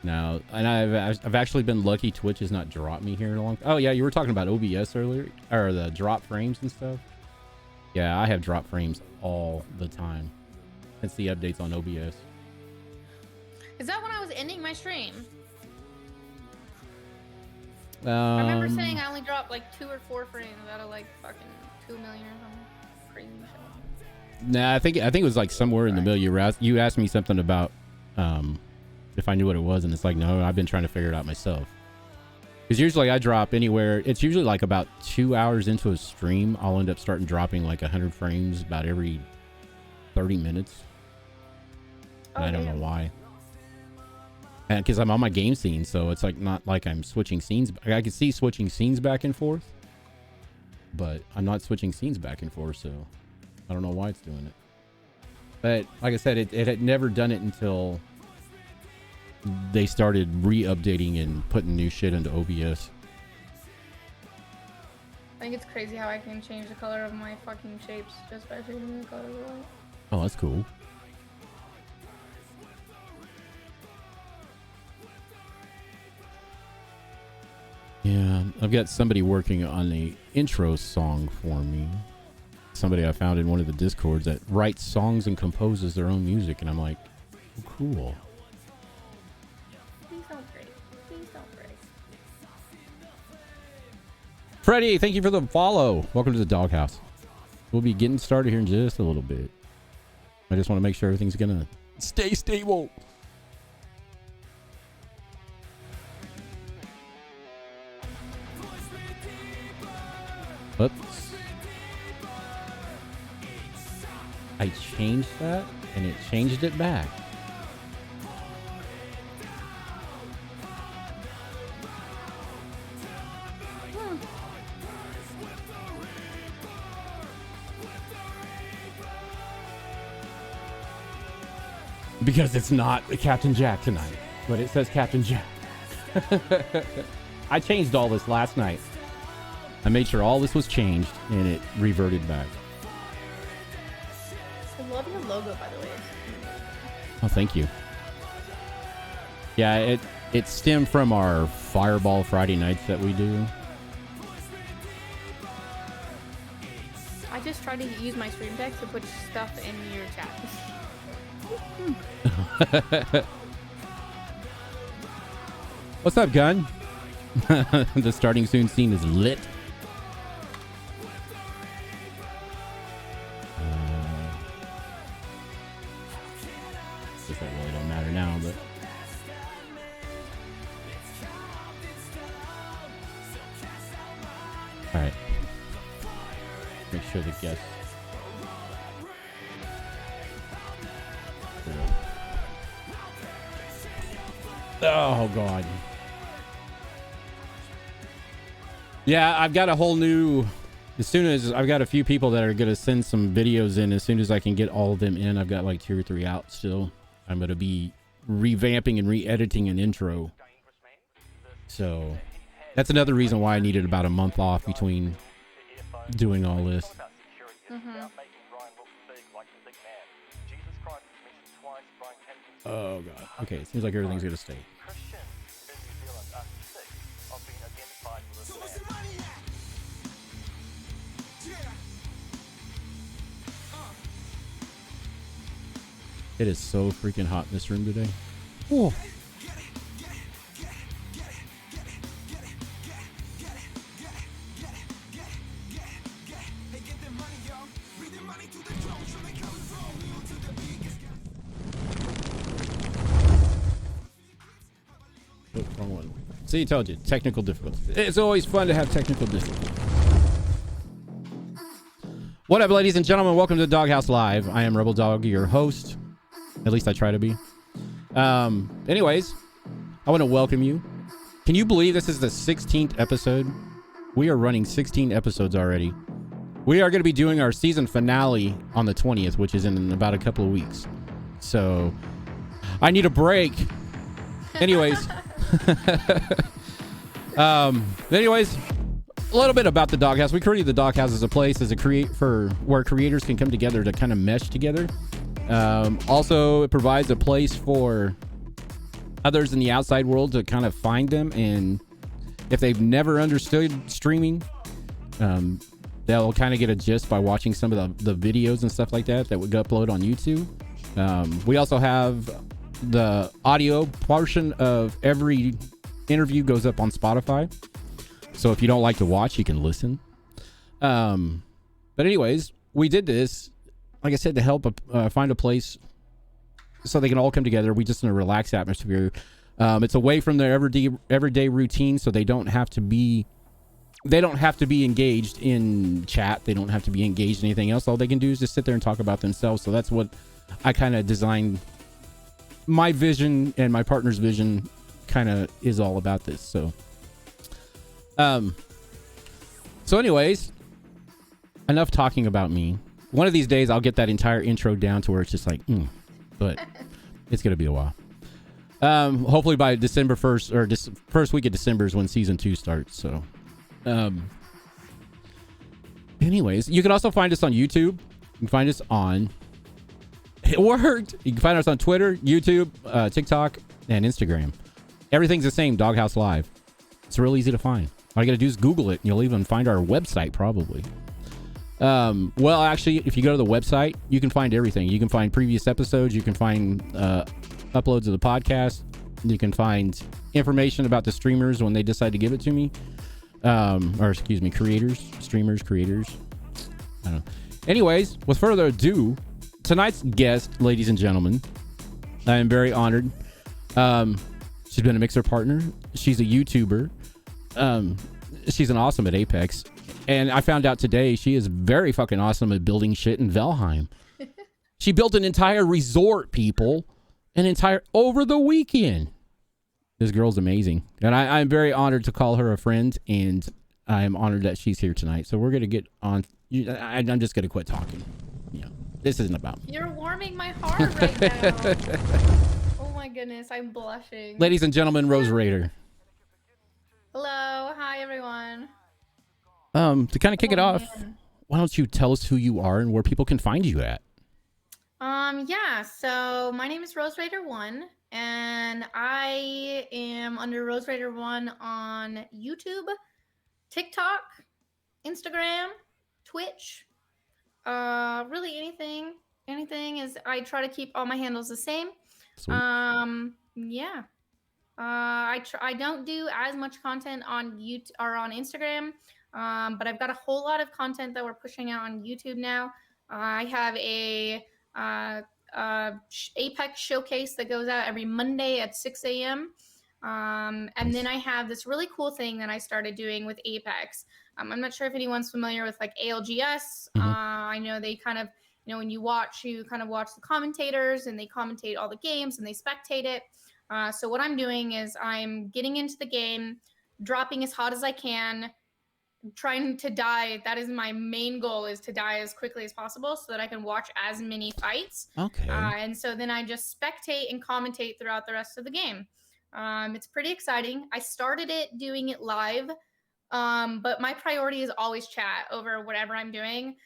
No, and I've actually been lucky. Twitch has not dropped me here in a long time. Oh yeah, you were talking about OBS earlier, or the drop frames and stuff. Yeah, I have drop frames all the time. It's the updates on OBS. Is that when I was ending my stream? I remember saying I only dropped like 2 or 4 frames out of like fucking 2 million or something. Crazy shit. Nah, I think it was like somewhere in the middle. You asked me something about if I knew what it was, and it's like, no, I've been trying to figure it out myself. Because usually I drop anywhere. It's usually like about 2 hours into a stream, I'll end up starting dropping like 100 frames about every 30 minutes. And I don't know why. And because I'm on my game scene, so it's like not like I'm switching scenes. I can see switching scenes back and forth, but I'm not switching scenes back and forth, so I don't know why it's doing it. But like I said, it had never done it until they started re-updating and putting new shit into OBS. I think it's crazy how I can change the color of my fucking shapes just by changing the color of the light. Oh, that's cool. Yeah, I've got somebody working on the intro song for me. Somebody I found in one of the Discords that writes songs and composes their own music, and I'm like, oh, cool. Please don't break. Please don't break. Freddie, thank you for the follow. Welcome to the doghouse. We'll be getting started here in just a little bit. I just want to make sure everything's gonna stay stable. Oops. I changed that and it changed it back. Because it's not Captain Jack tonight, but it says Captain Jack. I changed all this last night. I made sure all this was changed and it reverted back. I love your logo, by the way. Oh, thank you. Yeah, it stemmed from our Fireball Friday nights that we do. I just tried to use my stream deck to put stuff in your chat. What's up, Gun? The starting soon scene is lit. Guess that really don't matter now, but all right. Make sure the guests. Oh God. Yeah, I've got a whole new. As soon as I've got a few people that are gonna send some videos in, as soon as I can get all of them in, I've got like 2 or 3 out still. I'm gonna be revamping and re-editing an intro. So that's another reason why I needed about a month off between doing all this. Oh God. Okay, it seems like everything's gonna stay. It is so freaking hot in this room today. Whoa. Oh, wrong one. See, I told you, technical difficulties. It's always fun to have technical difficulties. What up, ladies and gentlemen? Welcome to the Doghouse Live. I am Rebel Dog, your host. At least I try to be. Anyways, I want to welcome you. Can you believe this is the 16th episode? We are running 16 episodes already. We are going to be doing our season finale on the 20th, which is in about a couple of weeks. So I need a break. Anyways. Anyways, a little bit about the Doghouse. We created the Doghouse as a place for where creators can come together to kind of mesh together. Also, it provides a place for others in the outside world to kind of find them, and if they've never understood streaming, they'll kind of get a gist by watching some of the videos and stuff like that we upload on YouTube. We also have the audio portion of every interview goes up on Spotify, so if you don't like to watch, you can listen. But anyways, we did this, like I said, to help find a place so they can all come together. We just in a relaxed atmosphere. It's away from their everyday routine, so they don't have to be engaged in chat. They don't have to be engaged in anything else. All they can do is just sit there and talk about themselves. So that's what I kind of designed. My vision and my partner's vision kind of is all about this. So anyways, enough talking about me. One of these days I'll get that entire intro down to where it's just like, but it's going to be a while. Hopefully by December 1st or first week of December is when season 2 starts. So, anyways, you can also find us on YouTube. You can find us on, it worked. You can find us on Twitter, YouTube, TikTok, and Instagram. Everything's the same, Doghouse Live. It's real easy to find. All you got to do is Google it, and you'll even find our website probably. Well, actually, if you go to the website, you can find everything. You can find previous episodes. You can find uploads of the podcast. You can find information about the streamers when they decide to give it to me. Or excuse me, streamers, creators. I don't know. Anyways, with further ado, tonight's guest, ladies and gentlemen, I am very honored. She's been a Mixer partner. She's a YouTuber. She's an awesome at Apex. And I found out today she is very fucking awesome at building shit in Valheim. She built an entire resort, people. Over the weekend. This girl's amazing. And I'm very honored to call her a friend. And I'm honored that she's here tonight. So we're going to get on. I'm just going to quit talking. This isn't about me. You're warming my heart right now. Oh my goodness, I'm blushing. Ladies and gentlemen, Rose Raider. Hello. Hi, everyone. To kind of kick it off, why don't you tell us who you are and where people can find you at? Yeah, so my name is Rose Raider 1, and I am under Rose Raider 1 on YouTube, TikTok, Instagram, Twitch, really anything is, I try to keep all my handles the same. Sweet. Yeah. I don't do as much content on YouTube or on Instagram. But I've got a whole lot of content that we're pushing out on YouTube now. I have a Apex showcase that goes out every Monday at 6 a.m. And then I have this really cool thing that I started doing with Apex. I'm not sure if anyone's familiar with like ALGS. I know they kind of, when you kind of watch the commentators and they commentate all the games and they spectate it. So what I'm doing is I'm getting into the game, dropping as hot as I can, trying to die. That is my main goal, is to die as quickly as possible so that I can watch as many fights. Okay. And so then I just spectate and commentate throughout the rest of the game. It's pretty exciting. I started doing it live, but my priority is always chat over whatever I'm doing.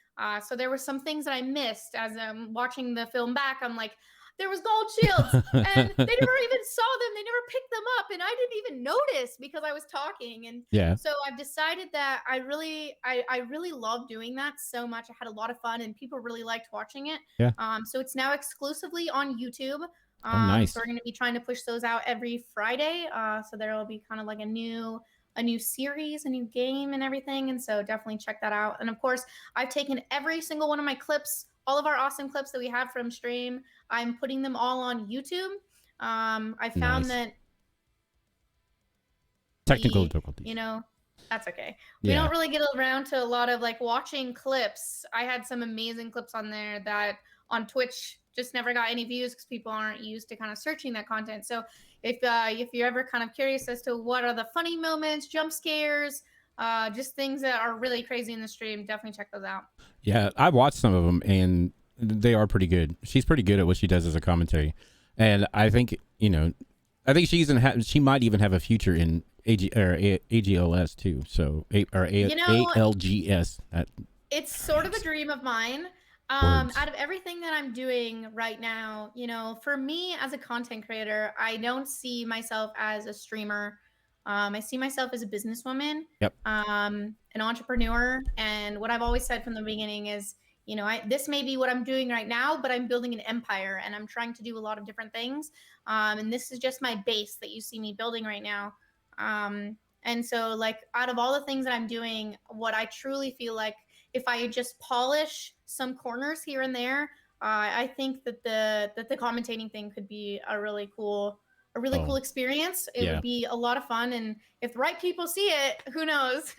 So there were some things that I missed as I'm watching the film back. I'm like, there was gold shields and they never even saw them. They never picked them up. And I didn't even notice because I was talking. And yeah. So I've decided that I really love doing that so much. I had a lot of fun and people really liked watching it. Yeah. So it's now exclusively on YouTube. Nice. So we're going to be trying to push those out every Friday. So there will be kind of like a new series, a new game and everything. And so definitely check that out. And of course, I've taken every single one of my clips, all of our awesome clips that we have from stream. I'm putting them all on YouTube. I found that technical difficulties. That's okay. We don't really get around to a lot of like watching clips. I had some amazing clips on there that on Twitch just never got any views because people aren't used to kind of searching that content. So if you're ever kind of curious as to what are the funny moments, jump scares, just things that are really crazy in the stream, definitely check those out. Yeah, I've watched some of them and they are pretty good. She's pretty good at what she does as a commentary, and I think she might even have a future in AGLS too. So ALGS. It's sort of a dream of mine. Words. Out of everything that I'm doing right now, for me as a content creator, I don't see myself as a streamer. I see myself as a businesswoman, Yep. an entrepreneur. And what I've always said from the beginning is, this may be what I'm doing right now, but I'm building an empire and I'm trying to do a lot of different things. And this is just my base that you see me building right now. And so, like, out of all the things that I'm doing, what I truly feel like, if I just polish some corners here and there, I think that the commentating thing could be a really cool Oh, experience. It yeah. would be a lot of fun, and if the right people see it, who knows?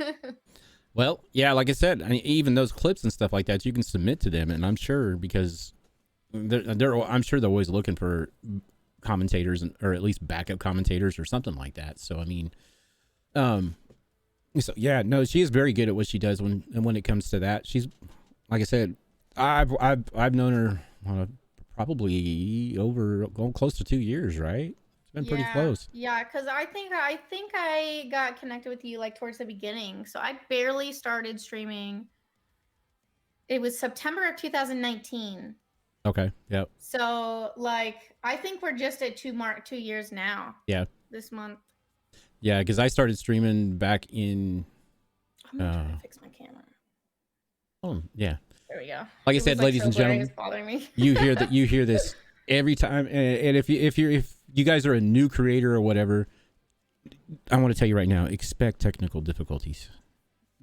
Well, yeah, like I said, I mean, even those clips and stuff like that, you can submit to them, and I'm sure because I'm sure they're always looking for commentators or at least backup commentators or something like that. So I mean, um, so yeah, no, she is very good at what she does when it comes to that. She's, like I said, I've known her probably over going close to 2 years, right? It's been pretty Yeah, close. yeah, because I think I got connected with you like towards the beginning. So I barely started streaming. It was September of 2019. Okay. Yep. So like I think we're just at 2 years now. Yeah. This month. Yeah, because I started streaming back in. I'm gonna try to fix my camera. Oh yeah. There we go. Like I It was said, like ladies so and blurry, gentlemen, it's bothering me. you hear this every time. And if you guys are a new creator or whatever, I want to tell you right now, expect technical difficulties.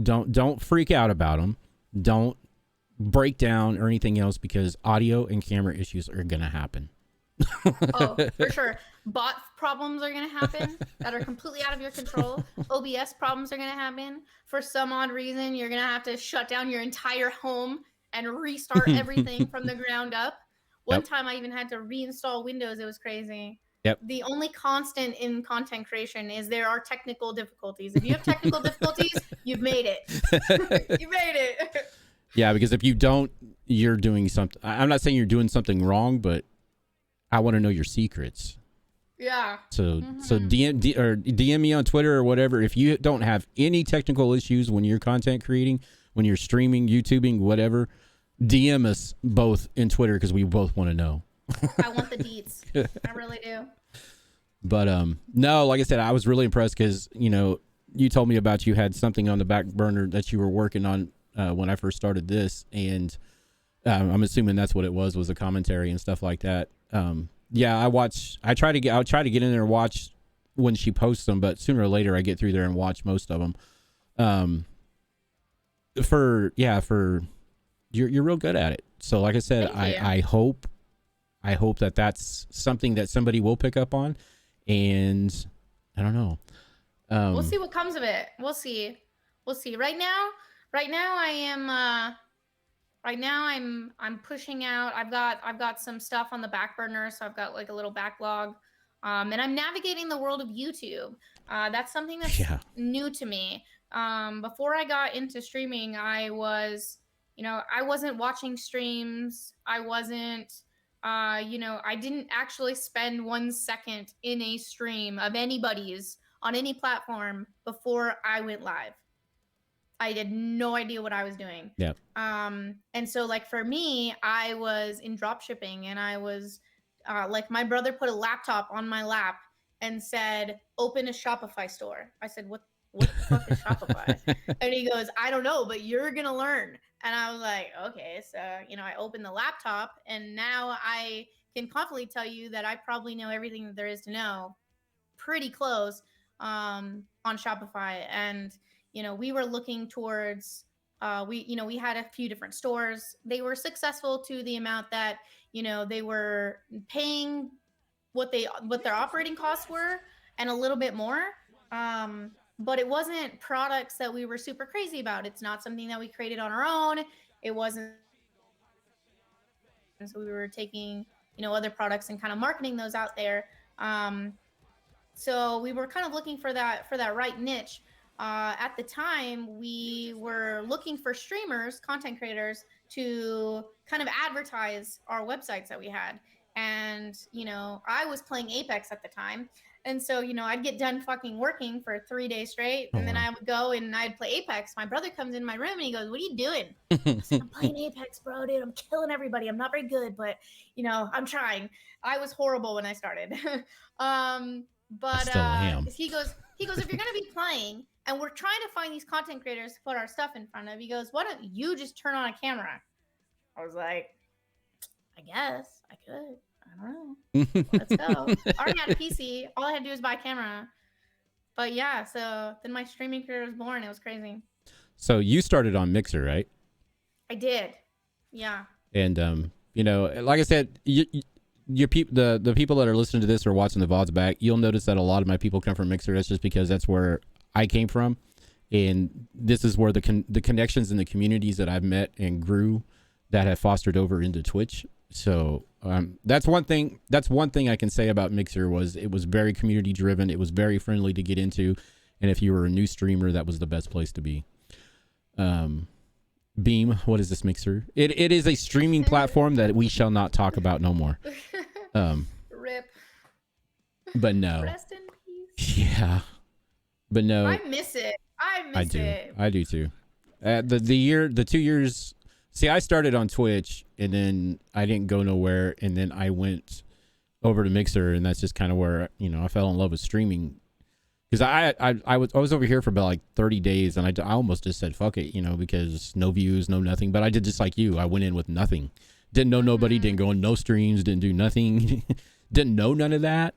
Don't freak out about them. Don't break down or anything else because audio and camera issues are gonna happen. Oh, for sure. Bot problems are going to happen that are completely out of your control. OBS problems are going to happen. For some odd reason, you're going to have to shut down your entire home and restart everything from the ground up. One Yep. time I even had to reinstall Windows. It was crazy. Yep. The only constant in content creation is there are technical difficulties. If you have technical difficulties, you've made it. You made it. Yeah, because if you don't, you're doing something. I'm not saying you're doing something wrong, but I want to know your secrets. Yeah. So DM me on Twitter or whatever. If you don't have any technical issues when you're content creating, when you're streaming, YouTubing, whatever, DM us both in Twitter because we both want to know. I want the deets. I really do. But no, like I said, I was really impressed because you told me about you had something on the back burner that you were working on when I first started this, and I'm assuming that's what it was a commentary and stuff like that. Yeah, I'll try to get in there and watch when she posts them, but sooner or later I get through there and watch most of them. You're real good at it. So like I said, I hope that's something that somebody will pick up on, and I don't know. We'll see what comes of it. We'll see. Right now I am right now I'm pushing out. I've got some stuff on the back burner, so I've got like a little backlog. And I'm navigating the world of YouTube. That's something that's new to me. Before I got into streaming, I wasn't watching streams. I wasn't I didn't actually spend 1 second in a stream of anybody's on any platform before I went live. I had no idea what I was doing. Yeah. And so like for me, I was in drop shipping and I was like my brother put a laptop on my lap and said, "Open a Shopify store." I said, What the fuck is Shopify?" And he goes, "I don't know, but you're going to learn." And I was like, okay. So, I opened the laptop and now I can confidently tell you that I probably know everything that there is to know pretty close on Shopify. And we were looking towards we had a few different stores. They were successful to the amount that they were paying what their operating costs were and a little bit more, but it wasn't products that we were super crazy about. It's not something that we created on our own. It wasn't, so we were taking other products and kind of marketing those out there. So we were kind of looking for that right niche. At the time, we were looking for streamers, content creators, to kind of advertise our websites that we had. And I was playing Apex at the time, And so, I'd get done fucking working for 3 days straight. Oh, And then wow. I would go and I'd play Apex. My brother comes in my room and he goes, "What are you doing?" I said, "I'm playing Apex, bro, dude. I'm killing everybody. I'm not very good, but, I'm trying." I was horrible when I started. I But still am. he goes, "If you're going to be playing and we're trying to find these content creators to put our stuff in front of," he goes, "why don't you just turn on a camera?" I was like, "I guess I could. I don't know. Let's go." I already had a PC. All I had to do was buy a camera. But yeah, so then my streaming career was born. It was crazy. So you started on Mixer, right? I did. Yeah. And like I said, your people, the people that are listening to this or watching the VODs back, you'll notice that a lot of my people come from Mixer. That's just because that's where I came from, and this is where the connections and the communities that I've met and grew that have fostered over into Twitch. So that's one thing. That's one thing I can say about Mixer was it was very community driven. It was very friendly to get into, and if you were a new streamer, that was the best place to be. Beam, what is this, Mixer? It is a streaming platform that we shall not talk about no more. Rip. But no. Rest in peace. Yeah. But no. I miss it. I do. It. I do too. The 2 years. See, I started on Twitch and then I didn't go nowhere, and then I went over to Mixer, and that's just kind of where I fell in love with streaming. Because I was over here for about like 30 days, and I almost just said fuck it, because no views, no nothing. But I did just like you. I went in with nothing. Didn't know nobody. Didn't go on no streams. Didn't do nothing. Didn't know none of that.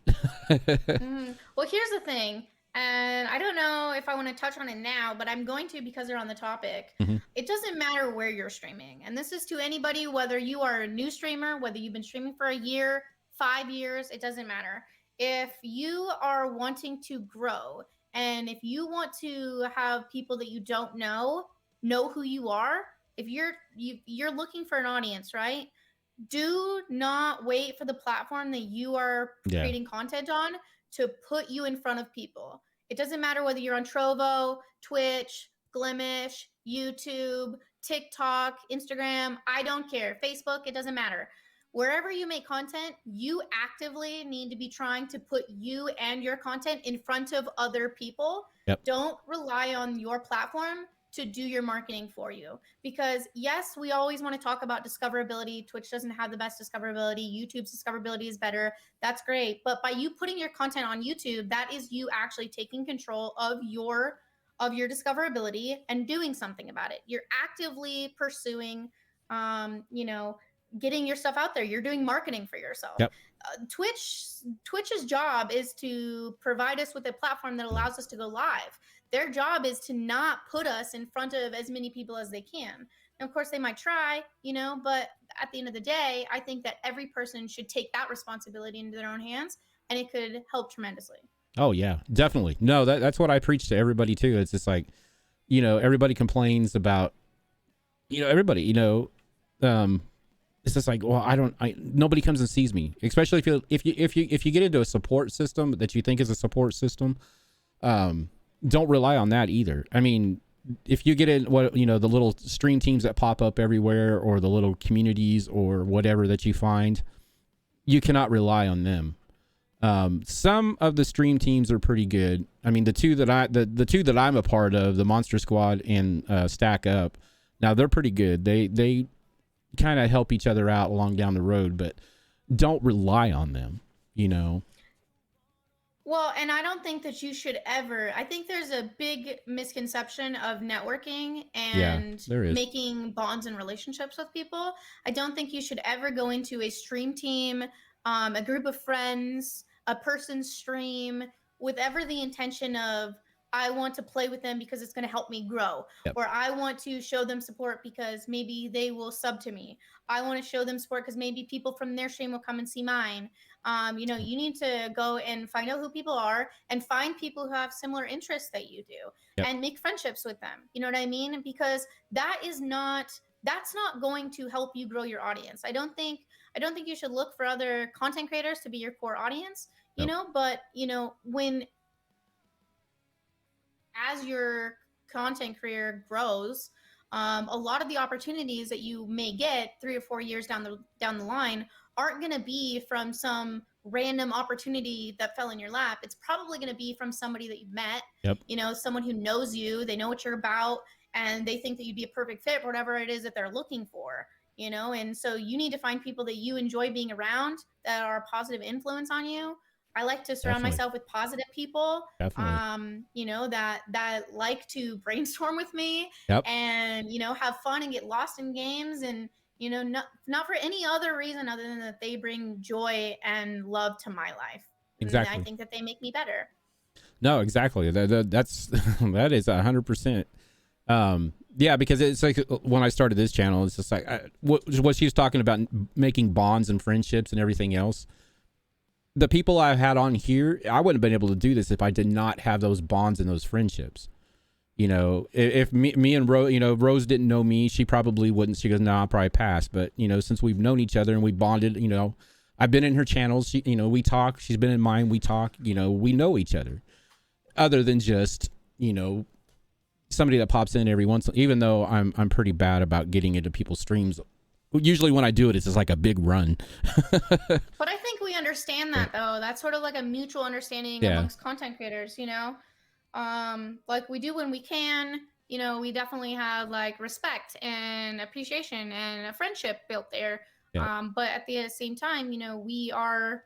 Well, here's the thing, and I don't know if I want to touch on it now, but I'm going to because they're on the topic. Mm-hmm. It doesn't matter where you're streaming, and this is to anybody, whether you are a new streamer, whether you've been streaming for a year, 5 years, it doesn't matter. If you are wanting to grow, and if you want to have people that you don't know who you are, if you're looking for an audience, right? Do not wait for the platform that you are creating content on to put you in front of people. It doesn't matter whether you're on Trovo, Twitch, Glimish, YouTube, TikTok, Instagram. I don't care. Facebook, it doesn't matter. Wherever you make content, you actively need to be trying to put you and your content in front of other people. Yep. Don't rely on your platform to do your marketing for you. Because yes, we always want to talk about discoverability. Twitch doesn't have the best discoverability. YouTube's discoverability is better. That's great. But by you putting your content on YouTube, that is you actually taking control of your discoverability and doing something about it. You're actively pursuing, getting your stuff out there. You're doing marketing for yourself. Yep. Twitch's job is to provide us with a platform that allows us to go live. Their job is to not put us in front of as many people as they can. And of course they might try, but at the end of the day, I think that every person should take that responsibility into their own hands, and it could help tremendously. Oh yeah, definitely. No, that's what I preach to everybody too. It's just like, everybody complains about, everybody, it's just like, well, nobody comes and sees me, especially if you get into a support system that you think is a support system. Don't rely on that either. I mean, if you get in the little stream teams that pop up everywhere, or the little communities or whatever that you find, you cannot rely on them. Some of the stream teams are pretty good. I mean, the two that I'm a part of, the Monster Squad and Stack Up, now they're pretty good. They kind of help each other out along down the road, but don't rely on them, Well, and I don't think that you should ever. I think there's a big misconception of networking and making bonds and relationships with people. I don't think you should ever go into a stream team, a group of friends, a person's stream with ever the intention of, I want to play with them because it's going to help me grow. Yep. Or I want to show them support because maybe they will sub to me. I want to show them support because maybe people from their stream will come and see mine. You need to go and find out who people are and find people who have similar interests that you do. Yep. And make friendships with them. You know what I mean? Because that's not going to help you grow your audience. I don't think you should look for other content creators to be your core audience, but when as your content career grows, a lot of the opportunities that you may get 3 or 4 years down the line aren't going to be from some random opportunity that fell in your lap. It's probably going to be from somebody that you've met, Yep. you know, someone who knows you, they know what you're about, and they think that you'd be a perfect fit for whatever it is that they're looking for, you know. And so you need to find people that you enjoy being around, that are a positive influence on you. I like to surround Definitely. myself with positive people, Definitely. you know, that like to brainstorm with me, Yep. and, you know, have fun and get lost in games, and, you know, not for any other reason other than that they bring joy and love to my life. And I Exactly. think that they make me better. No, exactly. That's that is 100%. Yeah, because it's like when I started this channel, it's just like what she was talking about, making bonds and friendships and everything else. The people I've had on here, I wouldn't have been able to do this if I did not have those bonds and those friendships. You know, if me and Rose, you know, Rose didn't know me, she probably wouldn't. She goes, "No, I'll probably pass." But, you know, since we've known each other and we bonded, you know, I've been in her channels. She, you know, we talk. She's been in mine. We talk. You know, we know each other. Other than just, you know, somebody that pops in every once. Even though I'm pretty bad about getting into people's streams. Usually when I do it, it's just like a big run. But I think we understand that, though. That's sort of like a mutual understanding amongst content creators, you know? Like we do when we can, you know, we definitely have like respect and appreciation and a friendship built there. Yeah. But at the same time, you know, we are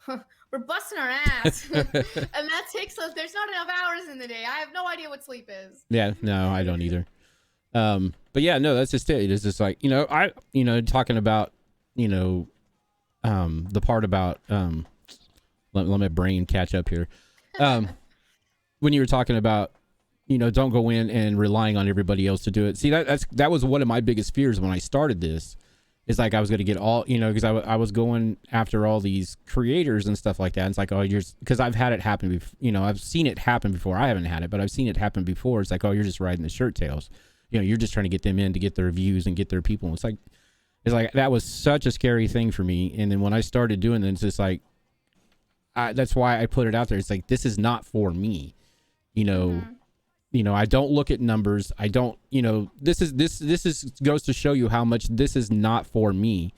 we're busting our ass. And that takes us, there's not enough hours in the day. I have no idea what sleep is. Yeah, no, I don't either. But yeah, no, that's just it. It's just like, you know, talking about, you know, the part about, let my brain catch up here. When you were talking about, you know, don't go in and relying on everybody else to do it. See, that was one of my biggest fears when I started this. Is like I was going to get all, you know, because I was going after all these creators and stuff like that. And it's like, oh, because I've had it happen before, you know, I've seen it happen before. I haven't had it, but I've seen it happen before. It's like, oh, you're just riding the shirt tails. You know, you're just trying to get them in to get their views and get their people. It's like that was such a scary thing for me. And then when I started doing it, it's just like, that's why I put it out there. It's like, this is not for me, you know. Mm-hmm. You know, I don't look at numbers. I don't, you know, this goes to show you how much this is not for me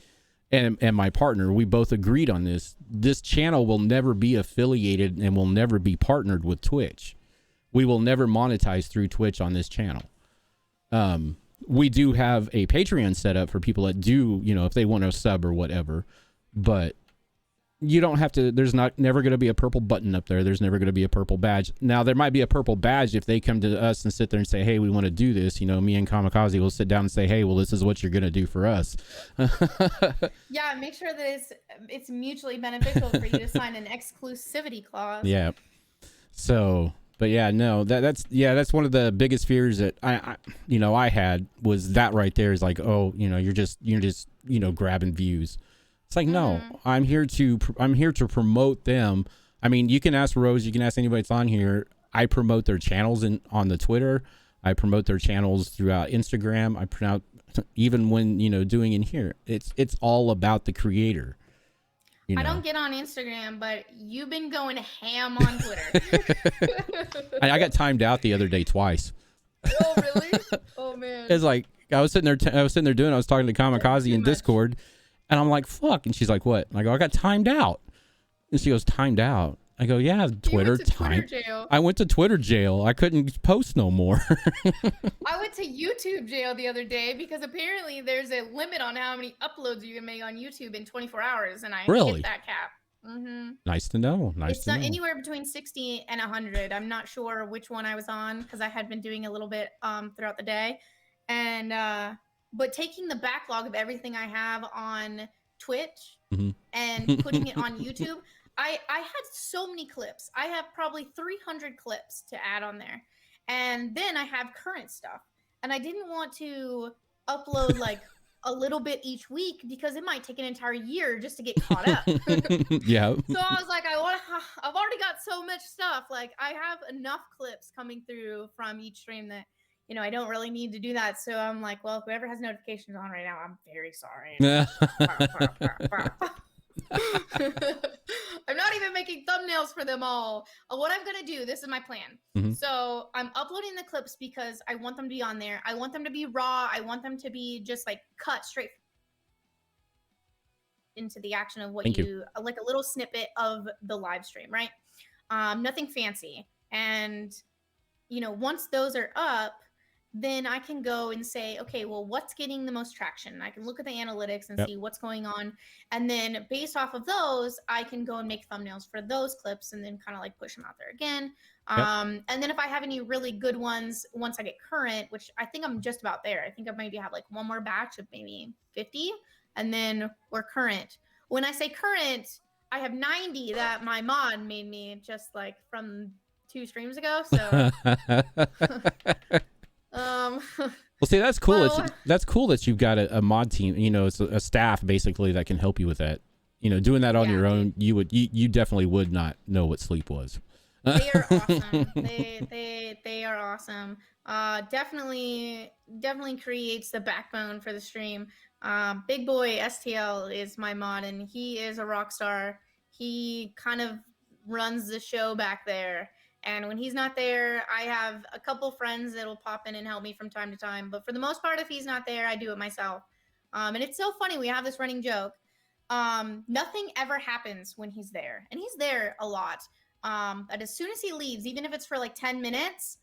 and my partner. We both agreed on this. This channel will never be affiliated and will never be partnered with Twitch. We will never monetize through Twitch on this channel. We do have a Patreon set up for people that do, you know, if they want to sub or whatever, but you don't have to. There's never going to be a purple button up there. There's never going to be a purple badge. Now, there might be a purple badge if they come to us and sit there and say, hey, we want to do this. You know, me and Kamikaze will sit down and say, hey, well, this is what you're going to do for us. Yeah, make sure that it's mutually beneficial for you to sign an exclusivity clause. Yeah. So, but yeah, no, that's one of the biggest fears that I you know, I had was that right there is like, oh, you know, you're just, you know, grabbing views. It's like, no, I'm here to promote them. I mean, you can ask Rose, you can ask anybody that's on here. I promote their channels on the Twitter. I promote their channels throughout Instagram. I promote even when, you know, doing in here. It's all about the creator. You know? I don't get on Instagram, but you've been going ham on Twitter. I got timed out the other day twice. Oh, really? Oh, man. It's like I was sitting there I was talking to Kamikaze in Discord. And I'm like, fuck. And she's like, what? And I go, I got timed out. And she goes, timed out? I go, yeah, Twitter time. I went to Twitter jail. I couldn't post no more. I went to YouTube jail the other day because apparently there's a limit on how many uploads you can make on YouTube in 24 hours. And I hit that cap. Mm-hmm. Nice to know. It's anywhere between 60 and 100. I'm not sure which one I was on because I had been doing a little bit throughout the day. And but taking the backlog of everything I have on Twitch and putting it on YouTube, I had so many clips. I have probably 300 clips to add on there. And then I have current stuff. And I didn't want to upload like a little bit each week because it might take an entire year just to get caught up. Yeah. So I was like, I've already got so much stuff. Like I have enough clips coming through from each stream that, you know, I don't really need to do that. So I'm like, well, whoever has notifications on right now, I'm very sorry. I'm not even making thumbnails for them all. What I'm going to do, this is my plan. So I'm uploading the clips because I want them to be on there. I want them to be raw. I want them to be just like cut straight. into the action of what Thank you. you like, a little snippet of the live stream, right? Nothing fancy. And once those are up, then I can go and say, okay, well, what's getting the most traction? I can look at the analytics and see what's going on. And then based off of those, I can go and make thumbnails for those clips and then kind of like push them out there again. And then if I have any really good ones, once I get current, which I think I'm just about there, I think I maybe have like one more batch of maybe 50, and then we're current. When I say current, I have 90 that my mod made me just like from 2 streams ago. So well, see, that's cool. That's cool that you've got a mod team, it's a staff basically that can help you with that. Doing that on your own, you definitely would not know what sleep was. They are awesome. They are awesome. Definitely creates the backbone for the stream. Big Boy STL is my mod, and he is a rock star. He kind of runs the show back there. And when he's not there, I have a couple friends that'll pop in and help me from time to time. But for the most part, if he's not there, I do it myself. And it's so funny. We have this running joke. Nothing ever happens when he's there. And he's there a lot. But as soon as he leaves, even if it's for like 10 minutes,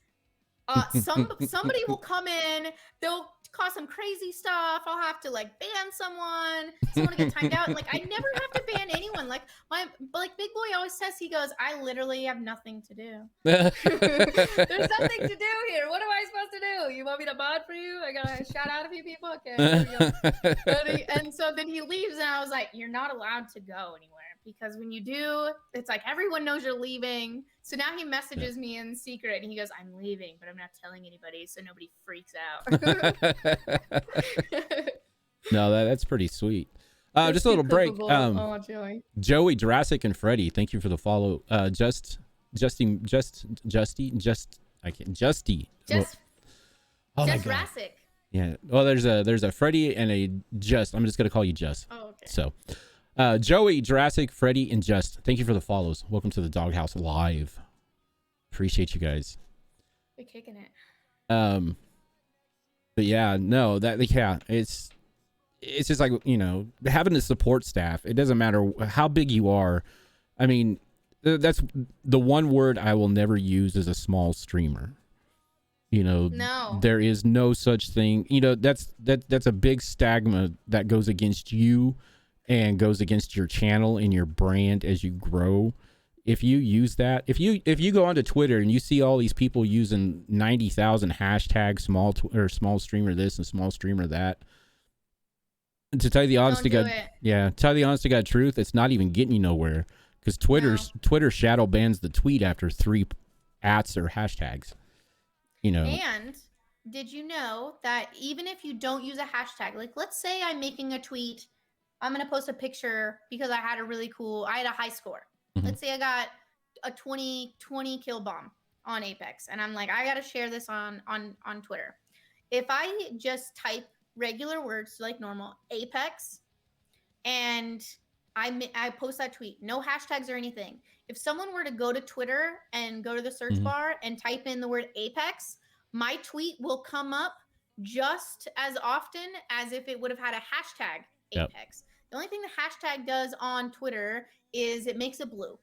somebody will come in. They'll cause some crazy stuff. I'll have to like ban someone will get timed out. Like I never have to ban anyone. Like Big Boy always says, he goes, I literally have nothing to do. There's nothing to do here. What am I supposed to do? You want me to mod for you? I gotta shout out a few people. Okay. And so then he leaves, and I was like, you're not allowed to go anywhere, because when you do, it's like everyone knows you're leaving. So now he messages me in secret, and he goes, I'm leaving, but I'm not telling anybody so nobody freaks out. No, that's pretty sweet. Just a little break. Joey, Jurassic, and Freddie, thank you for the follow. Justy. Jurassic. Yeah. Well, there's a Freddie and a Just. I'm just gonna call you Just. Oh, okay. So, Joey, Jurassic, Freddie, and Just, thank you for the follows. Welcome to the Doghouse Live. Appreciate you guys. We're kicking it. But yeah, no, it's just like, having a support staff. It doesn't matter how big you are. I mean, that's the one word I will never use as a small streamer. No. There is no such thing. That's a big stigma that goes against you and goes against your channel and your brand as you grow. If you use that, if you go onto Twitter and you see all these people using 90,000 hashtags, small streamer this and small streamer that, to tell you the honest to God, tell you the honest to God truth, it's not even getting you nowhere, because Twitter shadow bans the tweet after 3 ats or hashtags. And did you know that even if you don't use a hashtag, like let's say I'm making a tweet, I'm gonna post a picture because I had a high score. Let's say I got a 20 kill bomb on Apex, and I'm like, I gotta share this on Twitter. If I just type regular words like normal Apex, and I post that tweet, no hashtags or anything. If someone were to go to Twitter and go to the search bar and type in the word Apex, my tweet will come up just as often as if it would have had a hashtag Apex. Yep. The only thing the hashtag does on Twitter is it makes it blue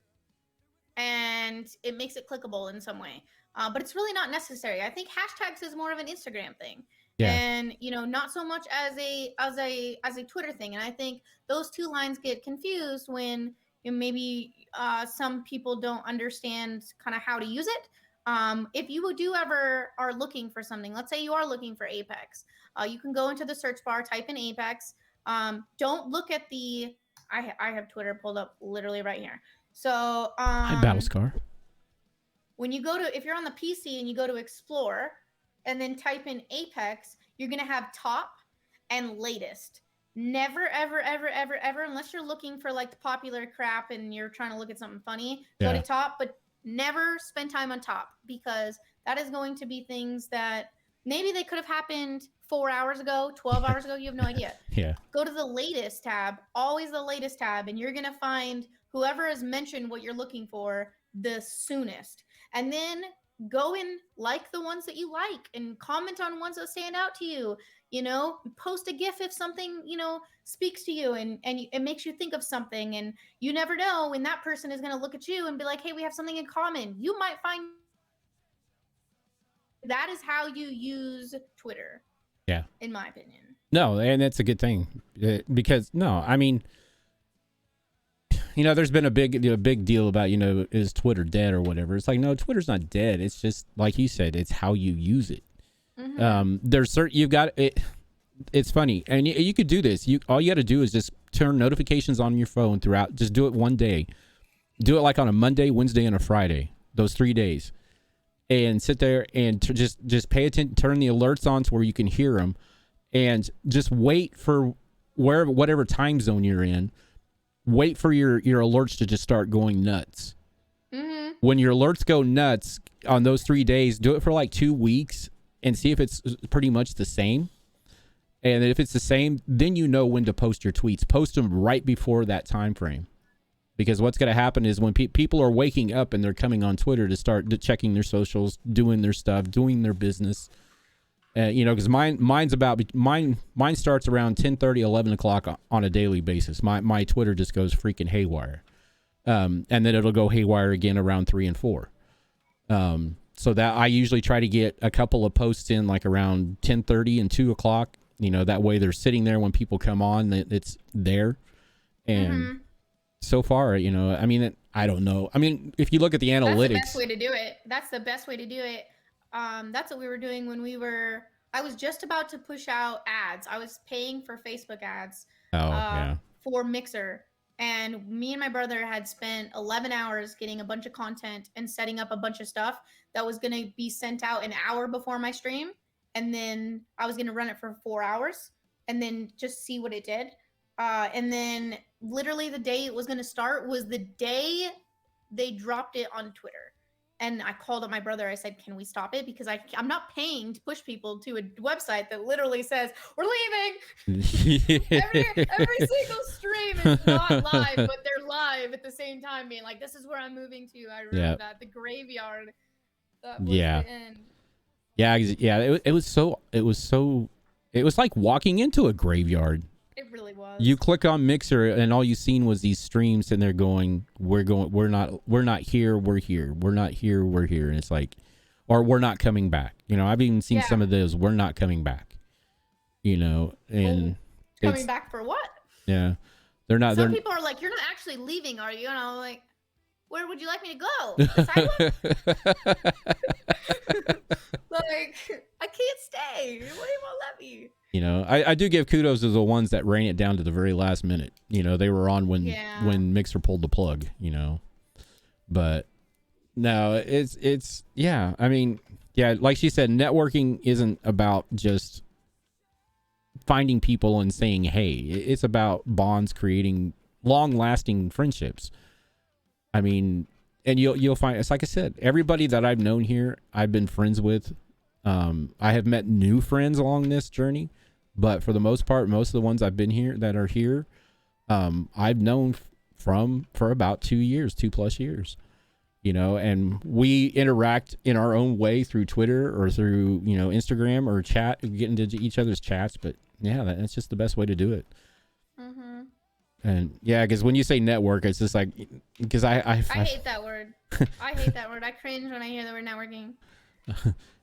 and it makes it clickable in some way. But it's really not necessary. I think hashtags is more of an Instagram thing. Yeah. And not so much as a Twitter thing. And I think those two lines get confused when maybe some people don't understand kind of how to use it. If you do ever are looking for something, let's say you are looking for Apex, you can go into the search bar, type in Apex. Don't look at I have Twitter pulled up literally right here. So hi, Battlescar. When you if you're on the PC and you go to Explore and then type in Apex, you're gonna have top and latest. Never, ever, ever, ever, ever, unless you're looking for like the popular crap and you're trying to look at something funny, go to top, but never spend time on top, because that is going to be things that maybe they could have happened 4 hours ago, 12 hours ago. You have no idea. Yeah. Go to the latest tab, always the latest tab, and you're going to find whoever has mentioned what you're looking for the soonest. And then go and like the ones that you like and comment on ones that stand out to you. Post a GIF if something, speaks to you and it makes you think of something. And you never know when that person is going to look at you and be like, hey, we have something in common. You might find that is how you use Twitter. Yeah. In my opinion. No, and that's a good thing because I mean, there's been a big deal about, is Twitter dead or whatever. It's like, no, Twitter's not dead. It's just like you said, it's how you use it. There's certain, you've got it. It's funny. And you could do this. All you got to do is just turn notifications on your phone throughout. Just do it one day. Do it like on a Monday, Wednesday, and a Friday, those 3 days, and sit there and just pay attention, turn the alerts on to where you can hear them, and just wait for whatever time zone you're in. Wait for your alerts to just start going nuts. When your alerts go nuts on those 3 days, do it for like 2 weeks and see if it's pretty much the same. And if it's the same, then you know when to post your tweets. Post them right before that time frame. Because what's going to happen is when people are waking up and they're coming on Twitter to start checking their socials, doing their stuff, doing their business. Because mine starts around 10:30, 11 o'clock on a daily basis. My Twitter just goes freaking haywire. And then it'll go haywire again around 3 and 4. So that I usually try to get a couple of posts in like around 10:30 and 2 o'clock. That way they're sitting there when people come on, it's there. And so far, I mean, I don't know. I mean, if you look at the analytics. That's the best way to do it. That's the best way to do it. That's what we were doing when I was just about to push out ads. I was paying for Facebook ads for Mixer. And me and my brother had spent 11 hours getting a bunch of content and setting up a bunch of stuff that was going to be sent out an hour before my stream. And then I was going to run it for 4 hours and then just see what it did. And then literally the day it was going to start was the day they dropped it on Twitter. And I called up my brother. I said, can we stop it? Because I'm not paying to push people to a website that literally says, we're leaving. every single stream is not live, but they're live at the same time being like, this is where I'm moving to. I remember that. The graveyard. That was the end. Yeah. It was like walking into a graveyard. It really was. You click on Mixer and all you seen was these streams and they're going, we're not here, we're here. We're not here, we're here. And it's like, or we're not coming back. I've even seen some of those, we're not coming back. And coming back for what? Yeah. They're not. Some people are like, you're not actually leaving, are you? And I'm like, where would you like me to go? The sidewalk? Like, I can't stay. What do you want to let me? I do give kudos to the ones that ran it down to the very last minute. They were on when Mixer pulled the plug, but no, it's I mean, like she said, networking isn't about just finding people and saying, hey, it's about bonds, creating long lasting friendships. I mean, and you'll find, it's like I said, everybody that I've known here, I've been friends with. I have met new friends along this journey, but for the most part, most of the ones I've been here that are here, I've known for about 2 years, 2+ years, and we interact in our own way through Twitter or through, Instagram or chat, get into each other's chats. But that's just the best way to do it. And because when you say network, it's just like, because I hate that word. I hate that word. I cringe when I hear the word networking.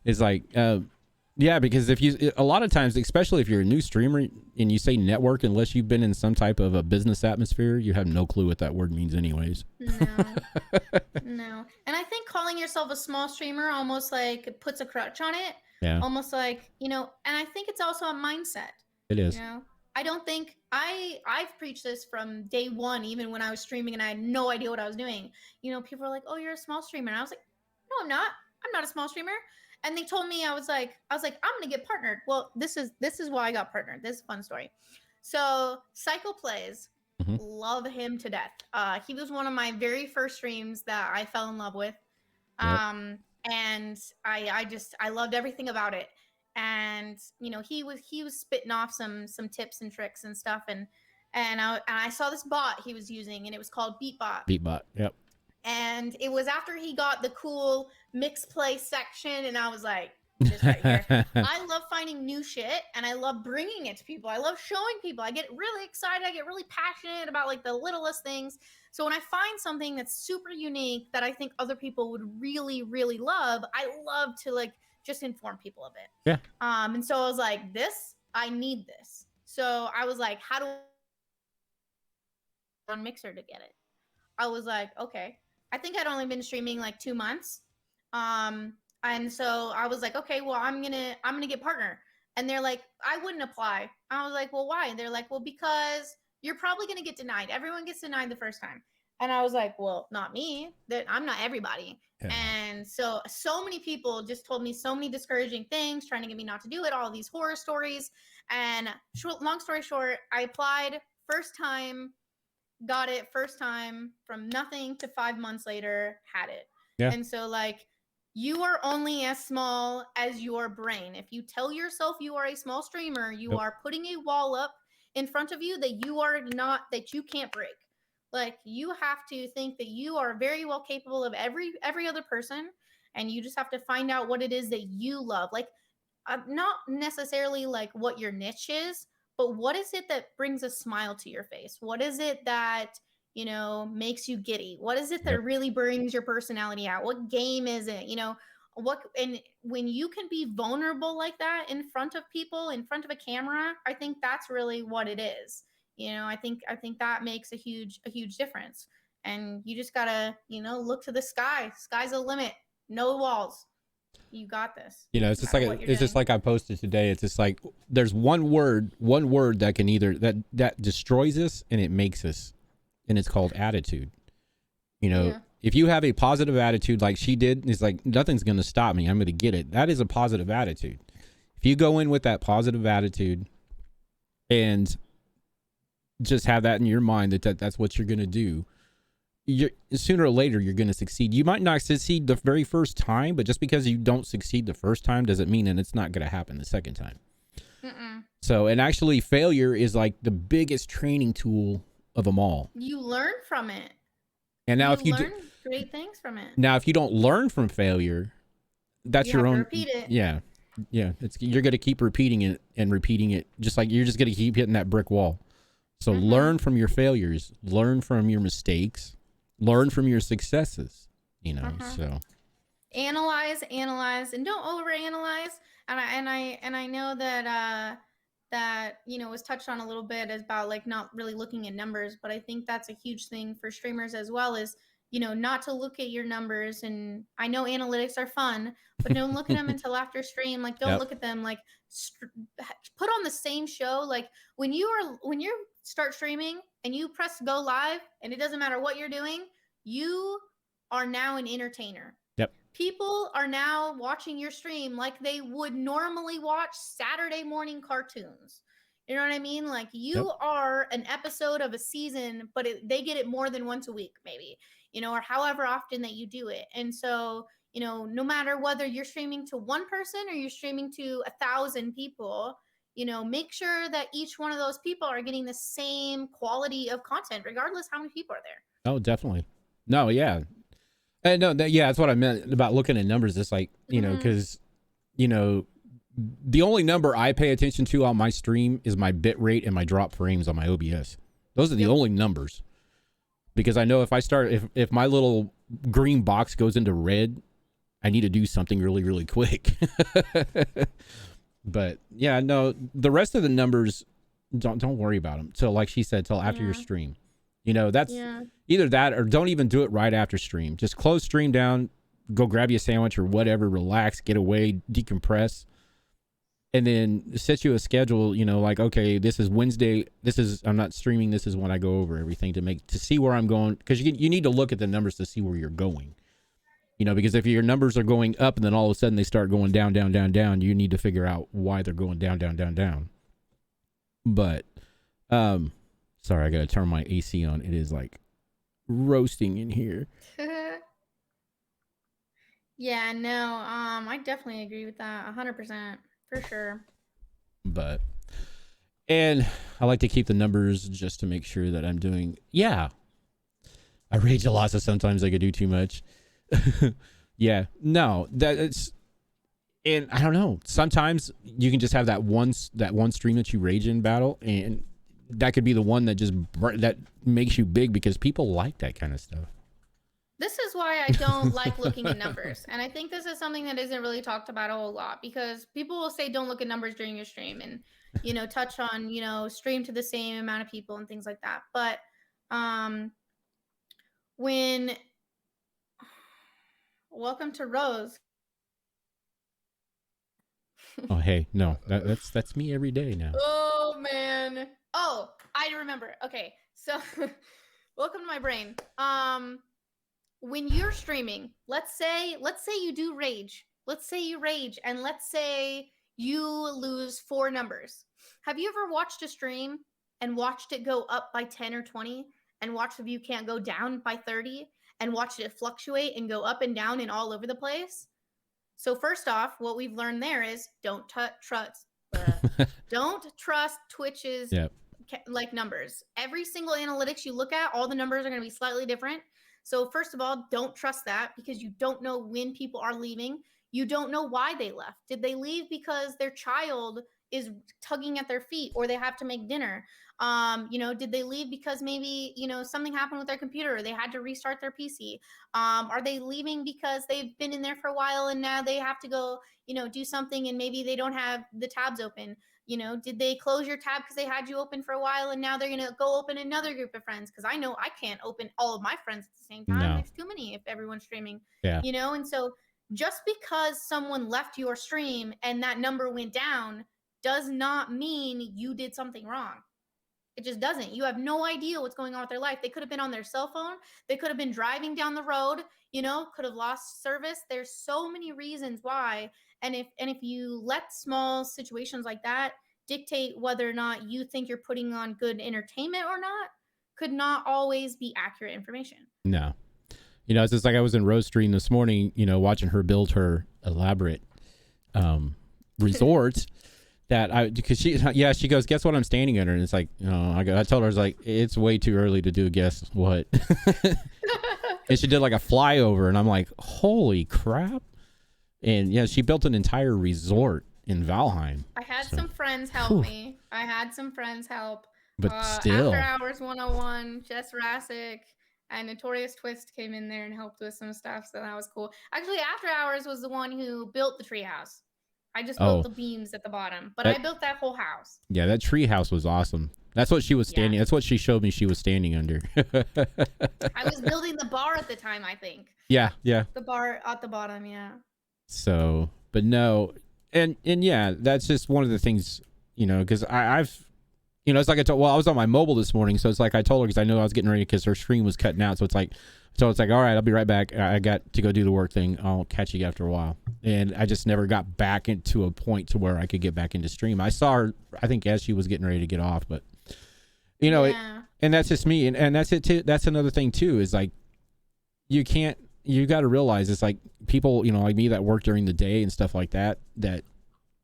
It's like, because a lot of times, especially if you're a new streamer and you say network, unless you've been in some type of a business atmosphere, you have no clue what that word means anyways. No. And I think calling yourself a small streamer almost like puts a crutch on it. Yeah. Almost like, and I think it's also a mindset. It is. I don't think I've preached this from day one, even when I was streaming and I had no idea what I was doing. People are like, oh, you're a small streamer. And I was like, no, I'm not. I'm not a small streamer. And they told me, I was like, I'm going to get partnered. Well, this is why I got partnered. This is a fun story. So Cycle Plays, love him to death. He was one of my very first streams that I fell in love with. And I loved everything about it. And he was spitting off some tips and tricks and stuff, and I saw this bot he was using, and it was called Beatbot. Yep. And it was after he got the cool mix play section, and I was like, this right here. I love finding new shit, and I love bringing it to people. I love showing people. I get really excited. I get really passionate about like the littlest things. So when I find something that's super unique that I think other people would really, really love, I love to like just inform people of it. Yeah. And so I was like, I need this. So I was like, how do I on Mixer to get it? I was like, okay. I think I'd only been streaming like 2 months. And so I was like, okay, well, I'm gonna get partner. And they're like, I wouldn't apply. I was like, well, why? And they're like, well, because you're probably gonna get denied. Everyone gets denied the first time. And I was like, well, not me. That I'm not everybody. Yeah. And so many people just told me so many discouraging things, trying to get me not to do it, all these horror stories. And long story short, I applied first time, got it first time, from nothing to 5 months later, had it. Yeah. And so like, you are only as small as your brain. If you tell yourself you are a small streamer, you are putting a wall up in front of you that you can't break. Like, you have to think that you are very well capable of every other person, and you just have to find out what it is that you love. Like, not necessarily like what your niche is, but what is it that brings a smile to your face? What is it that, makes you giddy? What is it that really brings your personality out? What game is it? And when you can be vulnerable like that in front of people, in front of a camera, I think that's really what it is. I think that makes a huge difference. And you just gotta, look to the sky. Sky's the limit. No walls. You got this. It's just like just like I posted today. It's just like there's one word that can either that destroys us and it makes us, and it's called attitude. If you have a positive attitude like she did, it's like nothing's going to stop me. I'm going to get it. That is a positive attitude. If you go in with that positive attitude and just have that in your mind that's what you're going to do, sooner or later you're going to succeed. You might not succeed the very first time, but just because you don't succeed the first time doesn't mean that it's not going to happen the second time. So, and actually failure is like the biggest training tool of them all. You learn from it. And now if you learn great things from it. Now if you don't learn from failure, that's your own. Repeat it. Yeah. You're going to keep repeating it and repeating it, just like you're just going to keep hitting that brick wall. So learn from your failures, learn from your mistakes, learn from your successes, so analyze, and don't overanalyze. And I know that was touched on a little bit about like not really looking at numbers, but I think that's a huge thing for streamers as well, is not to look at your numbers. And I know analytics are fun, but don't look at them until after stream. Like, don't look at them. Like, put on the same show. Like, when you start streaming and you press go live, and it doesn't matter what you're doing, you are now an entertainer. Yep. People are now watching your stream like they would normally watch Saturday morning cartoons. You know what I mean? Like, you are an episode of a season, but they get it more than once a week, maybe, or however often that you do it. And so, no matter whether you're streaming to one person or you're streaming to 1,000 people, make sure that each one of those people are getting the same quality of content, regardless how many people are there. Oh, definitely. No, yeah. That's what I meant about looking at numbers. It's like, because, the only number I pay attention to on my stream is my bit rate and my drop frames on my OBS. Those are the only numbers. Because I know if my little green box goes into red, I need to do something really, really quick. But yeah, no, the rest of the numbers, don't worry about them. So like she said, till after your stream. That's either that or don't even do it right after stream. Just close stream down, go grab you a sandwich or whatever, relax, get away, decompress, and then set you a schedule, like, okay, this is Wednesday, I'm not streaming, this is when I go over everything to see where I'm going, because you need to look at the numbers to see where you're going. Because if your numbers are going up and then all of a sudden they start going down, down, down, down, you need to figure out why they're going down, down, down, down. But, sorry, I got to turn my AC on. It is like roasting in here. Yeah, no, I definitely agree with that 100%, for sure. And I like to keep the numbers just to make sure that I'm doing, I rage a lot, so sometimes I could do too much. Yeah, no, that's, and I don't know. Sometimes you can just have that one stream that you rage in battle, and that could be the one that just that makes you big because people like that kind of stuff. This is why I don't like looking at numbers. And I think this is something that isn't really talked about a whole lot, because people will say don't look at numbers during your stream and, touch on, stream to the same amount of people and things like that. But when welcome to Rose. Oh, hey, no, that's me every day now. Oh, man. Oh, I remember. Okay. So welcome to my brain. When you're streaming, let's say you do rage. Let's say you rage, and let's say you lose 4 numbers. Have you ever watched a stream and watched it go up by 10 or 20 and watched the view can't go down by 30 and watched it fluctuate and go up and down and all over the place? So first off, what we've learned there is don't trust Twitch's like numbers. Every single analytics you look at, all the numbers are going to be slightly different. So first of all, don't trust that, because you don't know when people are leaving. You don't know why they left. Did they leave because their child is tugging at their feet or they have to make dinner? Did they leave because maybe, something happened with their computer or they had to restart their PC? Are they leaving because they've been in there for a while and now they have to go, do something and maybe they don't have the tabs open? Did they close your tab because they had you open for a while and now they're going to go open another group of friends? Because I know I can't open all of my friends at the same time. No. There's too many if everyone's streaming. Yeah. And so just because someone left your stream and that number went down does not mean you did something wrong. It just doesn't. You have no idea what's going on with their life. They could have been on their cell phone. They could have been driving down the road, could have lost service. There's so many reasons why. And if you let small situations like that dictate whether or not you think you're putting on good entertainment or not, could not always be accurate information. No. It's just like I was in Rose stream this morning, watching her build her elaborate resort. Because she goes, guess what I'm standing under? And it's like, I told her, I was like, it's way too early to do guess what. And she did like a flyover, and I'm like, holy crap. And yeah, she built an entire resort in Valheim. I had some friends help me. But still. After Hours 101, Jess Rassick, and Notorious Twist came in there and helped with some stuff, so that was cool. Actually, After Hours was the one who built the treehouse. I just built the beams at the bottom, but I built that whole house. Yeah, that tree house was awesome. That's what she was standing. That's what she showed me she was standing under. I was building the bar at the time, I think. Yeah. The bar at the bottom, yeah. So, but no, and yeah, that's just one of the things, because I've, it's like I was on my mobile this morning, so it's like I told her, because I know I was getting ready because her screen was cutting out, so it's like, all right, I'll be right back. I got to go do the work thing. I'll catch you after a while. And I just never got back into a point to where I could get back into stream. I saw her, I think, as she was getting ready to get off, but and that's just me. And that's it too. That's another thing too, is like, you got to realize it's like people, like me that work during the day and stuff like that,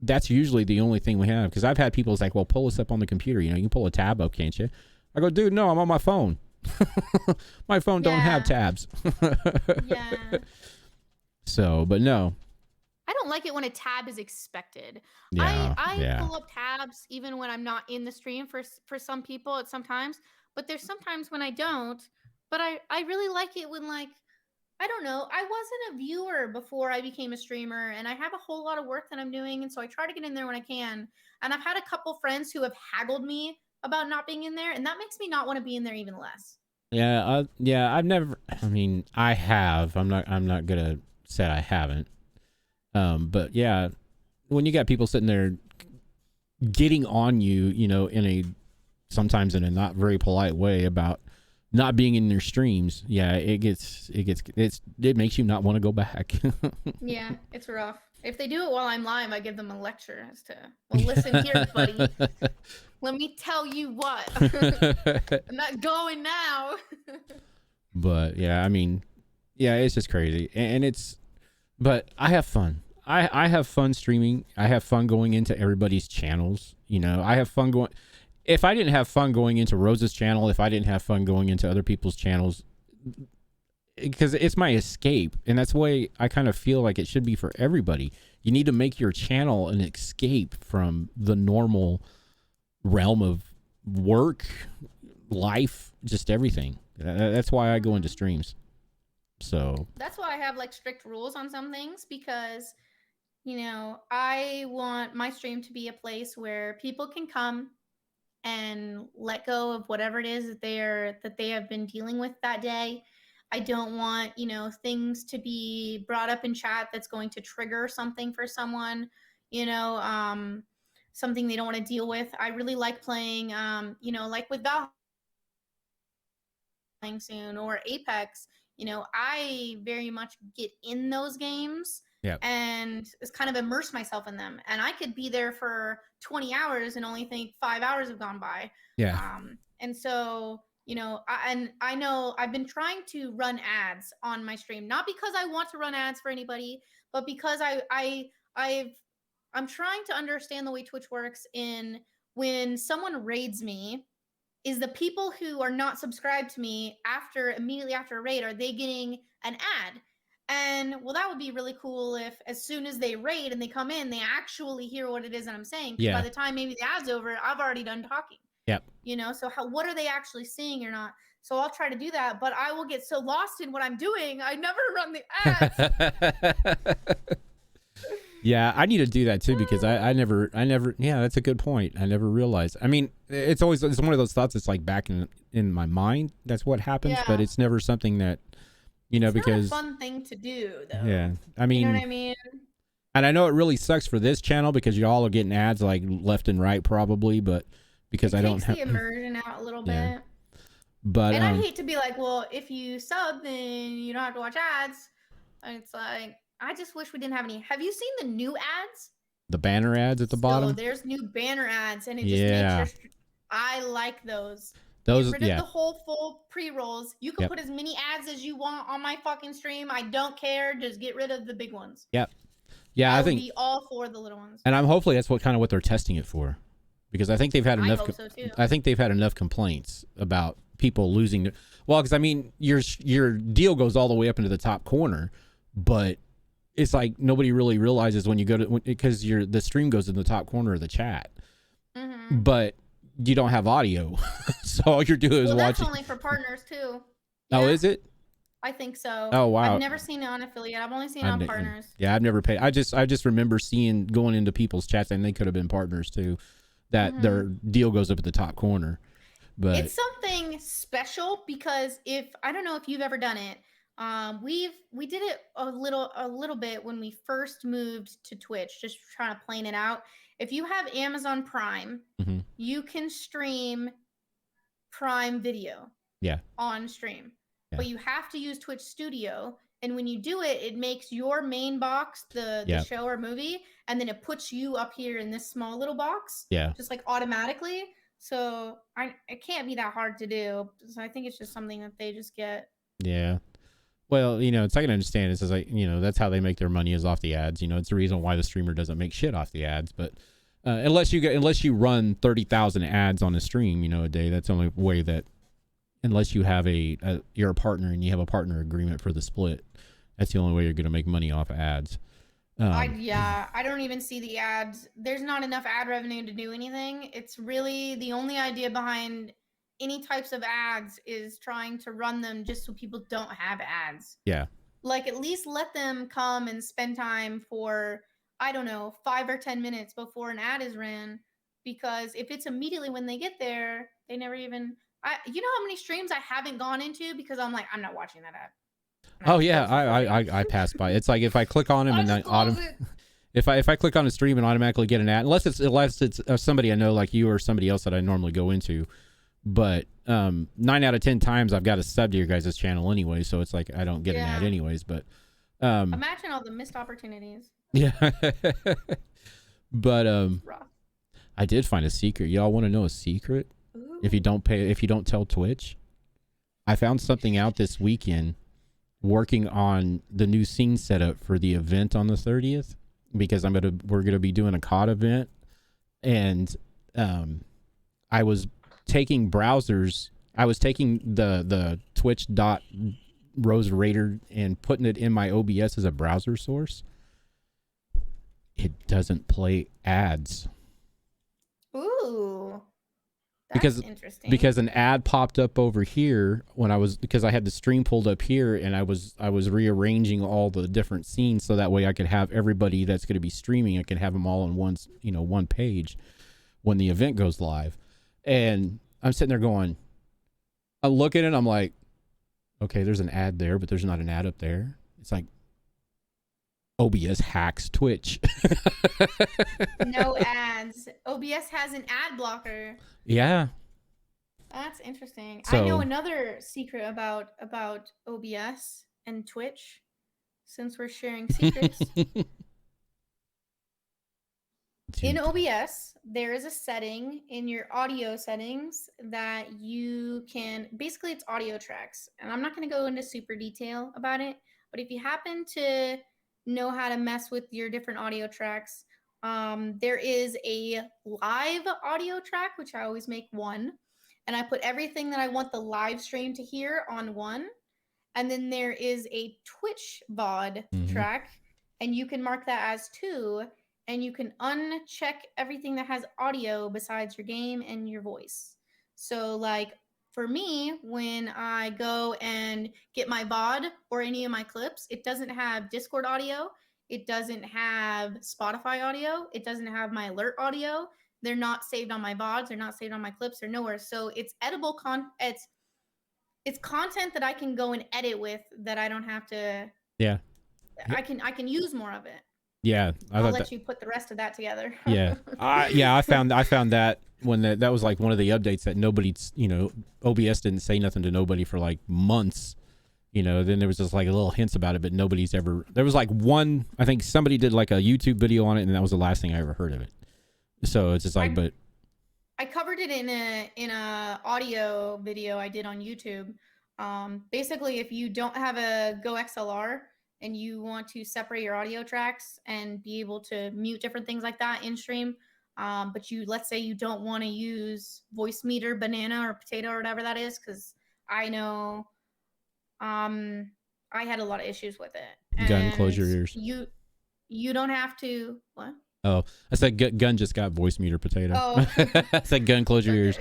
that's usually the only thing we have. Cause I've had people like, well, pull us up on the computer. You can pull a tab up, can't you? I go, dude, no, I'm on my phone. My phone don't have tabs. Yeah. So, but no. I don't like it when a tab is expected. Yeah, I pull up tabs even when I'm not in the stream for some people at sometimes, but there's sometimes when I don't. But I really like it when, like, I don't know, I wasn't a viewer before I became a streamer, and I have a whole lot of work that I'm doing, and so I try to get in there when I can. And I've had a couple friends who have haggled me about not being in there, and that makes me not want to be in there even less. Yeah, I've never. I mean, I have. I'm not gonna say I haven't. But yeah, when you got people sitting there getting on you, sometimes in a not very polite way about not being in their streams, yeah, it makes you not want to go back. Yeah, it's rough. If they do it while I'm live, I give them a lecture as to, well, listen here, buddy. Let me tell you what. I'm not going now. But yeah, I mean, yeah, it's just crazy. But I have fun. I have fun streaming. I have fun going into everybody's channels. I have fun if I didn't have fun going into Rose's channel, if I didn't have fun going into other people's channels, because it's my escape, and that's the way I kind of feel like it should be for everybody. You need to make your channel an escape from the normal realm of work, life, just everything. That's why I go into streams. So that's why I have like strict rules on some things, because I want my stream to be a place where people can come and let go of whatever it is that they have been dealing with that day. I don't want, things to be brought up in chat that's going to trigger something for someone, you know, something they don't want to deal with. I really like playing, like with Valheim playing soon, or Apex. I very much get in those games. yeah, And it's kind of immerse myself in them. And I could be there for 20 hours and only think 5 hours have gone by. yeah, And so, I know I've been trying to run ads on my stream, not because I want to run ads for anybody, but because I'm trying to understand the way Twitch works in when someone raids me, is the people who are not subscribed to me immediately after a raid, are they getting an ad? And well, that would be really cool if as soon as they raid and they come in, they actually hear what it is that I'm saying. Because by the time maybe the ad's over, I've already done talking. yep. So what are they actually seeing or not? So I'll try to do that, but I will get so lost in what I'm doing, I never run the ads. Yeah, I need to do that too, because I never, yeah, that's a good point. I never realized. I mean, it's one of those thoughts that's like back in my mind. That's what happens, but it's never something that, it's because not a fun thing to do though. Yeah. I mean, you know what I mean? And I know it really sucks for this channel because y'all are getting ads like left and right probably, but because I don't have the immersion out a little bit. But and I hate to be like, well, if you sub, then you don't have to watch ads. And it's like, I just wish we didn't have any. Have you seen the new ads? The banner ads at the bottom? There's new banner ads, and it just makes your. I like those. Those, Get rid of the whole full pre-rolls. You can put as many ads as you want on my fucking stream. I don't care. Just get rid of the big ones. Yep. Yeah, I think be all for the little ones. And hopefully that's what they're testing it for, because I think they've had enough. I hope so too. I think they've had enough complaints about people losing their. Well, because I mean, your deal goes all the way up into the top corner, but it's like nobody really realizes when you go to, because the stream goes in the top corner of the chat, but you don't have audio, so all you're doing is watching. That's only for partners too. Yeah. Oh, is it? I think so. Oh wow! I've never seen it on affiliate. I've only seen it on partners. Yeah, I've never paid. I just remember going into people's chats, and they could have been partners too, that their deal goes up at the top corner. But it's something special, because I don't know if you've ever done it. We did it a little bit when we first moved to Twitch, just trying to plan it out. If you have Amazon Prime, you can stream Prime Video. Yeah. On stream. Yeah. But you have to use Twitch Studio, and when you do it, it makes your main box the show or movie, and then it puts you up here in this small little box. Yeah. Just like automatically. So it can't be that hard to do. So I think it's just something that they just get. Yeah. Well, it's I can understand. It's like, that's how they make their money, is off the ads. It's the reason why the streamer doesn't make shit off the ads. But unless you run 30,000 ads on a stream, a day, that's the only way that, unless you have you're a partner and you have a partner agreement for the split, that's the only way you're going to make money off of ads. I don't even see the ads. There's not enough ad revenue to do anything. It's really the only idea behind any types of ads is trying to run them just so people don't have ads. Yeah. Like, at least let them come and spend time for, I don't know, 5 or 10 minutes before an ad is ran. Because if it's immediately when they get there, they never even. You know how many streams I haven't gone into because I'm like, I'm not watching that ad. Oh yeah, I pass by. It's like if I click on him and if I click on a stream and automatically get an ad, unless it's somebody I know like you or somebody else that I normally go into. But 9 out of 10 times I've got a sub to your guys' channel anyway, so it's like I don't get an ad anyways. But imagine all the missed opportunities. Yeah. But I did find a secret. Y'all want to know a secret? Ooh. If you don't tell Twitch, I found something out this weekend working on the new scene setup for the event on the 30th, because we're gonna be doing a COD event, and I was taking browsers. I was taking the Twitch dot Rose Raider and putting it in my OBS as a browser source, it doesn't play ads. Ooh. That's interesting. Because an ad popped up over here because I had the stream pulled up here, and I was rearranging all the different scenes so that way I could have everybody that's going to be streaming, I can have them all on one page when the event goes live. And I'm sitting there going, I look at it, I'm like, okay, there's an ad there, but there's not an ad up there. It's like OBS hacks Twitch. No ads. OBS has an ad blocker. Yeah. That's interesting. So, I know another secret about OBS and Twitch, since we're sharing secrets. In OBS, there is a setting in your audio settings that you can, basically it's audio tracks. And I'm not going to go into super detail about it, but if you happen to know how to mess with your different audio tracks, there is a live audio track, which I always make one. And I put everything that I want the live stream to hear on one. And then there is a Twitch VOD track, and you can mark that as 2. And you can uncheck everything that has audio besides your game and your voice. So like for me, when I go and get my VOD or any of my clips, it doesn't have Discord audio. It doesn't have Spotify audio. It doesn't have my alert audio. They're not saved on my VODs. They're not saved on my clips. They're nowhere. So it's editable it's content that I can go and edit with that I don't have to. Yeah. I can use more of it. Yeah, I'll let you put the rest of that together. Yeah, I found that when that was like one of the updates that nobody, OBS didn't say nothing to nobody for like months. Then there was just like little hints about it, but nobody's ever. There was like one, I think somebody did like a YouTube video on it, and that was the last thing I ever heard of it. So it's just like, I covered it in a audio video I did on YouTube. Basically, if you don't have a Go XLR and you want to separate your audio tracks and be able to mute different things like that in stream, but let's say you don't want to use voice meter, banana, or potato, or whatever that is, because I know I had a lot of issues with it. Gun, close your ears. You don't have to. What? Oh, I said gun just got voice meter, potato. Oh. I said gun, close your ears.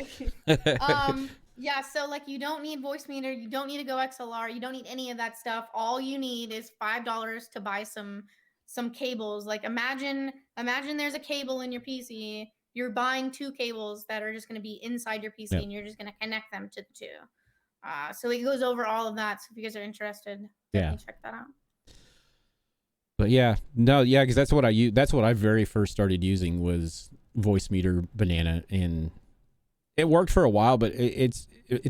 Yeah, so like you don't need voice meter, you don't need a Go XLR, you don't need any of that stuff. All you need is $5 to buy some cables. Like imagine there's a cable in your PC. You're buying 2 cables that are just going to be inside your PC, and you're just going to connect them to the 2. So it goes over all of that. So if you guys are interested, check that out. But because that's what I use. That's what I very first started using was voice meter banana, and it worked for a while, but it's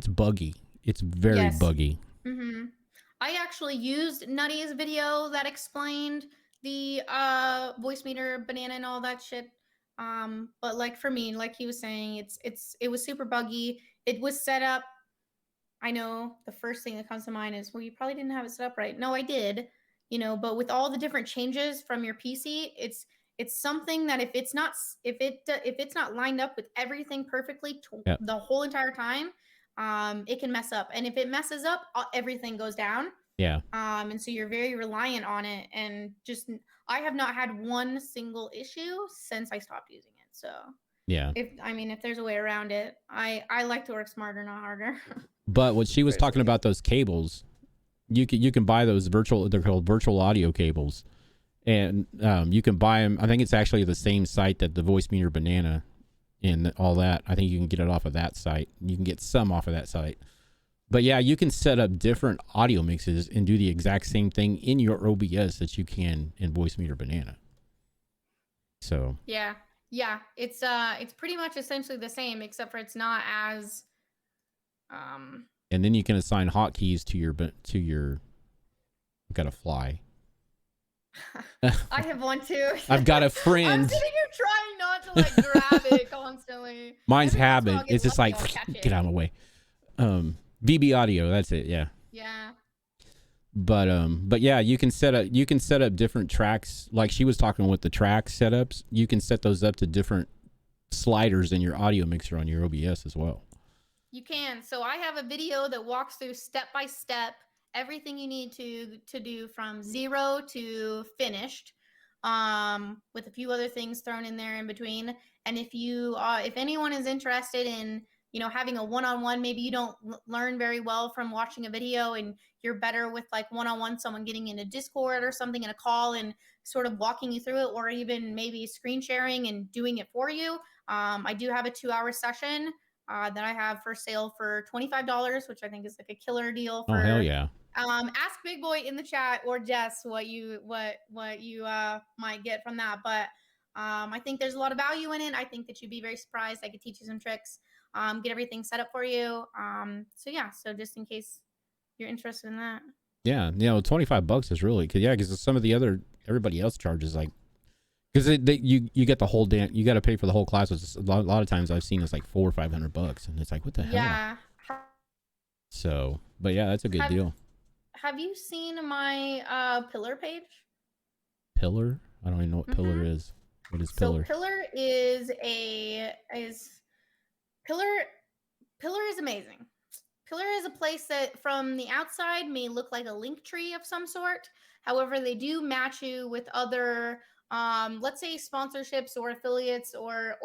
buggy. It's very buggy. Mm-hmm. I actually used Nutty's video that explained the voice meter banana and all that shit. But like for me, like he was saying, it was super buggy. It was set up. I know the first thing that comes to mind is, well, you probably didn't have it set up right. No, I did. But with all the different changes from your PC, it's something that if it's not lined up with everything perfectly the whole entire time, it can mess up. And if it messes up, everything goes down. Yeah. And so you're very reliant on it. And I have not had one single issue since I stopped using it. So yeah. If there's a way around it, I like to work smarter, not harder. But what she was talking about, those cables, you can buy those they're called virtual audio cables, and you can buy them. I think it's actually the same site that the voice meter banana and all that. I think you can get it off of that site. You can get some off of that site. But yeah, you can set up different audio mixes and do the exact same thing in your OBS that you can in voice meter banana. So yeah, it's pretty much essentially the same, except for it's not as and then you can assign hotkeys to your I've got a fly. I have one too. I've got a friend. I'm sitting here trying not to like grab it constantly. Mine's habit. It's just like, get out of my way. BB audio, that's it. Yeah. Yeah. But yeah, you can set up different tracks. Like she was talking with the track setups, you can set those up to different sliders in your audio mixer on your OBS as well. You can. So I have a video that walks through step by step everything you need to do from zero to finished, with a few other things thrown in there in between. And if anyone is interested in having a one-on-one, maybe you don't learn very well from watching a video, and you're better with like one-on-one, someone getting into Discord or something in a call and sort of walking you through it, or even maybe screen sharing and doing it for you. I do have a 2-hour session that I have for sale for $25, which I think is like a killer deal for. Oh hell yeah! Ask Big Boy in the chat or Jess what you might get from that. But I think there's a lot of value in it. I think that you'd be very surprised. I could teach you some tricks, get everything set up for you. So yeah, so just in case you're interested in that. Yeah, $25 is really because some of the other everybody else charges like. Because you get the whole damn, you got to pay for the whole class. Which a lot of times I've seen it's like $400 or $500, and it's like, what the hell? Yeah. So, but yeah, that's a good deal. Have you seen my Pillar page? Pillar? I don't even know what Pillar is. What is Pillar? So Pillar is Pillar is amazing. Pillar is a place that from the outside may look like a link tree of some sort. However, they do match you with other let's say sponsorships or affiliates or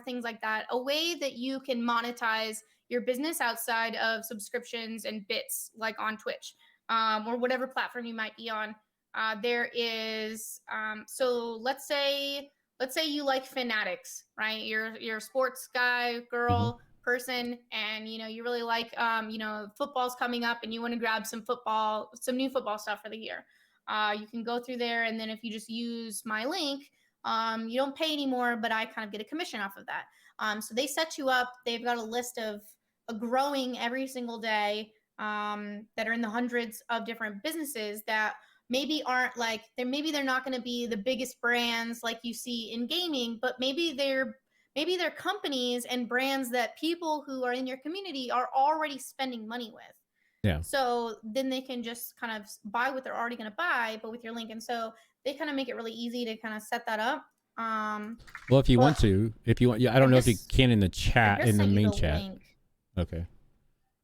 things like that, a way that you can monetize your business outside of subscriptions and bits, like on Twitch, or whatever platform you might be on. There is so let's say you like Fanatics, right? You're a sports guy, girl, person, and you really like football's coming up and you want to grab some new football stuff for the year. You can go through there, and then if you just use my link, you don't pay anymore, but I kind of get a commission off of that. So they set you up. They've got a list of growing every single day, that are in the hundreds of different businesses that maybe aren't like they're not going to be the biggest brands like you see in gaming, but maybe they're companies and brands that people who are in your community are already spending money with. Yeah. So then they can just kind of buy what they're already going to buy, but with your link. And so they kind of make it really easy to kind of set that up. Well, if you want, yeah, I don't know if you can in the chat, in the main chat. Link. Okay.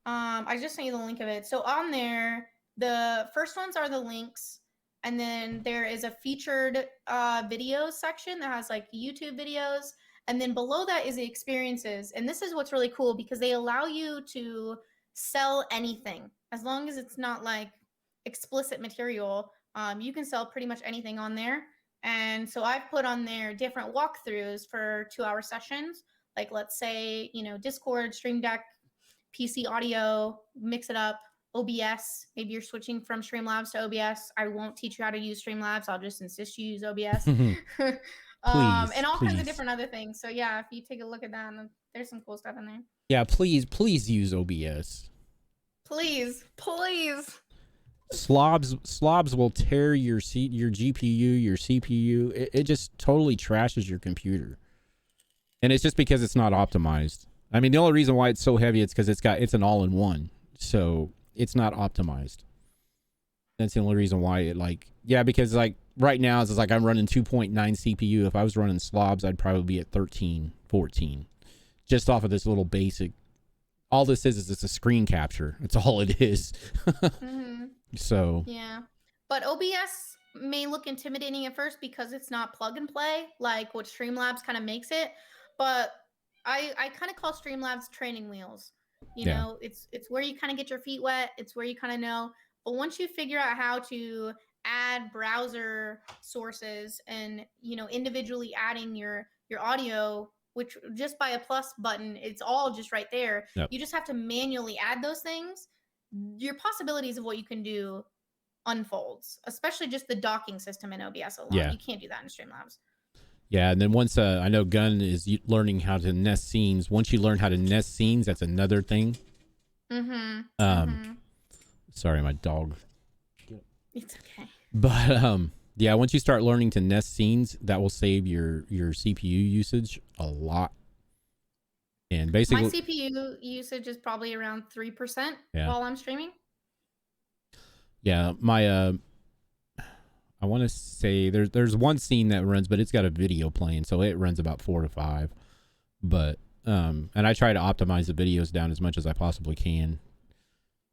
I just sent you the link of it. So on there, the first ones are the links. And then there is a featured videos section that has like YouTube videos. And then below that is the experiences. And this is what's really cool because they allow you to sell anything as long as it's not like explicit material. You can sell pretty much anything on there. And so I've put on there different walkthroughs for 2-hour sessions, like let's say Discord, Stream Deck, PC audio, mix it up, OBS. Maybe you're switching from Streamlabs to OBS. I won't teach you how to use Streamlabs. I'll just insist you use OBS. Please, and all kinds of different other things. So yeah, if you take a look at that, there's some cool stuff in there. Yeah, please use OBS. Please. Slobs will tear your GPU, your CPU. It just totally trashes your computer. And it's just because it's not optimized. I mean, the only reason why it's so heavy is because it's an all-in-one. So it's not optimized. That's the only reason why because like right now it's like I'm running 2.9 CPU. If I was running slobs, I'd probably be at 13, 14. Just off of this little basic. All this is it's a screen capture. That's all it is. So yeah, but OBS may look intimidating at first because it's not plug and play like what Streamlabs kind of makes it. But I kind of call Streamlabs training wheels. You know, it's where you kind of get your feet wet. It's where you kind of know. But once you figure out how to add browser sources and individually adding your audio, which just by a plus button, it's all just right there. Yep. You just have to manually add those things. Your possibilities of what you can do unfolds, especially just the docking system in OBS alone. Yeah. You can't do that in Streamlabs. Yeah, and then once I know Gunn is learning how to nest scenes. Once you learn how to nest scenes, that's another thing. Sorry, my dog. It's okay. But yeah, once you start learning to nest scenes, that will save your CPU usage a lot. And basically, my CPU usage is probably around 3% while I'm streaming. Yeah, my I want to say there's one scene that runs, but it's got a video playing, so it runs about 4 to 5. But And I try to optimize the videos down as much as I possibly can.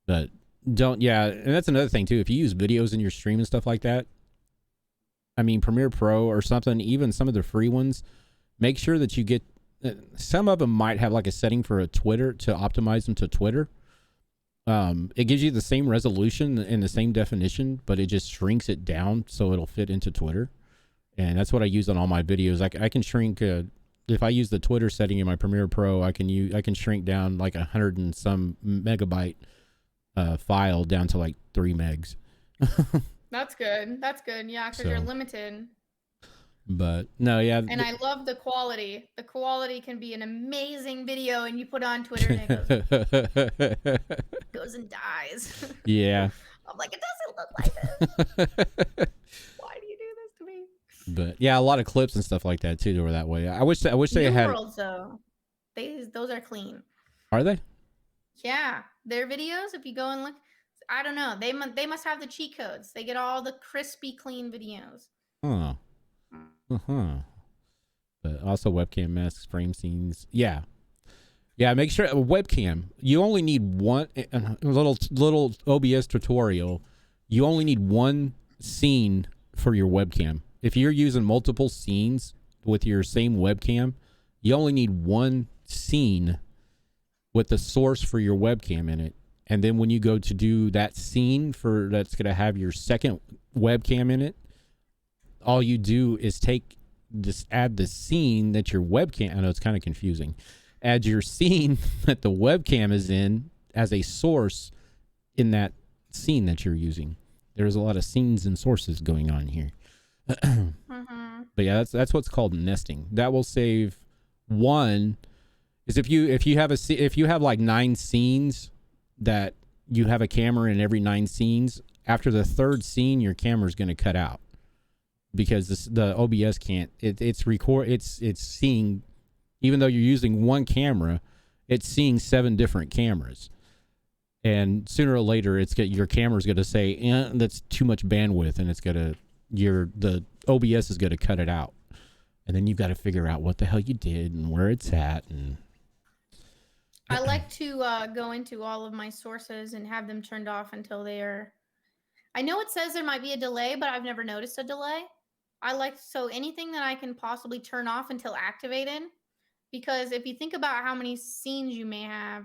But yeah, and that's another thing too. If you use videos in your stream and stuff like that, I mean, Premiere Pro or something, even some of the free ones, make sure that you get, some of them might have like a setting for a Twitter to optimize them to Twitter. It gives you the same resolution and the same definition, but it just shrinks it down so it'll fit into Twitter. And that's what I use on all my videos. I can shrink, if I use the Twitter setting in my Premiere Pro, I can shrink down like 100 and some megabyte file down to like 3 megs. That's good. That's good. Yeah, because you're limited. But no, yeah. And I love the quality. The quality can be an amazing video, and you put on Twitter and it goes and dies. Yeah. I'm like, it doesn't look like this. Why do you do this to me? But yeah, a lot of clips and stuff like that too were that way. I wish they had. New Worlds though, those are clean. Are they? Yeah, their videos. If you go and look, I don't know. They must have the cheat codes. They get all the crispy, clean videos. Huh. But also webcam masks, frame scenes. Yeah. Make sure webcam. You only need one little OBS tutorial. You only need one scene for your webcam. If you're using multiple scenes with your same webcam, you only need one scene with the source for your webcam in it. And then when you go to do that scene that's going to have your second webcam in it, all you do is add the scene that your webcam, I know it's kind of confusing, add your scene that the webcam is in as a source in that scene that you're using. There's a lot of scenes and sources going on here. But yeah, that's what's called nesting. That will save one. Is if you have like 9 scenes that you have a camera in every 9 scenes, after the 3rd scene your camera's going to cut out because the OBS can't. It's seeing, even though you're using one camera, it's seeing 7 different cameras, and sooner or later your camera's going to say that's too much bandwidth, and the OBS is going to cut it out, and then you've got to figure out what the hell you did and where it's at. And I like to go into all of my sources and have them turned off until they are. I know it says there might be a delay, but I've never noticed a delay. So anything that I can possibly turn off until activated, because if you think about how many scenes you may have,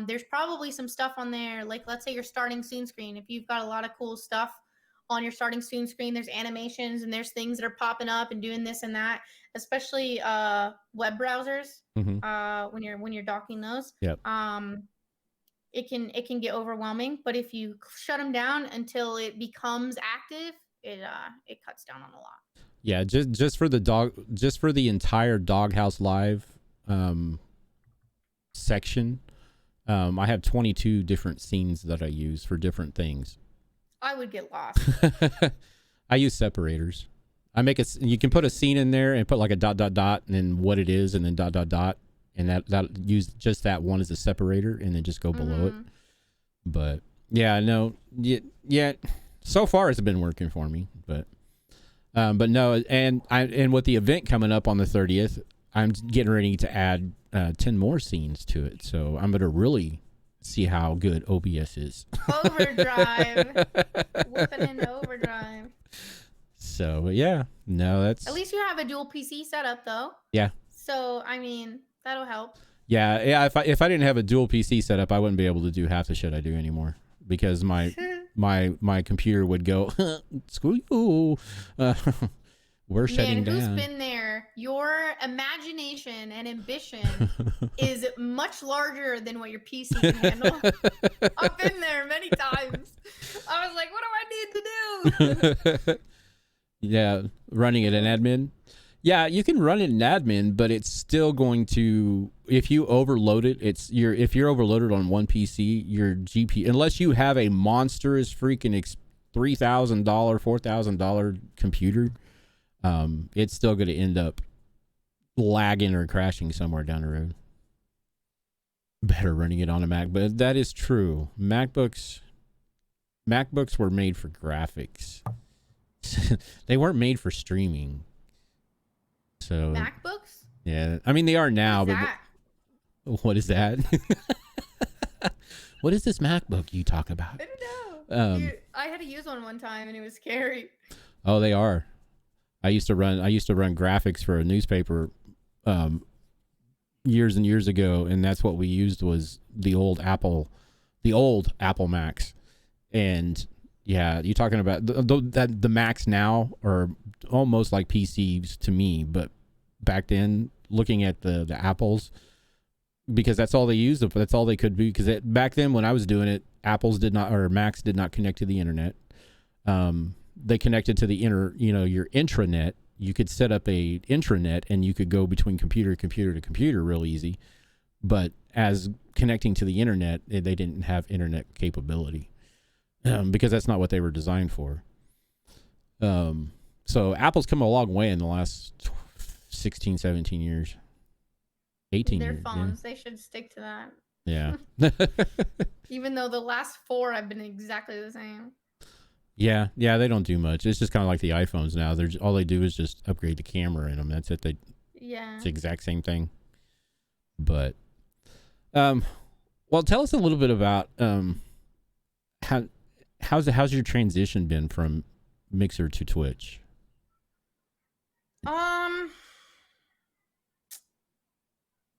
there's probably some stuff on there. Like, let's say your starting scene screen. If you've got a lot of cool stuff on your starting scene screen, there's animations and there's things that are popping up and doing this and that, especially web browsers. When you're docking those. Yep. It can get overwhelming, but if you shut them down until it becomes active, it cuts down on a lot. Yeah, just for the entire Doghouse Live section, I have 22 different scenes that I use for different things. I would get lost. I use separators. You can put a scene in there and put like a ... and then what it is, and then ... and that use just that one as a separator, and then just go below it. But yeah, no, yeah. So far it's been working for me, but no, and with the event coming up on the 30th, I'm getting ready to add 10 more scenes to it. So I'm gonna really see how good OBS is. Overdrive. Whipping into overdrive. So yeah, no, that's. At least you have a dual PC setup though. Yeah. So I mean, that'll help. Yeah. If I didn't have a dual PC setup, I wouldn't be able to do half the shit I do anymore, because my computer would go, screw you. We're shutting down. Who's been there? Your imagination and ambition is much larger than what your PC can handle. I've been there many times. I was like, what do I need to do? Yeah, running it in admin. Yeah, you can run it in admin, but it's still going to, if you overload it, if you're overloaded on one PC, your GPU, unless you have a monstrous freaking $3,000, $4,000 computer, it's still going to end up lagging or crashing somewhere down the road. Better running it on a Mac, but that is true. MacBooks were made for graphics. They weren't made for streaming. So MacBooks? Yeah, I mean they are now, What is that? What is this MacBook you talk about? I don't know. Um, I had to use one time, and it was scary. oh, they are. I used to run graphics for a newspaper um, years and years ago, and that's what we used was the old Apple Macs. And yeah, you're talking about the Macs now are almost like PCs to me, but back then, looking at the Apples, because that's all they used, that's all they could be. Because back then, when I was doing it, Apples did not, or Macs did not connect to the internet. They connected to the your intranet. You could set up a intranet and you could go between computer to computer real easy. But as connecting to the internet, they didn't have internet capability because that's not what they were designed for. So Apple's come a long way in the last 16, 17 years, 18 Their years. phones, they should stick to that. Yeah. Even though the last 4 have been exactly the same. Yeah, they don't do much. It's just kind of like the iPhones now. All they do is just upgrade the camera in them. That's it. Yeah. It's the exact same thing. But, well, tell us a little bit about how's your transition been from Mixer to Twitch?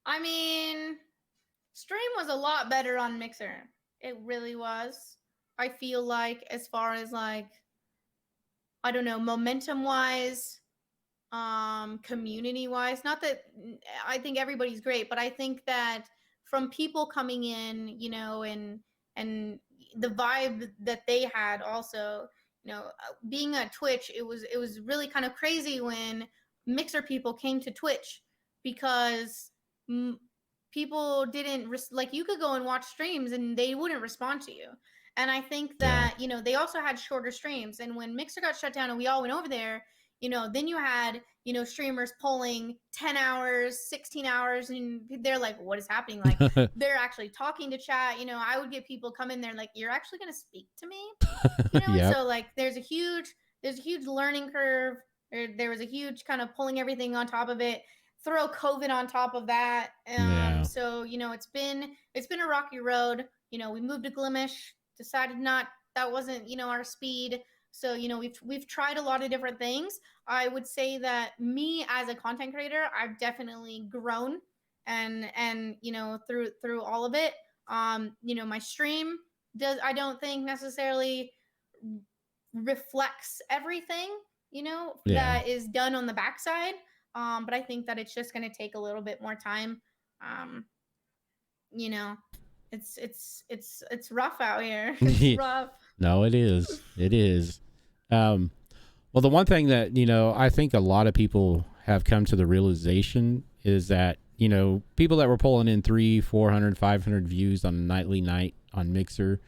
I mean, stream was a lot better on Mixer. It really was. I feel like as far as like, I don't know, momentum wise, community wise, not that I think everybody's great, but I think that from people coming in, and the vibe that they had also, being at Twitch, it was really kind of crazy when Mixer people came to Twitch because mm, people didn't like, you could go and watch streams and they wouldn't respond to you. And I think Yeah. that, they also had shorter streams, and when Mixer got shut down and we all went over there, then you had, streamers pulling 10 hours, 16 hours, and they're like, what is happening? Like, they're actually talking to chat. I would get people come in there like, you're actually going to speak to me? And Yep. so like there's a huge learning curve. There was a huge kind of pulling everything on top of it. Throw COVID on top of that. Yeah. So it's been a rocky road. We moved to Glimish, decided not that wasn't our speed. So we've tried a lot of different things. I would say that me as a content creator, I've definitely grown, and through all of it. My stream does, I don't think necessarily reflects everything Yeah. that is done on the backside. But I think that it's just going to take a little bit more time. um you know it's rough out here. It's rough. No, it is. It is. Um, well, the one thing that, I think a lot of people have come to the realization is that, people that were pulling in 300, 400, 500 views on a nightly night on Mixer,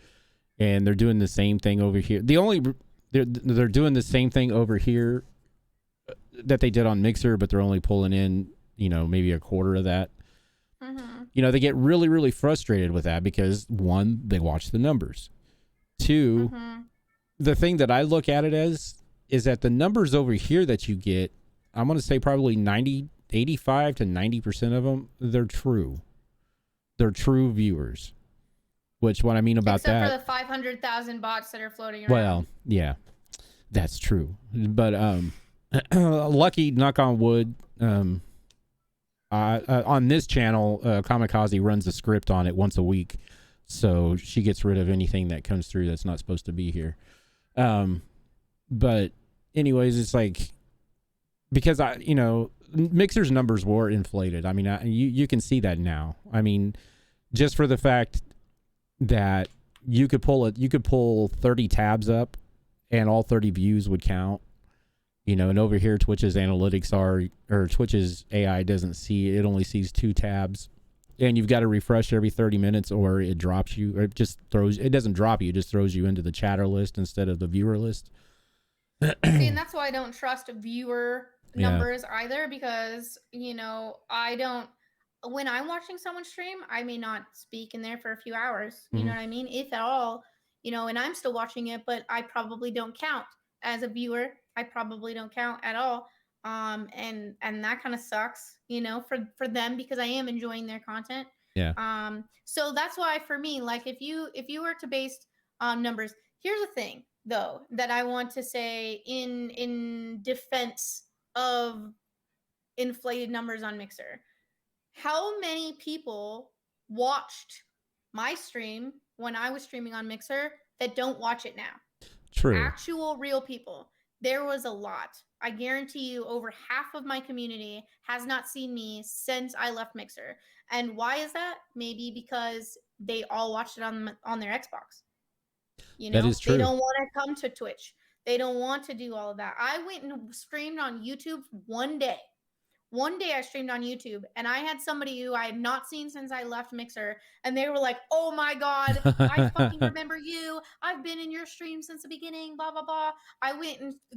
and they're doing the same thing over here. They're doing the same thing over here that they did on Mixer, but they're only pulling in, maybe a quarter of that. They get really, really frustrated with that because, one, they watch the numbers. Two, the thing that I look at it as is that the numbers over here that you get, I'm going to say probably 85 to 90% of them, they're true. They're true viewers. Which, what I mean about Except that, for the 500,000 bots that are floating around. well, yeah, that's true. But lucky, knock on wood, on this channel, Kamikaze runs a script on it once a week, so she gets rid of anything that comes through that's not supposed to be here. But anyways, it's like, because Mixer's numbers were inflated. I mean, you can see that now. I mean, just for the fact that you could pull 30 tabs up and all 30 views would count. And over here, Twitch's analytics or Twitch's AI doesn't see, it only sees 2 tabs. And you've got to refresh every 30 minutes or it drops you, or it doesn't drop you, it just throws you into the chatter list instead of the viewer list. See, and that's why I don't trust viewer numbers either, because, I don't, when I'm watching someone stream, I may not speak in there for a few hours. You know what I mean? If at all, and I'm still watching it, but I probably don't count as a viewer. I probably don't count at all. And that kind of sucks, for them, because I am enjoying their content. Yeah. So that's why for me, like if you were to base numbers, here's the thing though that I want to say in defense of inflated numbers on Mixer. How many people watched my stream when I was streaming on Mixer that don't watch it now? True. Actual real people. There was a lot. I guarantee you over half of my community has not seen me since I left Mixer. And why is that? Maybe because they all watched it on their Xbox. You That know, is they true. don't want to come to Twitch. They don't want to do all of that. I went and streamed on YouTube one day. One day I streamed on YouTube and I had somebody who I had not seen since I left Mixer, and they were like, "Oh my god, I fucking remember you. I've been in your stream since the beginning, blah blah blah." I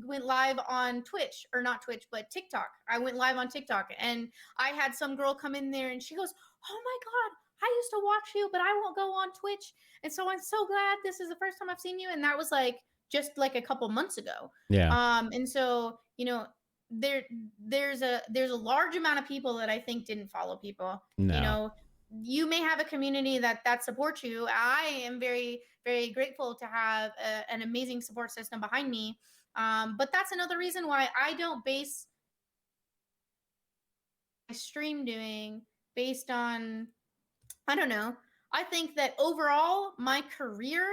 went live on Twitch, or not Twitch, but TikTok. I went live on TikTok and I had some girl come in there and she goes, "Oh my god, I used to watch you, but I won't go on Twitch. And so I'm so glad this is the first time I've seen you." And that was like just like a couple months ago. Yeah. And so, there there's a large amount of people that I think didn't follow people. You No. know, you may have a community that supports you. I am very very grateful to have an amazing support system behind me. But that's another reason why I don't base my stream doing based on, I don't know. I think that overall, my career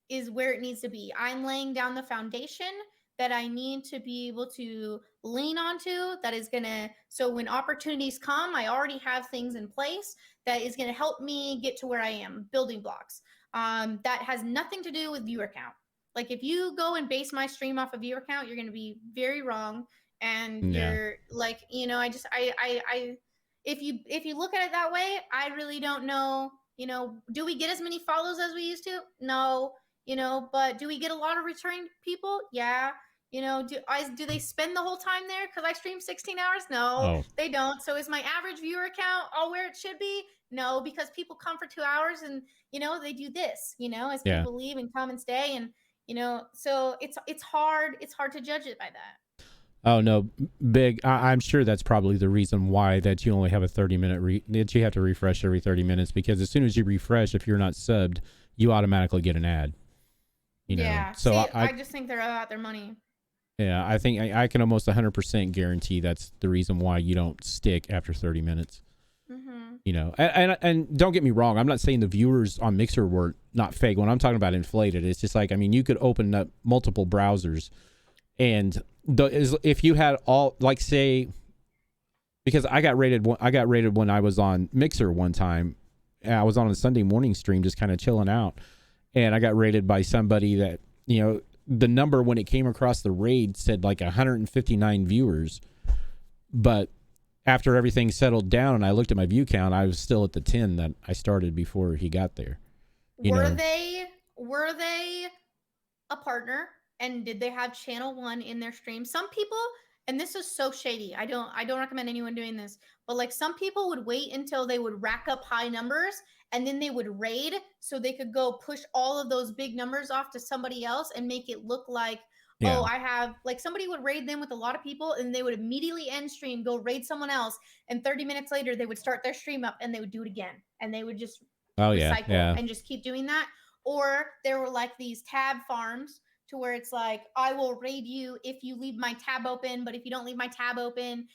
is where it needs to be. I'm laying down the foundation that I need to be able to lean onto. That is going to, so when opportunities come, I already have things in place that is going to help me get to where I am, building blocks. That has nothing to do with viewer count. Like if you go and base my stream off of viewer count, you're going to be very wrong. And Yeah. you're like, I if you look at it that way, I really don't know. Do we get as many follows as we used to? No. But do we get a lot of returning people? Yeah. Do they spend the whole time there because I stream 16 hours? No, Oh, they don't. So is my average viewer count all where it should be? No, because people come for 2 hours and they do this. As yeah. people leave and come and stay, and so it's hard to judge it by that. Oh no, big. I'm sure that's probably the reason why that you only have a 30-minute that you have to refresh every 30 minutes, because as soon as you refresh, if you're not subbed, you automatically get an ad. Yeah. So See, I just think they're about their money. yeah, I think I can almost 100% guarantee that's the reason why you don't stick after 30 minutes. Mm-hmm. And don't get me wrong, I'm not saying the viewers on Mixer were not fake. When I'm talking about inflated, it's just like, I mean, you could open up multiple browsers, and if you had all, like, say, because I got rated when I was on Mixer one time. I was on a Sunday morning stream just kind of chilling out, and I got rated by somebody that, the number when it came across the raid said like 159 viewers, but after everything settled down and I looked at my view count, I was still at the 10 that I started before he got there. Were they a partner, and did they have channel 1 in their stream? Some people, and this is so shady, I don't recommend anyone doing this, but like some people would wait until they would rack up high numbers and then they would raid so they could go push all of those big numbers off to somebody else and make it look like, oh, Yeah. I have, like, somebody would raid them with a lot of people and they would immediately end stream, go raid someone else, and 30 minutes later they would start their stream up and they would do it again, and they would just Oh yeah. recycle Yeah. and just keep doing that. Or there were like these tab farms to where it's like, I will raid you if you leave my tab open, but if you don't leave my tab open,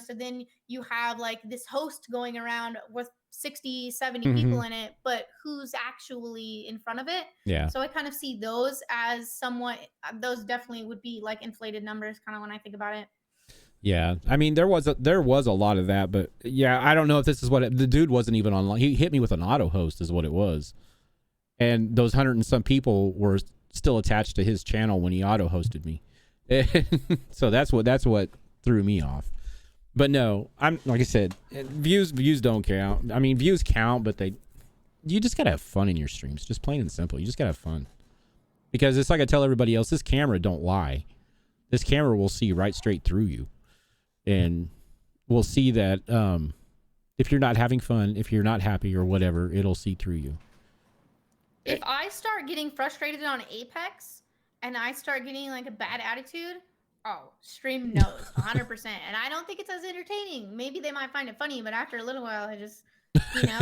so then you have like this host going around with 60, 70 people in it, but who's actually in front of it? Yeah. So I kind of see those as somewhat, those definitely would be like inflated numbers kind of when I think about it. Yeah, I mean there was a lot of that, but yeah, I don't know if this is the dude wasn't even online. He hit me with an auto host is what it was, and those 100 and some people were still attached to his channel when he auto hosted me. So that's what threw me off. But no, I'm, like I said, views don't count. I mean, views count, but you just gotta have fun in your streams, just plain and simple. You just gotta have fun, because it's like I tell everybody else, this camera don't lie. This camera will see right straight through you. And we'll see that if you're not having fun, if you're not happy or whatever, it'll see through you. If I start getting frustrated on Apex and I start getting like a bad attitude, oh, stream knows 100%. And I don't think it's as entertaining. Maybe they might find it funny, but after a little while, I just you know?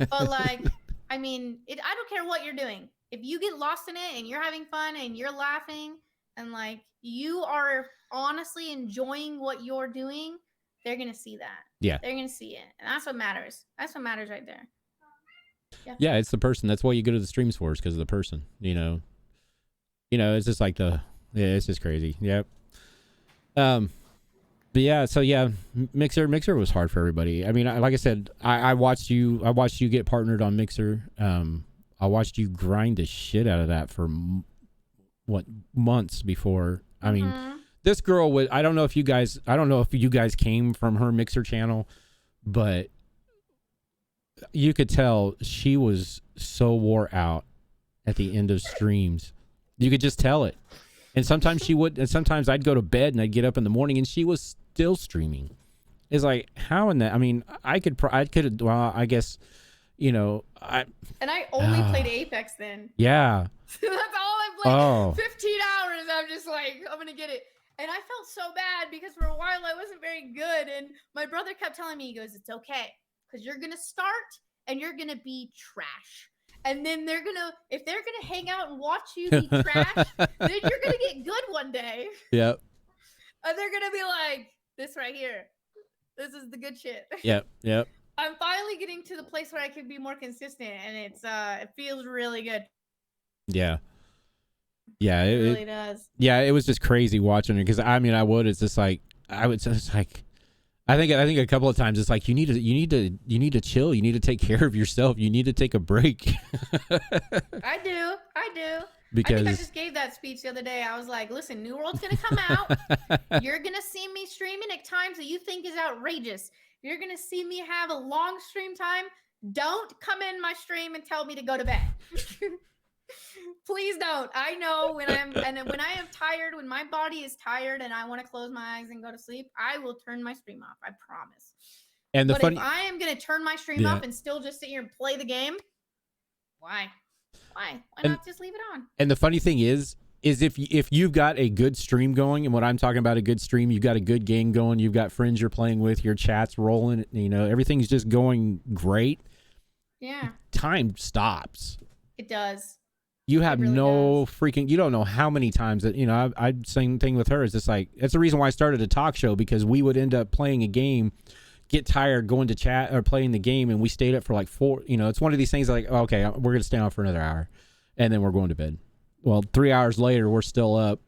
But like, I mean, I don't care what you're doing. If you get lost in it and you're having fun and you're laughing and like you are honestly enjoying what you're doing, they're going to see that. Yeah. They're going to see it. And that's what matters. That's what matters right there. Yeah, it's the person. That's why you go to the streams for, is because of the person, you know. It's just like it's just crazy. Yep. But yeah, so yeah, Mixer was hard for everybody. I mean, like I said, I watched you get partnered on Mixer. I watched you grind the shit out of that for months before. I mean, this girl would. I don't know if you guys came from her Mixer channel, but you could tell she was so wore out at the end of streams. You could just tell it. And sometimes she would, and sometimes I'd go to bed and I'd get up in the morning and she was still streaming. It's like, how in that? I mean, I could, well, I guess, And I only played Apex then. Yeah. That's all I played. 15 hours. I'm just like, I'm going to get it. And I felt so bad because for a while I wasn't very good. And my brother kept telling me, he goes, it's okay. Because you're going to start and you're going to be trash. And then if they're going to hang out and watch you be trash, then you're going to get good one day. Yep. And they're going to be like, this right here. This is the good shit. Yep. I'm finally getting to the place where I can be more consistent. And it feels really good. Yeah. Yeah. It really does. Yeah. It was just crazy watching it. Because I mean, it's just like, I think a couple of times it's like you need to chill. You need to take care of yourself. You need to take a break. I do. Because I think I just gave that speech the other day. I was like, listen, New World's gonna come out. You're gonna see me streaming at times that you think is outrageous. You're gonna see me have a long stream time. Don't come in my stream and tell me to go to bed. Please don't. I know when I am tired, when my body is tired and I want to close my eyes and go to sleep, I will turn my stream off. I promise. But if I am going to turn my stream off and still just sit here and play the game, why? Why not just leave it on? And the funny thing is if you've got a good stream going, and what I'm talking about a good stream, you've got a good game going, you've got friends you're playing with, your chat's rolling, everything's just going great. Yeah. Time stops. It does. You have really freaking, you don't know how many times that, same thing with her. Is just like, that's the reason why I started a talk show, because we would end up playing a game, get tired, going to chat or playing the game. And we stayed up for like 4, it's one of these things like, okay, we're going to stay on for another hour and then we're going to bed. Well, 3 hours later, we're still up.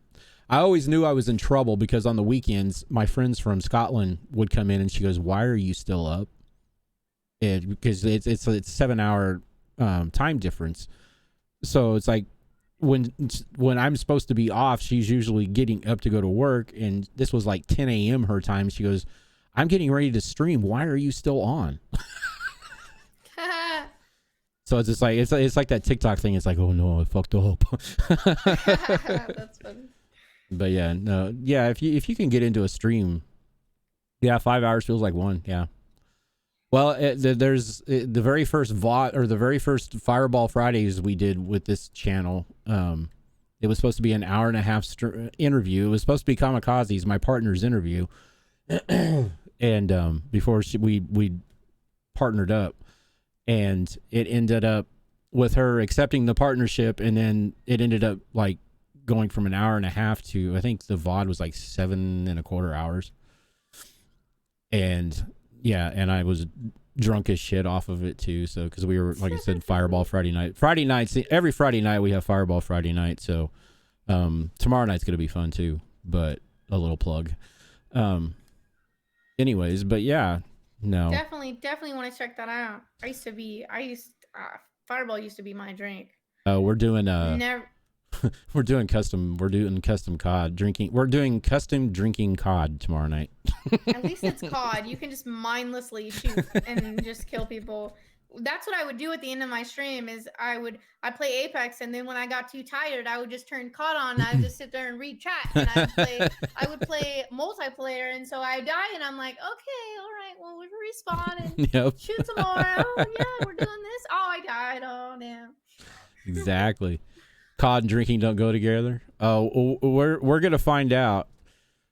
I always knew I was in trouble because on the weekends, my friends from Scotland would come in and she goes, why are you still up? Because it's a 7-hour time difference. So it's like when I'm supposed to be off, she's usually getting up to go to work. And this was like 10 a.m. her time. She goes, I'm getting ready to stream. Why are you still on? So it's just like, it's like that TikTok thing. It's like, oh no, I fucked up. That's funny. But yeah, no. Yeah. If you can get into a stream, 5 hours feels like one. Yeah. Well, there's the very first VOD or the very first Fireball Fridays we did with this channel. It was supposed to be an hour and a half interview. It was supposed to be Kamikaze's, my partner's interview. And before we partnered up, and it ended up with her accepting the partnership, and then it ended up like going from an hour and a half to, I think the VOD was like 7.25 hours. And yeah, and I was drunk as shit off of it too. So, because we were, like I said, Fireball Friday night. Friday nights, every Friday night we have Fireball Friday night. So, tomorrow night's gonna be fun too. But a little plug. Anyways, but yeah, no. Definitely want to check that out. Fireball used to be my drink. We're doing we're doing custom COD drinking. We're doing custom drinking COD tomorrow night. At least it's COD. You can just mindlessly shoot and just kill people. That's what I would do at the end of my stream. Is I'd play Apex, and then when I got too tired, I would just turn COD on. And I would just sit there and read chat, and I would play multiplayer. And so I die, and I'm like, okay, all right, well, we respawn and shoot some more. Oh yeah, we're doing this. Oh, I died. Oh damn. Exactly. COD and drinking don't go together. Oh, we're gonna find out.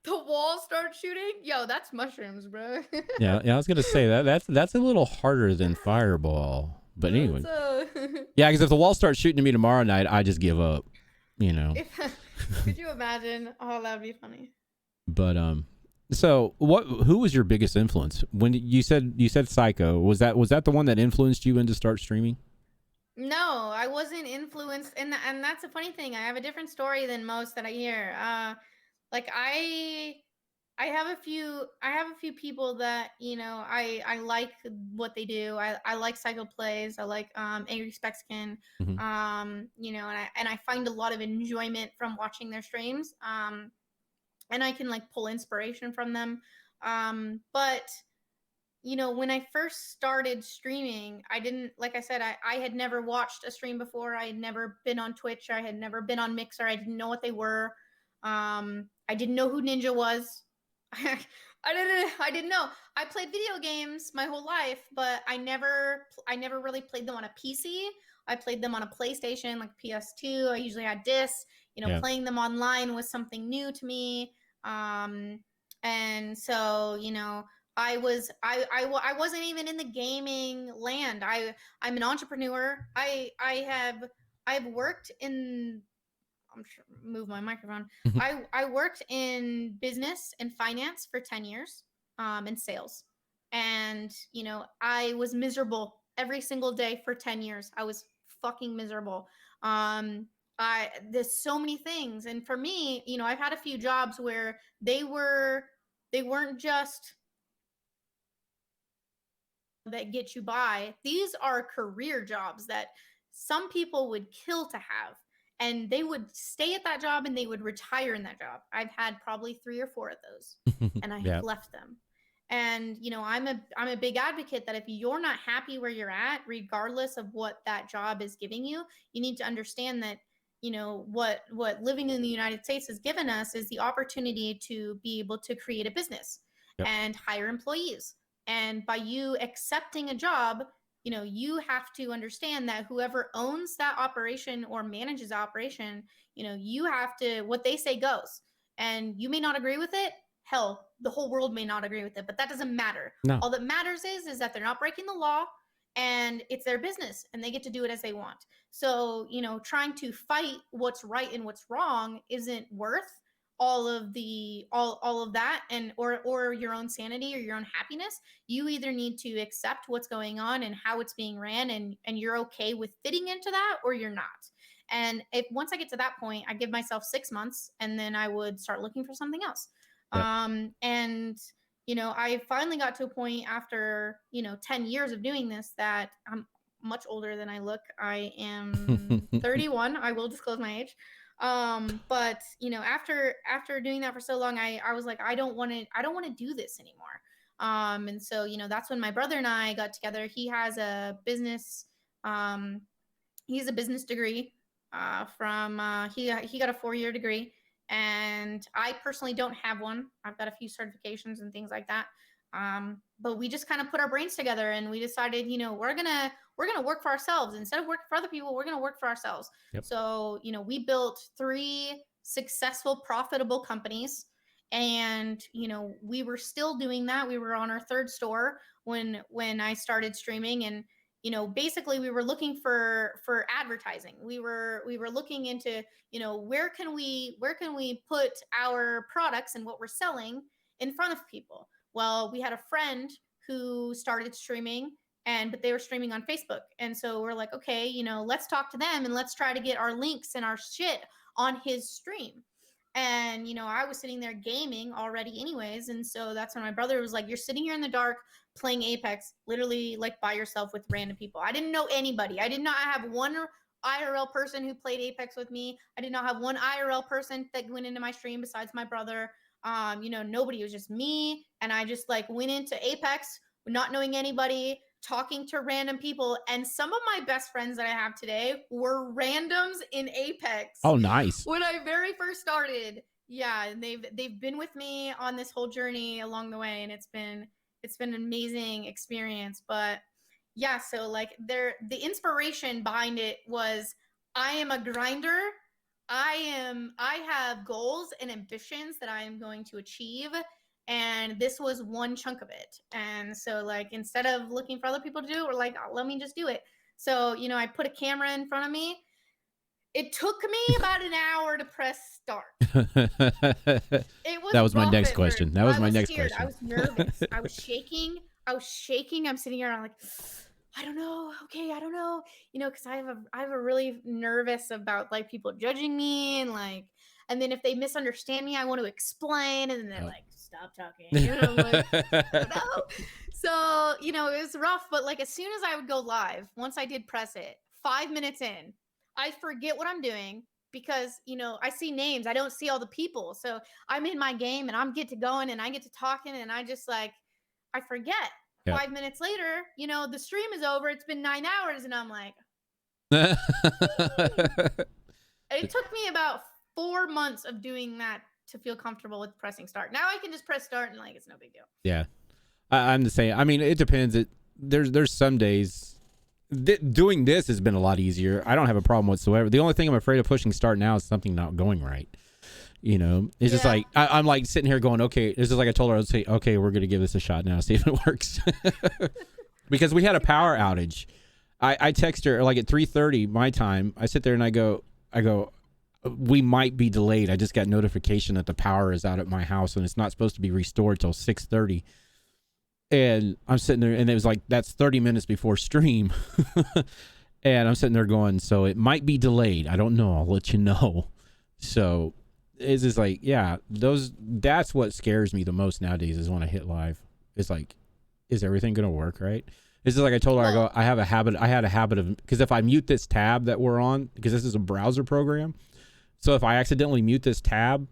the wall starts shooting. Yo, that's mushrooms, bro. Yeah, I was gonna say that's a little harder than fireball. But That's anyway, yeah, because if the wall starts shooting at me tomorrow night, I just give up. You know. if, could you imagine? Oh, that'd be funny. But so who was your biggest influence when you said Psycho? Was that the one that influenced you into start streaming? No, I wasn't influenced, and that's a funny thing. I have a different story than most that I hear. Like I have a few people that I like what they do. I like Cycle Plays. I like Angry Spexkin. Mm-hmm. And I find a lot of enjoyment from watching their streams. And I can like pull inspiration from them. But when I first started streaming, I didn't, like I said, I had never watched a stream before. I had never been on Twitch. I had never been on Mixer. I didn't know what they were. I didn't know who Ninja was. I didn't know. I played video games my whole life, but I never really played them on a PC. I played them on a PlayStation, like PS2. I usually had discs. Yeah. Playing them online was something new to me. And so, I wasn't even in the gaming land. I'm an entrepreneur. I've worked in, I'm sure, move my microphone. I worked in business and finance for 10 years, in sales. And, I was miserable every single day for 10 years. I was fucking miserable. There's so many things. And for me, I've had a few jobs where they weren't just that get you by. These are career jobs that some people would kill to have. And they would stay at that job and they would retire in that job. I've had probably 3 or 4 of those, and I have Yeah. left them. And I'm a big advocate that if you're not happy where you're at, regardless of what that job is giving you, you need to understand that what living in the United States has given us is the opportunity to be able to create a business Yep. and hire employees. And by you accepting a job, you have to understand that whoever owns that operation or manages the operation, you have to, what they say goes. And you may not agree with it. Hell, the whole world may not agree with it, but that doesn't matter. No. All that matters is that they're not breaking the law, and it's their business and they get to do it as they want. So, trying to fight what's right and what's wrong isn't worth all of that, and or your own sanity or your own happiness. You either need to accept what's going on and how it's being ran, and you're okay with fitting into that, or you're not. And if once I get to that point, I give myself 6 months, and then I would start looking for something else. Yep. And I finally got to a point after 10 years of doing this that I'm much older than I look. I am 31. I will disclose my age. But after doing that for so long, I was like, I don't want to do this anymore. And so that's when my brother and I got together. He has a business he's a business degree, from he got a 4-year degree, and I personally don't have one. I've got a few certifications and things like that. But we just kind of put our brains together and we decided, we're gonna work for ourselves instead of working for other people. We're gonna work for ourselves. Yep. So we built 3 successful, profitable companies, and we were still doing that. We were on our 3rd store when I started streaming, and basically we were looking for advertising. We were looking into where can we put our products and what we're selling in front of people. Well, we had a friend who started streaming, but they were streaming on Facebook, and so we're like, okay, let's talk to them and let's try to get our links and our shit on his stream. And I was sitting there gaming already anyways, and so that's when my brother was like, you're sitting here in the dark playing Apex, literally like by yourself with random people. I didn't know anybody. I did not have one IRL person who played Apex with me. I did not have one IRL person that went into my stream besides my brother. Nobody. It was just me, and I just like went into Apex not knowing anybody, talking to random people. And some of my best friends that I have today were randoms in Apex. Oh, nice. When I very first started. Yeah, and they've been with me on this whole journey along the way, and it's been an amazing experience. But yeah, so like the inspiration behind it was, I am a grinder. I have goals and ambitions that I am going to achieve. And this was one chunk of it. And so, like, instead of looking for other people to do it, we're like, oh, let me just do it. So, I put a camera in front of me. It took me about an hour to press start. It was that was my rough next at question. first. That was I my was next scared. question. I was nervous. I was shaking. I'm sitting here and I'm like, I don't know. Okay, I don't know. Because I have a really nervous about like people judging me and like, and then if they misunderstand me, I want to explain, and then they're like, stop talking. I'm like, I don't know. So it was rough, but like as soon as I would go live, once I did press it, 5 minutes in, I forget what I'm doing because I see names, I don't see all the people, so I'm in my game and I'm get to going and I get to talking and I just like I forget. Yep. 5 minutes later, the stream is over. It's been 9 hours, and I'm like, it took me about 4 months of doing that to feel comfortable with pressing start. Now I can just press start and like it's no big deal. Yeah, I'm the same. I mean, it depends. There's some days doing this has been a lot easier. I don't have a problem whatsoever. The only thing I'm afraid of pushing start now is something not going right. It's just like I'm like sitting here going, okay. It's just like I told her, I would say, okay, we're gonna give this a shot now, see if it works. Because we had a power outage. I text her like at 3:30 my time. I sit there and I go, we might be delayed. I just got notification that the power is out at my house and it's not supposed to be restored till 6:30. And I'm sitting there and it was like, that's 30 minutes before stream. And I'm sitting there going, so it might be delayed. I don't know. I'll let you know. So it's just like, yeah, that's what scares me the most nowadays is when I hit live. It's like, is everything going to work right? It's just like I told her, I had a habit of, because if I mute this tab that we're on, because this is a browser program. So if I accidentally mute this tab,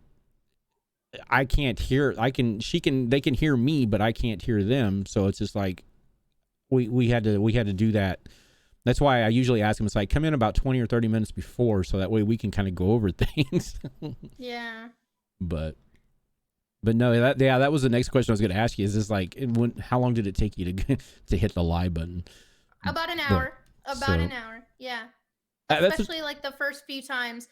I can't hear, they can hear me, but I can't hear them. So it's just like, we had to do that. That's why I usually ask them, it's like, come in about 20 or 30 minutes before, so that way we can kind of go over things. Yeah. But no, that was the next question I was going to ask you. Is this like, how long did it take you to hit the live button? About an hour. An hour. Yeah. Especially like the first few times.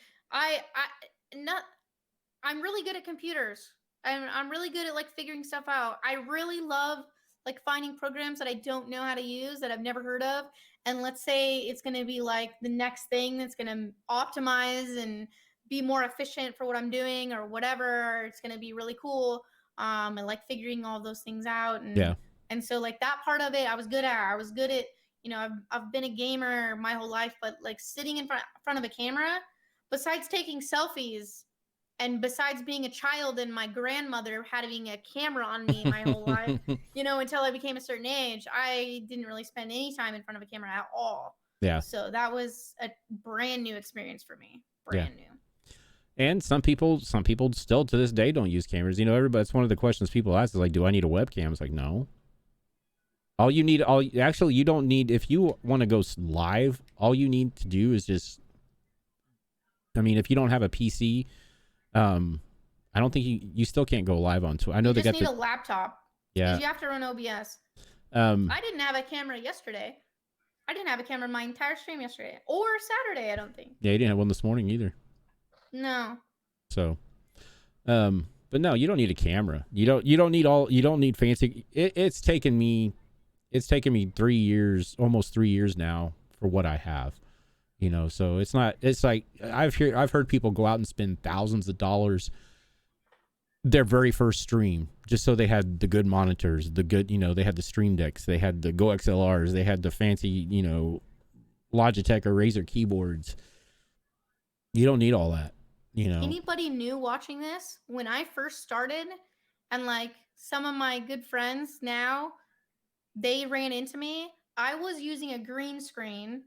I'm really good at computers. I'm really good at like figuring stuff out. I really love like finding programs that I don't know how to use, that I've never heard of. And let's say it's going to be like the next thing that's going to optimize and be more efficient for what I'm doing or whatever, or it's going to be really cool. And like figuring all those things out. And so like that part of it, I was good at, I've been a gamer my whole life, but like sitting in front of a camera, besides taking selfies, and besides being a child and my grandmother having a camera on me my whole life, until I became a certain age, I didn't really spend any time in front of a camera at all. Yeah. So that was a brand new experience for me. Brand new. And some people still to this day don't use cameras. Everybody, it's one of the questions people ask is like, do I need a webcam? It's like, no. You don't need, if you want to go live, all you need to do is just, if you don't have a PC, I don't think you still can't go live on Twitch. I know you they just got need a laptop. Yeah. You have to run OBS. I didn't have a camera yesterday. I didn't have a camera my entire stream yesterday or Saturday, I don't think. Yeah, you didn't have one this morning either. No. So, but no, you don't need a camera. You don't need fancy. It's taken me 3 years, almost 3 years now for what I have. So it's like I've heard people go out and spend thousands of dollars their very first stream just so they had the good monitors, the good, they had the Stream Decks, they had the Go XLRs, they had the fancy, Logitech or Razer keyboards. You don't need all that, Anybody new watching this, when I first started, and like some of my good friends now, they ran into me, I was using a green screen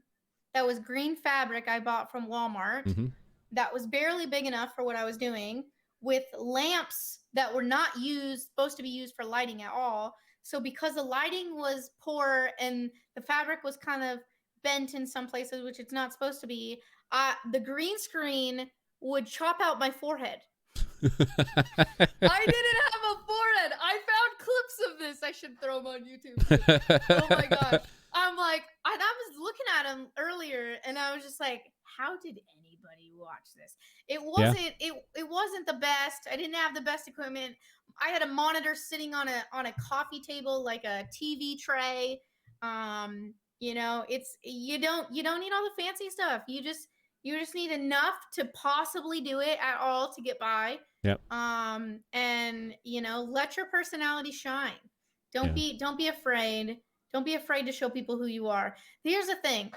that was green fabric I bought from Walmart. That was barely big enough for what I was doing, with lamps that were not supposed to be used for lighting at all. So because the lighting was poor and the fabric was kind of bent in some places, which it's not supposed to be, the green screen would chop out my forehead. I didn't have a forehead. I found clips of this. I should throw them on YouTube. Oh my gosh. I'm like, I was looking at him earlier and I was just like, how did everybody watch this. It wasn't it wasn't the best. I didn't have the best equipment. I had a monitor sitting on a coffee table, like a TV tray. You know, it's you don't need all the fancy stuff. You just need enough to possibly do it at all to get by. Yep. And you know, let your personality shine. Don't be afraid. Don't be afraid to show people who you are. Here's the thing.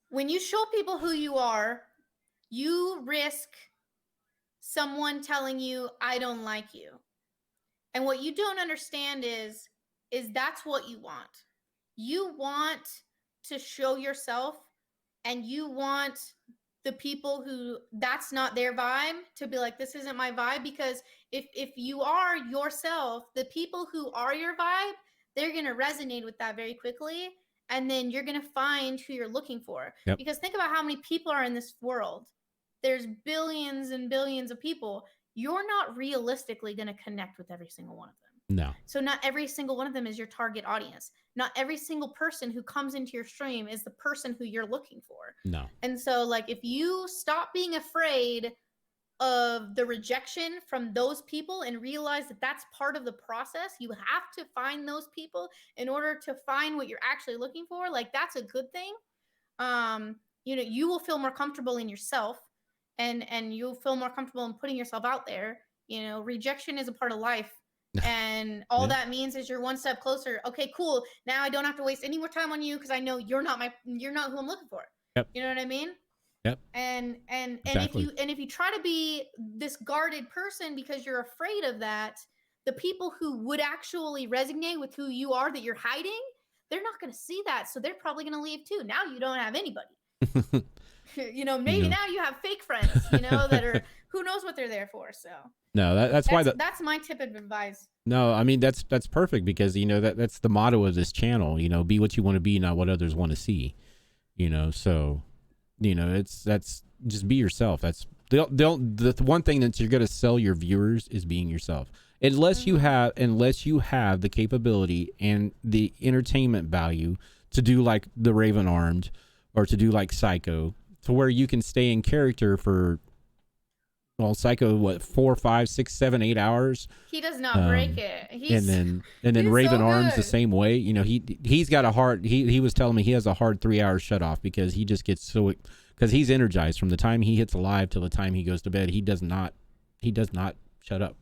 When you show people who you are, you risk someone telling you, I don't like you. And what you don't understand is that's what you want. You want to show yourself, and you want the people who that's not their vibe to be like, this isn't my vibe. Because if you are yourself, the people who are your vibe, they're going to resonate with that very quickly. And then you're going to find who you're looking for. Yep. Because think about how many people are in this world. There's billions and billions of people. You're not realistically going to connect with every single one of them. No. So not every single one of them is your target audience. Not every single person who comes into your stream is the person who you're looking for. No. And so, like, if you stop being afraid of the rejection from those people and realize that that's part of the process, you have to find those people in order to find what you're actually looking for. Like, that's a good thing. You know, you will feel more comfortable in yourself, and you'll feel more comfortable in putting yourself out there. You know, rejection is a part of life. And all that means is you're one step closer. Okay, cool. Now I don't have to waste any more time on you because I know you're not who I'm looking for. Yep. You know what I mean? Yep. And Exactly. if you try to be this guarded person because you're afraid of that, the people who would actually resonate with who you are that you're hiding, they're not going to see that. So they're probably going to leave too. Now you don't have anybody. You know, maybe now you have fake friends, you know, that are, who knows what they're there for. So no, that's why that's my tip of advice. No, I mean, that's perfect, because, you know, that's the motto of this channel, you know, be what you want to be, not what others want to see, you know. So, you know, that's just be yourself. That's the one thing that you're going to sell your viewers is being yourself. Unless you have the capability and the entertainment value to do like the Raven Armed, or to do like Psycho, to where you can stay in character for, well, Psycho, what, 4, 5, 6, 7, 8 hours? He does not break it. And then Raven Arms the same way. You know, he's got a hard. He was telling me he has a hard 3 hour shut off, because he just gets so, because he's energized from the time he hits live till the time he goes to bed. He does not shut up.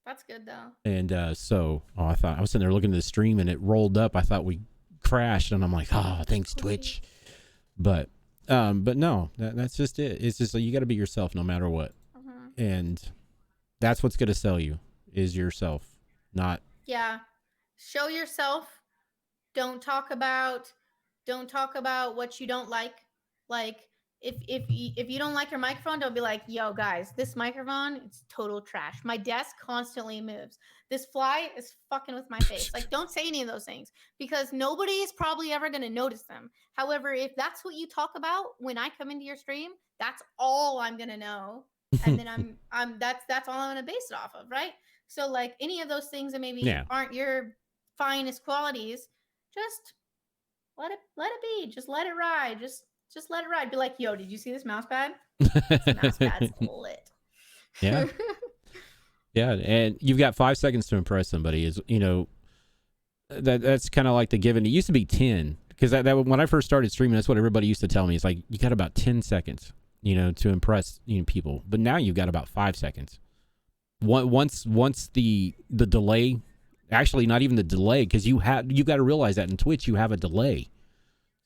That's good though. And I thought, I was sitting there looking at the stream and it rolled up. I thought we crashed, and I'm like, oh, thanks Twitch. But no, that's just it. It's just like, you got to be yourself no matter what. And that's what's going to sell you, is yourself, not. Yeah. Show yourself. Don't talk about what you don't like. Like, if you don't like your microphone, don't be like, yo guys, this microphone, it's total trash. My desk constantly moves. This fly is fucking with my face. Like, don't say any of those things, because nobody is probably ever going to notice them. However, if that's what you talk about when I come into your stream, that's all I'm going to know. And then that's all I'm going to base it off of. Right. So like, any of those things that maybe aren't your finest qualities, just let it be. Just let it ride. Just let it ride. Be like, yo, did you see this mouse pad? This mouse pad's lit. Yeah. Yeah. And you've got 5 seconds to impress somebody. Is, you know, that's kind of like the given. It used to be 10, because that when I first started streaming, that's what everybody used to tell me. It's like, you got about 10 seconds, you know, to impress, you know, people. But now you've got about 5 seconds. Once the delay, actually not even the delay, because you've got to realize that in Twitch you have a delay.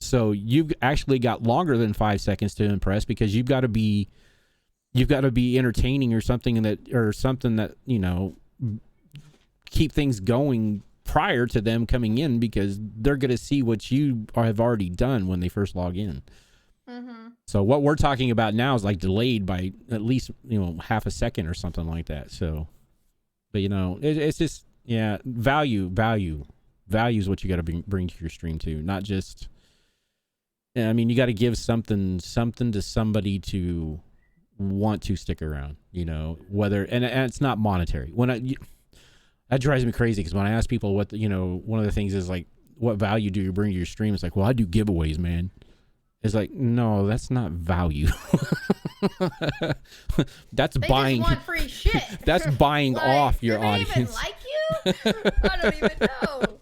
So you've actually got longer than 5 seconds to impress, because you've got to be entertaining or something that, you know, keep things going prior to them coming in, because they're going to see what you have already done when they first log in. So what we're talking about now is like delayed by at least, you know, half a second or something like that. So, but you know, it's just, yeah, value is what you got to bring to your stream too, not just. I mean, you got to give something to somebody to want to stick around, you know, whether, and it's not monetary. That drives me crazy, because when I ask people what, you know, one of the things is like, what value do you bring to your stream? It's like, well, I do giveaways, man. It's like, no, that's not value. That's They just buying. want free shit. That's buying Like, off your do they even audience. like you? I don't even know.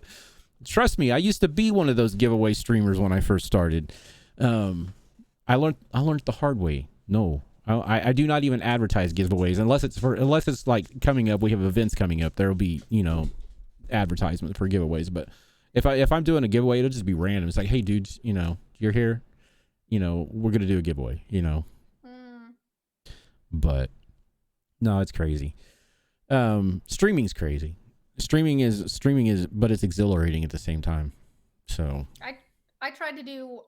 Trust me, I used to be one of those giveaway streamers when I first started. I learned the hard way. No, I do not even advertise giveaways unless it's like coming up. We have events coming up. There will be advertisements for giveaways. But if I'm doing a giveaway, it'll just be random. It's like, hey, dudes, you're here. We're gonna do a giveaway. But no, it's crazy. Streaming's crazy. Streaming is, but it's exhilarating at the same time. So I tried to do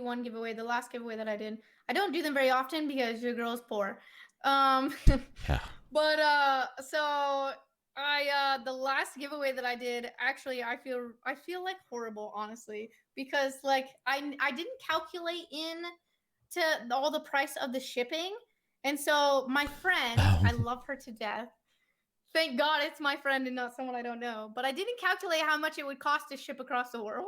one giveaway. The last giveaway that I did, I don't do them very often because your girl's poor. yeah. But so the last giveaway that I did, actually, I feel like horrible, honestly, because like I didn't calculate in to all the price of the shipping, and so my friend, I love her to death. Thank God it's my friend and not someone I don't know. But I didn't calculate how much it would cost to ship across the world,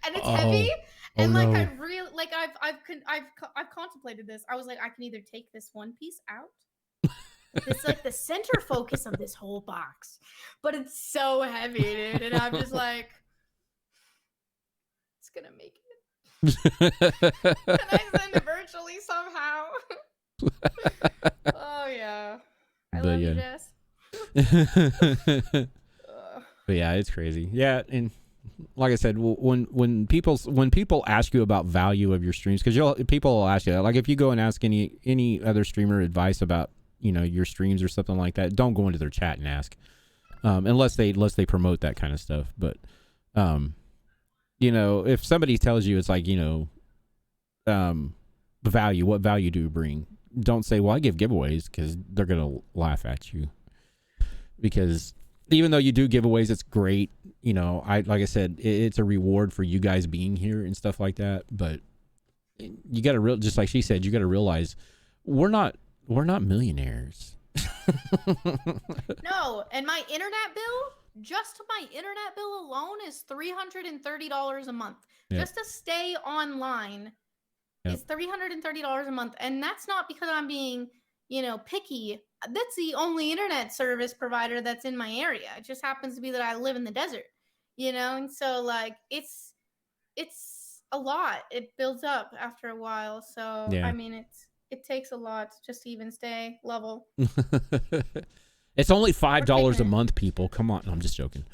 and it's heavy. And like no. I really like I've contemplated this. I was like, I can either take this one piece out. It's like the center focus of this whole box, but it's so heavy, dude. And I'm just like, it's gonna make it. Can I send it virtually somehow? Oh yeah, I love you, Jess. But yeah, it's crazy. Yeah, and like I said, when people ask you about value of your streams, because people will ask you that. Like if you go and ask any other streamer advice about your streams or something like that, don't go into their chat and ask, unless they promote that kind of stuff. But if somebody tells you it's like value, what value do you bring? Don't say, well, I give giveaways, because they're gonna laugh at you. Because even though you do giveaways, it's great. Like I said, it's a reward for you guys being here and stuff like that. But you got to just like she said, you got to realize we're not millionaires. No, and my internet bill, just my internet bill alone, is $330 a month. Yep. Just to stay online is $330 a month, and that's not because I'm being picky. That's the only internet service provider that's in my area. It just happens to be that I live in the desert, and so like it's a lot. It builds up after a while. So I mean, it takes a lot just to even stay level. It's only $5 a month, people. Come on, no, I'm just joking.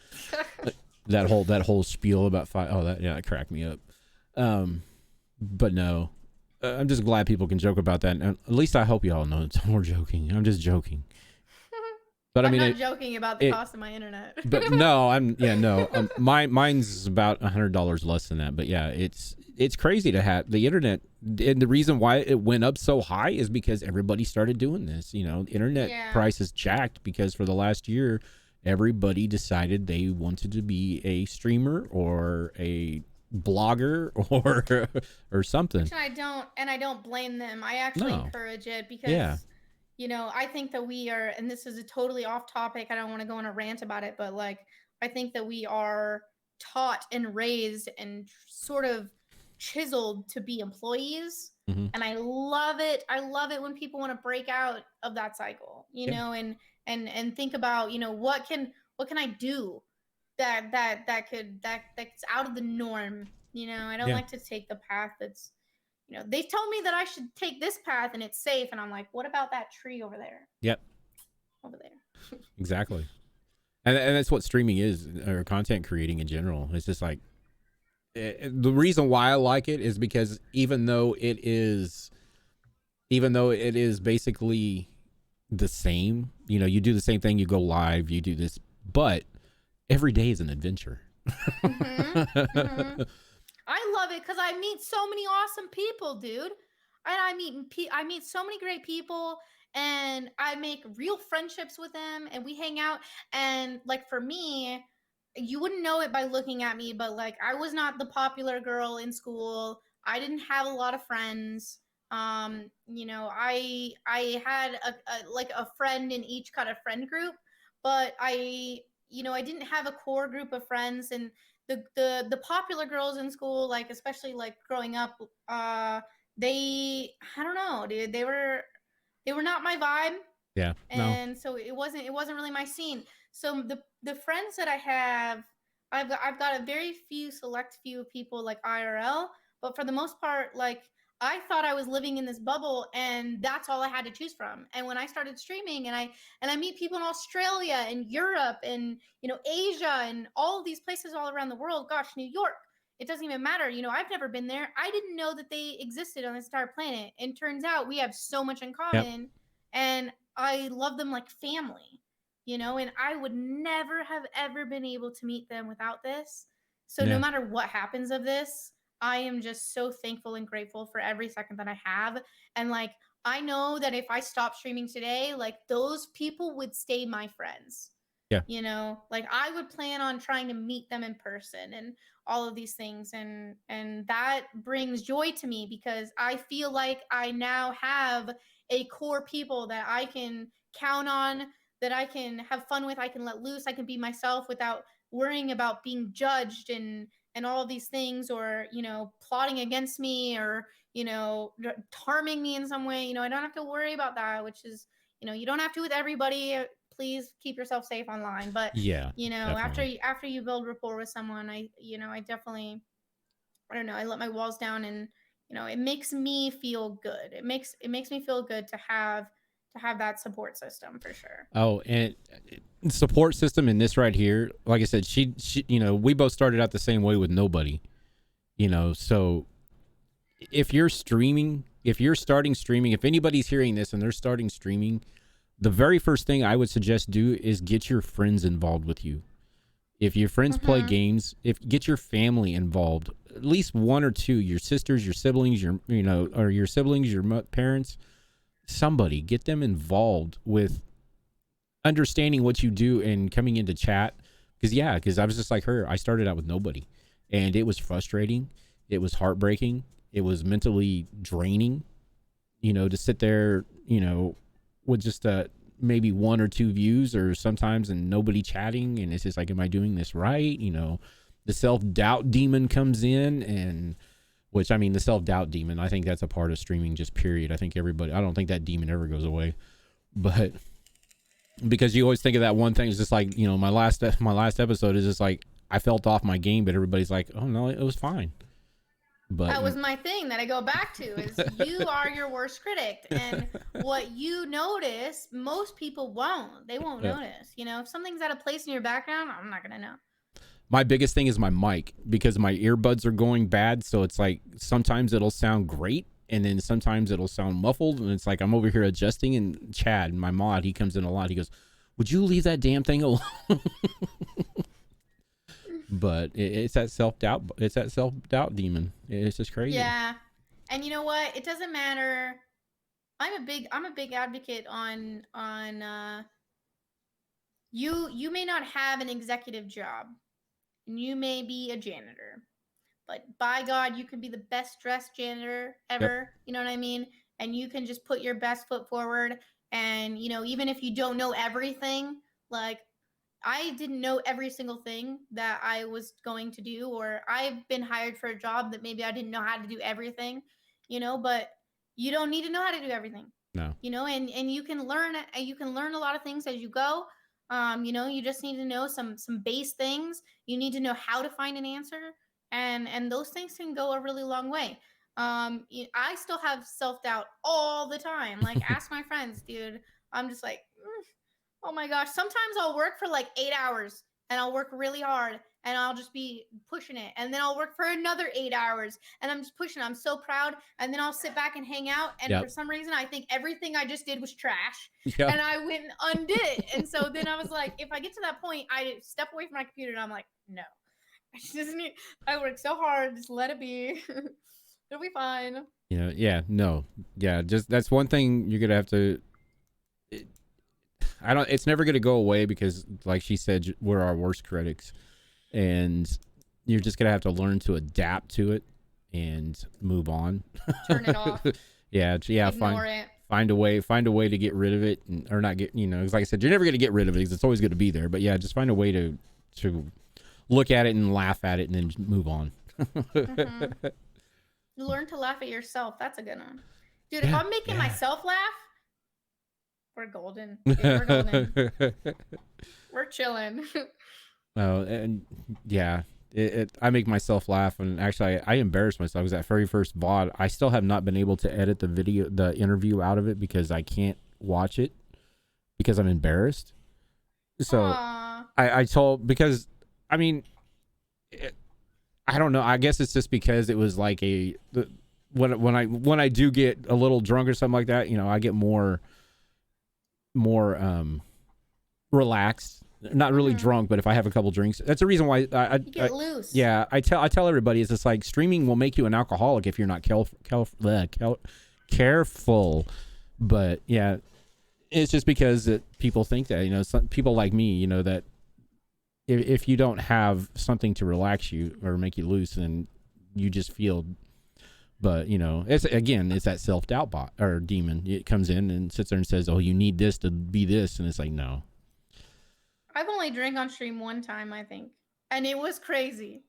that whole spiel about that cracked me up. But no. I'm just glad people can joke about that. And at least I hope you all know we're joking. I'm just joking. But I'm not joking about the cost of my internet. But no, mine's about $100 less than that. But yeah, it's crazy to have the internet. And the reason why it went up so high is because everybody started doing this. Internet prices jacked because for the last year, everybody decided they wanted to be a streamer or a blogger or something. Which I don't blame them. I actually encourage it because I think that we are, and this is a totally off topic, I don't want to go on a rant about it, but like I think that we are taught and raised and sort of chiseled to be employees. Mm-hmm. And I love it when people want to break out of that cycle, and think about, what can I do that's out of the norm. I don't like to take the path that's, they told me that I should take this path and it's safe, and I'm like, what about that tree over there? Yep. Over there. Exactly. And that's what streaming is, or content creating in general. It's just like, the reason why I like it is because even though it is basically the same, you do the same thing, you go live, you do this, but every day is an adventure. Mm-hmm. Mm-hmm. I love it because I meet so many awesome people, dude. And I meet so many great people, and I make real friendships with them, and we hang out. And like for me, you wouldn't know it by looking at me, but like I was not the popular girl in school. I didn't have a lot of friends. I had a friend in each kind of friend group, but I didn't have a core group of friends, and the popular girls in school, like especially like growing up, they, I don't know, dude, they were not my vibe, Yeah. No. and so it wasn't really my scene. So the friends that I have, I've got a very few select few of people like IRL, but for the most part, like I thought I was living in this bubble and that's all I had to choose from. And when I started streaming and I meet people in Australia and Europe and Asia and all of these places all around the world, gosh, New York, it doesn't even matter. I've never been there. I didn't know that they existed on this entire planet. And turns out we have so much in Yep. common. And I love them like family, and I would never have ever been able to meet them without this. So no Yeah. matter what happens of this, I am just so thankful and grateful for every second that I have. And like, I know that if I stop streaming today, like those people would stay my friends. Yeah. Like I would plan on trying to meet them in person and all of these things, and that brings joy to me because I feel like I now have a core people that I can count on, that I can have fun with, I can let loose, I can be myself without worrying about being judged and all of these things, or plotting against me, or harming me in some way. I don't have to worry about that, which is, you don't have to with everybody. Please keep yourself safe online, but Yeah. after Definitely. after you build rapport with someone, I definitely, I don't know, I let my walls down, and it makes me feel good. It makes me feel good to have that support system for sure. Oh, and support system in this right here. Like I said, she we both started out the same way with nobody. So if you're streaming, if you're starting streaming, if anybody's hearing this and they're starting streaming, the very first thing I would suggest do is get your friends involved with you. If your friends play Mm-hmm. games, if get your family involved, at least one or two, your sisters, your siblings, or your siblings, your parents, somebody, get them involved with understanding what you do and coming into chat. Because I was just like her. I started out with nobody, and it was frustrating. It was heartbreaking. It was mentally draining. To sit there, with just maybe one or two views, or sometimes and nobody chatting, and it's just like, am I doing this right? The self-doubt demon comes in, and which, I mean, the self-doubt demon, I think that's a part of streaming, just period. I don't think that demon ever goes away, but because you always think of that one thing. It's just like, my last episode is just like, I felt off my game, but everybody's like, oh no, it was fine. But That was my thing that I go back to, is you are your worst critic, and what you notice, most people won't. They won't notice. If something's out of place in your background, I'm not gonna know. my biggest thing is my mic, because my earbuds are going bad. So it's like, sometimes it'll sound great, and then sometimes it'll sound muffled, and it's like I'm over here adjusting. And Chad, my mod, he comes in a lot. He goes, would you leave that damn thing alone? But it's that self-doubt. It's that self-doubt demon. It's just crazy. Yeah, and you know what? It doesn't matter. I'm a big advocate on you may not have an executive job, and you may be a janitor, but by God, you can be the best dressed janitor Yep. ever. You know what I mean? And you can just put your best foot forward. And, even if you don't know everything, like I didn't know every single thing that I was going to do, or I've been hired for a job that maybe I didn't know how to do everything, but you don't need to know how to do everything, No. and you can learn a lot of things as you go. You just need to know some base things. You need to know how to find an answer, and those things can go a really long way. I still have self-doubt all the time. Like, ask my friends, dude. I'm just like, oh my gosh. Sometimes I'll work for like 8 hours and I'll work really hard and I'll just be pushing it. And then I'll work for another 8 hours and I'm just pushing it. I'm so proud. And then I'll sit back and hang out. And Yep. for some reason, I think everything I just did was trash. Yep. And I went and undid it. And so then I was like, if I get to that point, I step away from my computer and I'm like, no. I work so hard. Just let it be. It'll be fine. Yeah. No. Yeah. Just, that's one thing you're gonna have to. It's never gonna go away, because, like she said, we're our worst critics, and you're just gonna have to learn to adapt to it and move on. Turn it off. Yeah. Ignore it. Find a way to get rid of it, or not get. It's like I said, you're never gonna get rid of it, because it's always gonna be there. But yeah, just find a way to look at it and laugh at it and then move on. Mm-hmm. Learn to laugh at yourself. That's a good one. Dude, if Yeah, I'm making yeah. myself laugh, we're golden. Dude, we're golden. We're chilling. Oh, and yeah, I make myself laugh, and actually, I embarrass myself because that very first VOD, I still have not been able to edit the interview out of it because I can't watch it because I'm embarrassed. So Aww. I told because I mean, I don't know. I guess it's just because it was like when I do get a little drunk or something like that, I get more relaxed. Not really drunk, but if I have a couple drinks, that's the reason why you get loose. Yeah, I tell everybody it's just like streaming will make you an alcoholic if you're not careful. But yeah, it's just because people think that some people like me, that if you don't have something to relax you or make you loose, then you just feel. But it's that self-doubt bot or demon. It comes in and sits there and says, "Oh, you need this to be this," and it's like, no. I've only drank on stream one time, I think, and it was crazy.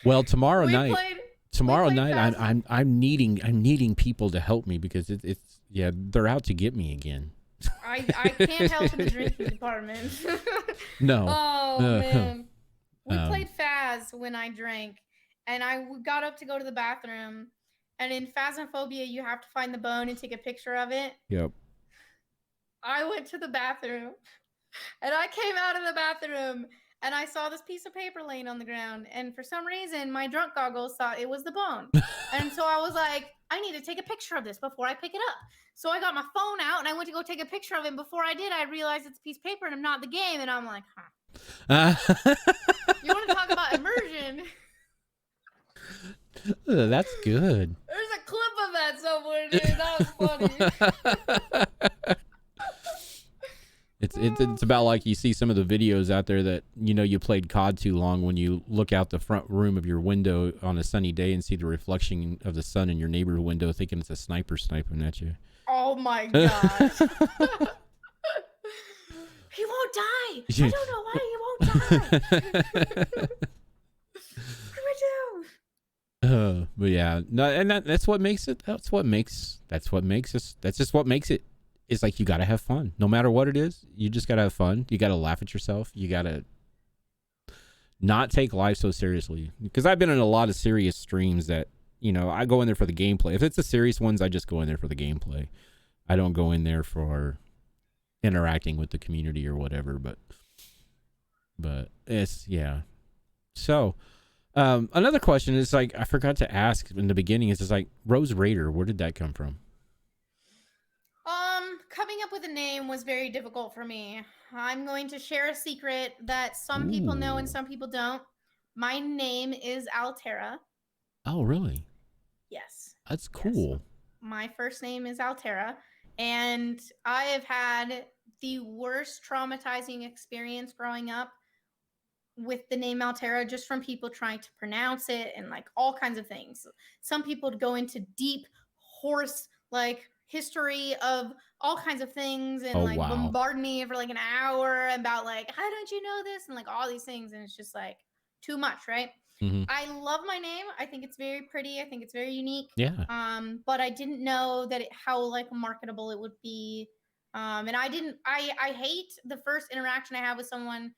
Well, tomorrow night, fast. I'm needing people to help me because it's they're out to get me again. I can't help in the drinking department. No. Oh man, we played Phas when I drank, and I got up to go to the bathroom, and in Phasmophobia you have to find the bone and take a picture of it. Yep. I went to the bathroom, and I came out of the bathroom, and I saw this piece of paper laying on the ground, and for some reason my drunk goggles thought it was the bone. And so I was like, I need to take a picture of this before I pick it up. So I got my phone out and I went to go take a picture of it. And before I did, I realized it's a piece of paper and I'm not the game. And I'm like, you want to talk about immersion? That's good. There's a clip of that somewhere, dude. That was funny. It's about like you see some of the videos out there that you played COD too long when you look out the front room of your window on a sunny day and see the reflection of the sun in your neighbor's window, thinking it's a sniper sniping at you. Oh my gosh. He won't die. I don't know why he won't die. What do I do? But yeah, no, and that's what makes it. That's just what makes it. It's like you gotta have fun, no matter what it is. You just gotta have fun. You gotta laugh at yourself. You gotta not take life so seriously. Because I've been in a lot of serious streams that I go in there for the gameplay. If it's the serious ones, I just go in there for the gameplay. I don't go in there for interacting with the community or whatever. But it's So, another question is like I forgot to ask in the beginning. Is just like Rose Raider. Where did that come from? Coming up with a name was very difficult for me. I'm going to share a secret that some people know and some people don't. My name is Altera. Oh, really? Yes. That's cool. Yes. My first name is Altera, and I have had the worst traumatizing experience growing up with the name Altera, just from people trying to pronounce it and like all kinds of things. Some people would go into deep horse like history of all kinds of things and bombard me for like an hour about like, how don't you know this, and like all these things, and it's just like too much, right? Mm-hmm. I love my name. I think it's very pretty. I think it's very unique. Yeah. But I didn't know that how like marketable it would be. And I hate the first interaction I have with someone.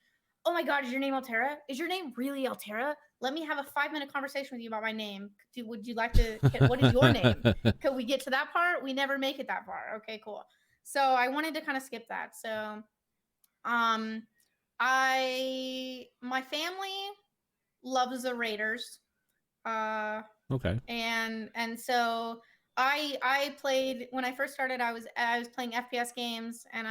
Oh my God, is your name Altera? Is your name really Altera? Let me have a 5-minute conversation with you about my name. Would you like to, what is your name? Could we get to that part? We never make it that far. Okay, cool. So I wanted to kind of skip that. So, my family loves the Raiders. Okay. And so I played when I first started. I was playing FPS games, and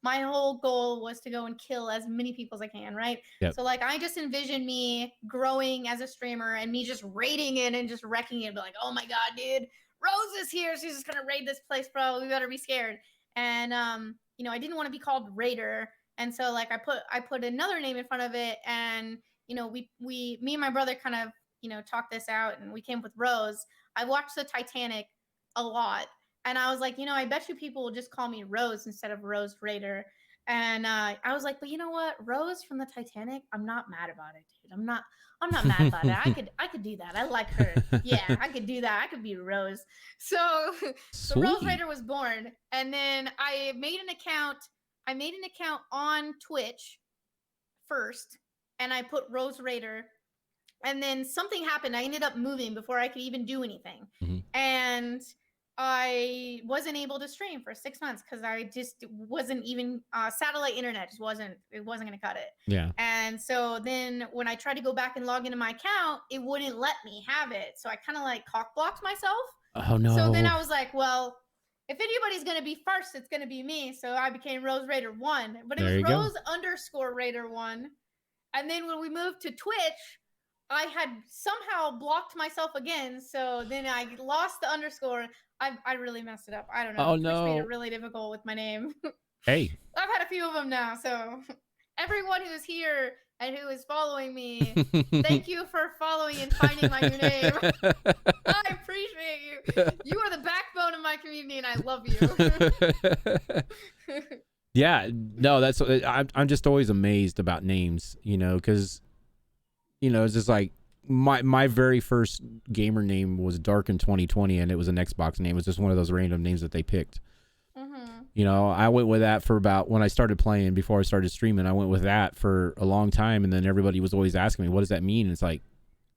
my whole goal was to go and kill as many people as I can, right? Yep. So like I just envisioned me growing as a streamer and me just raiding it and just wrecking it, but like, oh my God, dude, Rose is here. She's just gonna raid this place, bro. We better be scared. And I didn't want to be called Raider, and so like I put another name in front of it, and me and my brother kind of talked this out, and we came up with Rose. I watched the Titanic a lot, and I was like, I bet you people will just call me Rose instead of Rose Raider. And I was like, but you know what, Rose from the Titanic, I'm not mad about it, dude. I'm not mad about it. I could do that. I like her. Yeah, I could do that. I could be Rose. So so Rose Sweet. Raider was born, and then I made an account. I made an account on Twitch first, and I put Rose Raider, and then something happened. I ended up moving before I could even do anything, Mhm. and I wasn't able to stream for 6 months because I just wasn't even satellite internet just wasn't gonna cut it. Yeah. And so then when I tried to go back and log into my account, it wouldn't let me have it. So I kind of like cock blocked myself. Oh So then no. I was like, well, if anybody's gonna be first, it's gonna be me. So I became Rose Raider 1, but it There was you go. Rose underscore Raider 1. And then when we moved to Twitch, I had somehow blocked myself again. So then I lost the underscore. I really messed it up. I don't know. Oh Twitch made it no. really difficult with my name. Hey. I've had a few of them now. So everyone who's here and who is following me, thank you for following and finding my new name. I appreciate you. You are the backbone of my community, and I love you. Yeah, no, that's I'm just always amazed about names, because it's just like my very first gamer name was Dark in 2020, and it was an Xbox name. It was just one of those random names that they picked. I went with that for about when I started playing before I started streaming. I went with that for a long time, and then everybody was always asking me, "What does that mean?" And it's like,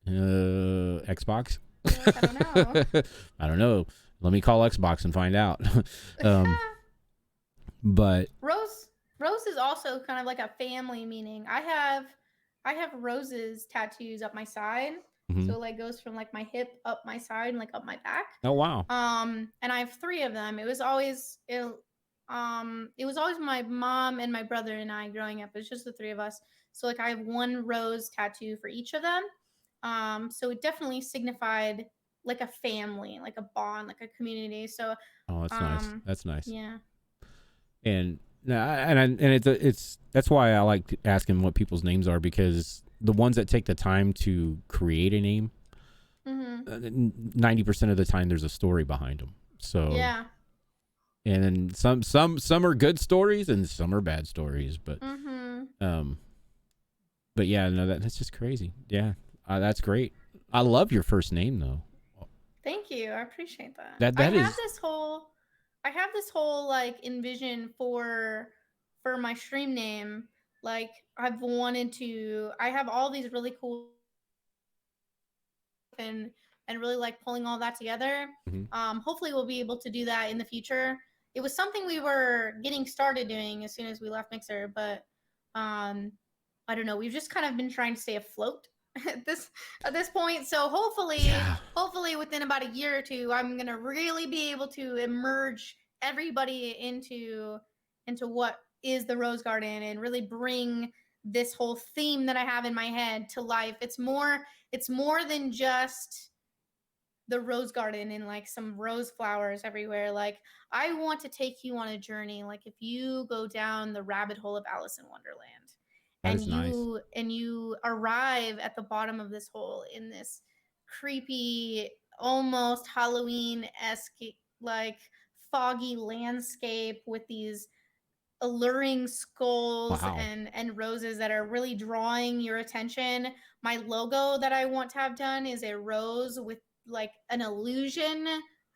Xbox. I don't know. I don't know. Let me call Xbox and find out. But Rose is also kind of like a family meaning. I have roses tattoos up my side. mhm. So it like goes from like my hip up my side and like up my back. Oh wow. And I have 3 of them. It was always my mom and my brother and I growing up. It was just the 3 of us. So like I have 1 rose tattoo for each of them. So it definitely signified like a family, like a bond, like a community. So Oh, that's nice. That's nice. yeah. And it's that's why I like asking what people's names are, because the ones that take the time to create a name, 90% of the time there's a story behind them. So Yeah. and then some are good stories and some are bad stories, but but yeah, no, that's just crazy. Yeah, that's great. I love your first name though. Thank you. I appreciate that. That is I have this whole like envision for my stream name. Like I have all these really cool and really like pulling all that together. Mhm. Hopefully we'll be able to do that in the future. It was something we were getting started doing as soon as we left Mixer, but I don't know. We've just kind of been trying to stay afloat at this point. So hopefully within about a year or 2, I'm gonna really be able to emerge everybody into what is the Rose Garden and really bring this whole theme that I have in my head to life. It's more than just the rose garden and like some rose flowers everywhere. Like I want to take you on a journey. Like if you go down the rabbit hole of Alice in Wonderland that and is nice. you arrive at the bottom of this hole in this creepy, almost Halloween-esque, like foggy landscape with these alluring skulls Wow. and roses that are really drawing your attention. My logo that I want to have done is a rose with like an illusion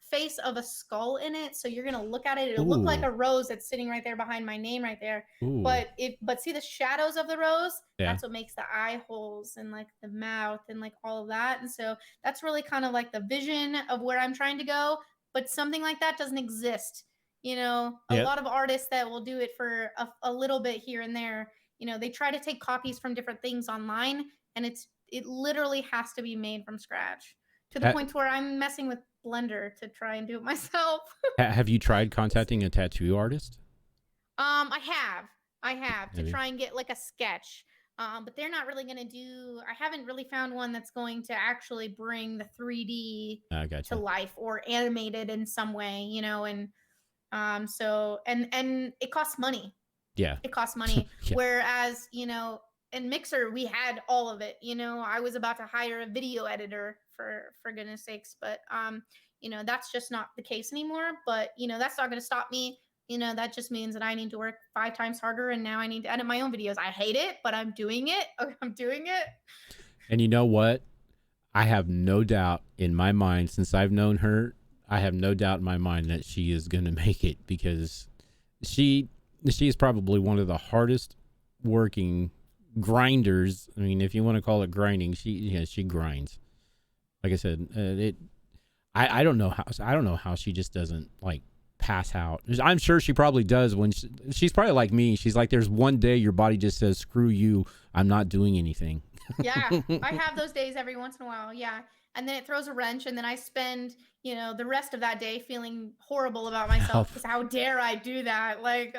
face of a skull in it. So you're gonna look at it, it'll look like Ooh. a rose that's sitting right there behind my name right there. Ooh. But see the shadows of the rose? Yeah. That's what makes the eye holes and like the mouth and like all of that. And so that's really kind of like the vision of where I'm trying to go. But something like that doesn't exist. A Yep. lot of artists that will do it for a little bit here and there, they try to take copies from different things online, and it literally has to be made from scratch to the Ha- point where I'm messing with Blender to try and do it myself. have you tried contacting a tattoo artist? I have to Have you? try and get like a sketch. But they're not really going to do. I haven't really found one that's going to actually bring the 3D I to gotcha. life or animate it in some way, and so and it costs money. Yeah. It costs money. Yeah. Whereas, in Mixer we had all of it. I was about to hire a video editor for goodness sakes, but that's just not the case anymore. But that's not going to stop me that just means that I need to work 5 times harder, and now I need to edit my own videos. I hate it, but I'm doing it. I'm doing it. And you know what? I have no doubt in my mind, since I've known her, I have no doubt in my mind that she is going to make it, because she she is probably one of the hardest working grinders. I mean, if you want to call it grinding, she grinds. Like I said, I don't know how she just doesn't like pass out. I'm sure she probably does when she's probably like me. She's like, there's one day your body just says, screw you, I'm not doing anything. Yeah, I have those days every once in a while. Yeah. And then it throws a wrench, and then I spend, the rest of that day feeling horrible about myself because how dare I do that? Like,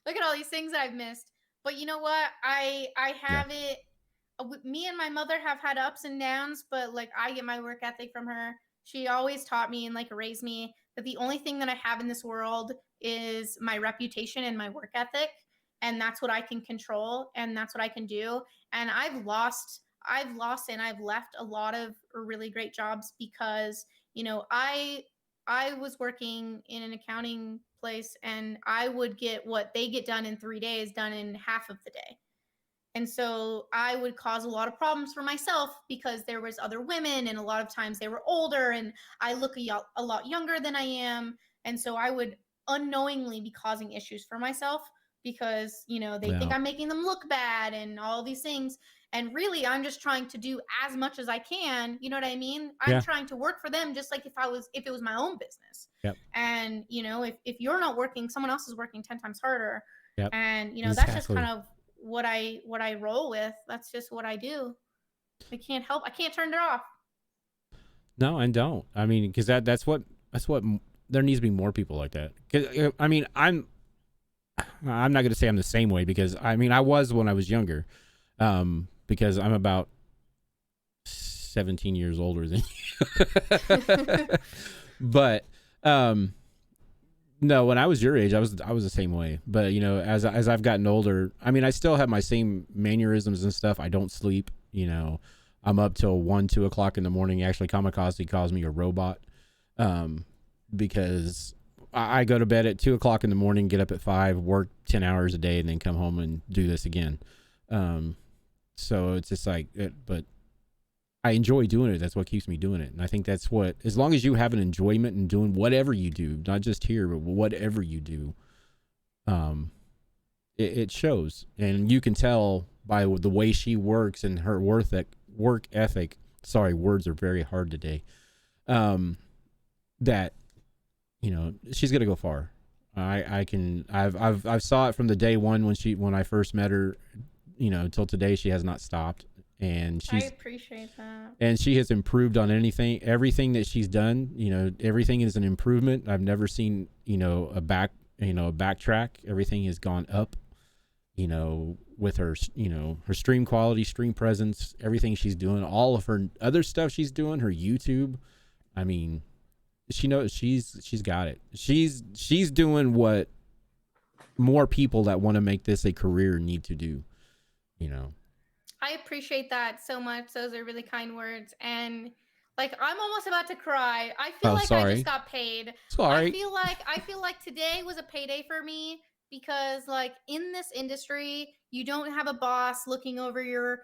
look at all these things I've missed. But you know what? I Yeah. have it. Me and my mother have had ups and downs, but like I get my work ethic from her. She always taught me and like raised me that the only thing that I have in this world is my reputation and my work ethic. And that's what I can control, and that's what I can do. And I've lost and I've left a lot of really great jobs because, I was working in an accounting place, and I would get what they get done in 3 days done in half of the day. And so I would cause a lot of problems for myself because there was other women, and a lot of times they were older, and I look a lot younger than I am. And so I would unknowingly be causing issues for myself because, they think Yeah. I'm making them look bad and all these things. And really, I'm just trying to do as much as I can. You know what I mean? I'm Yeah. trying to work for them just like if it was my own business. Yep. And, if you're not working, someone else is working 10 times harder. Yep. And, that's just kind Exactly. of what I roll with. That's just what I do. I can't turn it off. No, and don't. I mean, because that's what there needs to be more people like that. 'Cause, I mean, I'm not going to say I'm the same way, because I mean I was when I was younger, because I'm about 17 years older than you. But no, when I was your age, I was the same way. But as I've gotten older, I mean, I still have my same mannerisms and stuff. I don't sleep. I'm up till 1, 2 o'clock in the morning. Actually, Kamikaze calls me a robot, because I go to bed at 2 o'clock in the morning, get up at 5, work 10 hours a day, and then come home and do this again. So it's just like, but I enjoy doing it. That's what keeps me doing it. And I think that's what, as long as you have an enjoyment in doing whatever you do, not just here, but whatever you do, it shows. And you can tell by the way she works and her work ethic. Sorry, words are very hard today. That, she's going to go far. I've saw it from the day one when I first met her, till today. She has not stopped. And I appreciate that. And she has improved on everything that she's done. Everything is an improvement. I've never seen, a backtrack. Everything has gone up, with her, her stream quality, stream presence, everything she's doing, all of her other stuff she's doing, her YouTube. I mean, she knows she's got it. She's doing what more people that want to make this a career need to do, I appreciate that so much. Those are really kind words. And like I'm almost about to cry. I feel like I sorry. just got paid. Sorry. I feel like today was a payday for me because like in this industry, you don't have a boss looking over your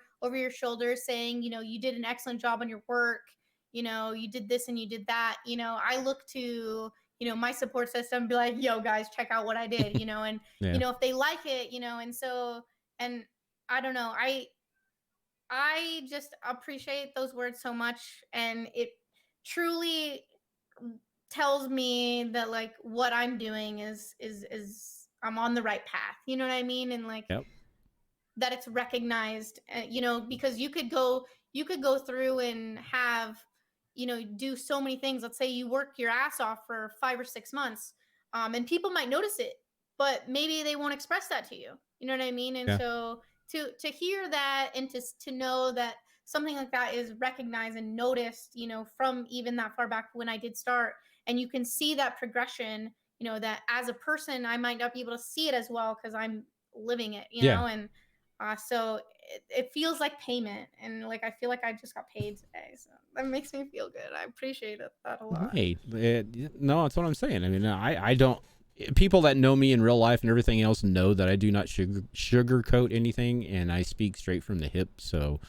shoulder saying, you did an excellent job on your work. You did this and you did that. I look to my support system, be like, yo guys, check out what I did, and Yeah. if they like it, and so, and I don't know, I just appreciate those words so much, and it truly tells me that like what I'm doing is I'm on the right path. You know what I mean? And like Yep. that it's recognized, because you could go through and have, do so many things. Let's say you work your ass off for 5 or 6 months, and people might notice it, but maybe they won't express that to you. You know what I mean? And Yeah. so to hear that, and to know that something like that is recognized and noticed, from even that far back when I did start, and you can see that progression, that as a person I might not be able to see it as well because I'm living it, Yeah. and so it feels like payment, and like I feel like I just got paid today, so that makes me feel good. I appreciate that a lot. Hey, no, that's what I'm saying. I mean, I don't. people that know me in real life and everything else know that I do not sugarcoat anything, and I speak straight from the hip. So,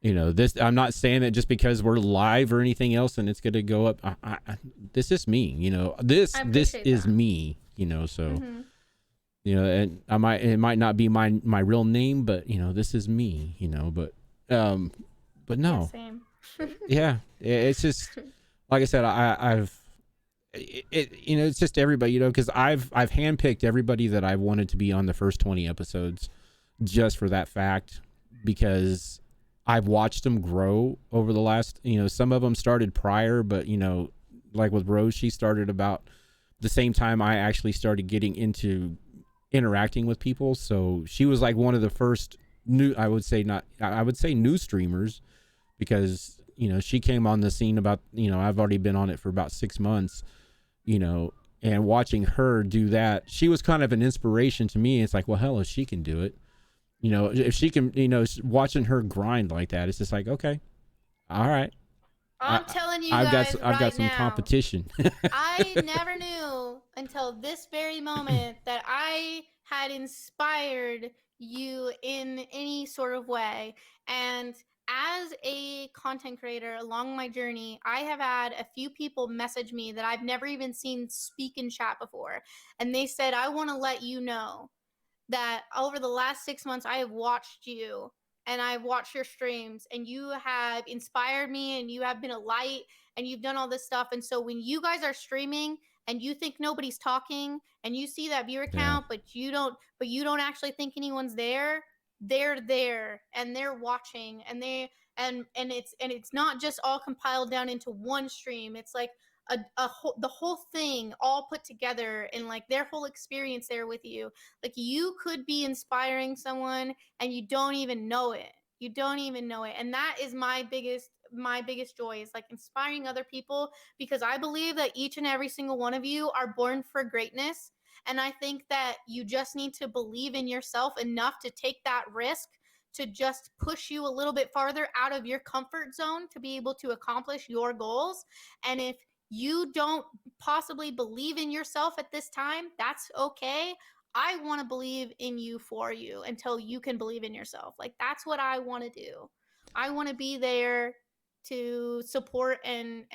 this, I'm not saying that just because we're live or anything else and it's going to go up. This is me, this is me, so, and it might not be my real name, but this is me, but no, yeah, same. yeah, it's just, like I said, I've, it's just everybody, because I've handpicked everybody that I've wanted to be on the first 20 episodes just for that fact, because I've watched them grow over the last, some of them started prior, but like with Rose, she started about the same time I actually started getting into interacting with people. So she was like one of the first I would say new streamers, because she came on the scene about, I've already been on it for about 6 months, and watching her do that, she was kind of an inspiration to me. It's like, well, hell, if she can do it, if she can, watching her grind like that, it's just like, okay, all right. I'm telling you I've guys, got right some now, competition. I never knew until this very moment that I had inspired you in any sort of way. And as a content creator along my journey, I have had a few people message me that I've never even seen speak in chat before. And they said, I want to let you know that over the last 6 months, I have watched you and I've watched your streams, and you have inspired me, and you have been a light, and you've done all this stuff. And so when you guys are streaming and you think nobody's talking, and you see that viewer count, but you don't actually think anyone's there, they're there and they're watching, and it's not just all compiled down into one stream. It's like the whole thing all put together, and like their whole experience there with you. Like, you could be inspiring someone and you don't even know it. And that is my biggest joy, is like inspiring other people, because I believe that each and every single one of you are born for greatness. And I think that you just need to believe in yourself enough to take that risk, to just push you a little bit farther out of your comfort zone to be able to accomplish your goals. And if you don't possibly believe in yourself at this time, that's okay. I want to believe in you for you until you can believe in yourself. Like, that's what I want to do. I want to be there to support and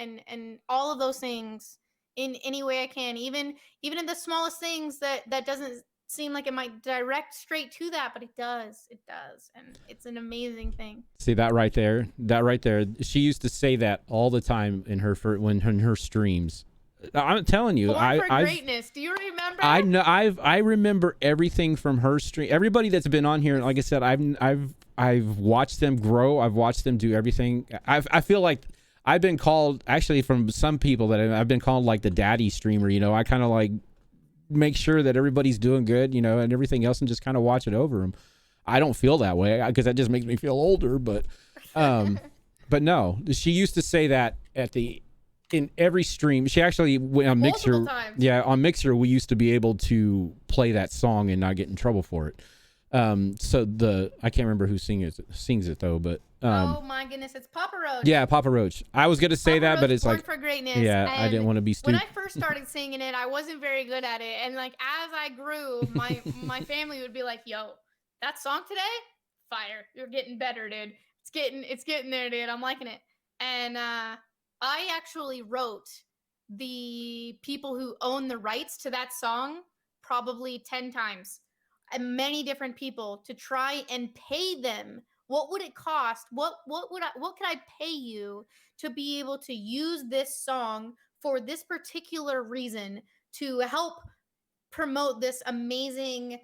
all of those things in any way I can, even in the smallest things that doesn't seem like it might direct straight to that, but it does, and it's an amazing thing. See that right there, she used to say that all the time in her streams. I'm telling you, Born for greatness. Do you remember? I know. I remember everything from her stream. Everybody that's been on here, like I said, I've watched them grow. I've watched them do everything. I feel like I've been called, actually, from some people, that I've been called like the daddy streamer. I kind of like make sure that everybody's doing good, and everything else, and just kind of watch it over them. I don't feel that way, because that just makes me feel older. But no, she used to say that in every stream. She actually went on Mixer. Yeah, on Mixer, we used to be able to play that song and not get in trouble for it. So I can't remember who sings it though, but oh my goodness, it's Papa Roach. Yeah, Papa Roach. I was gonna say that, but it's Born like, for greatness. Yeah, and I didn't want to be stupid. When I first started singing it, I wasn't very good at it, and like as I grew, my family would be like, "Yo, that song today, fire! You're getting better, dude. It's getting there, dude. I'm liking it." And I actually wrote the people who own the rights to that song probably 10 times, and many different people, to try and pay them. What would it cost? What could I pay you to be able to use this song for this particular reason, to help promote this amazing,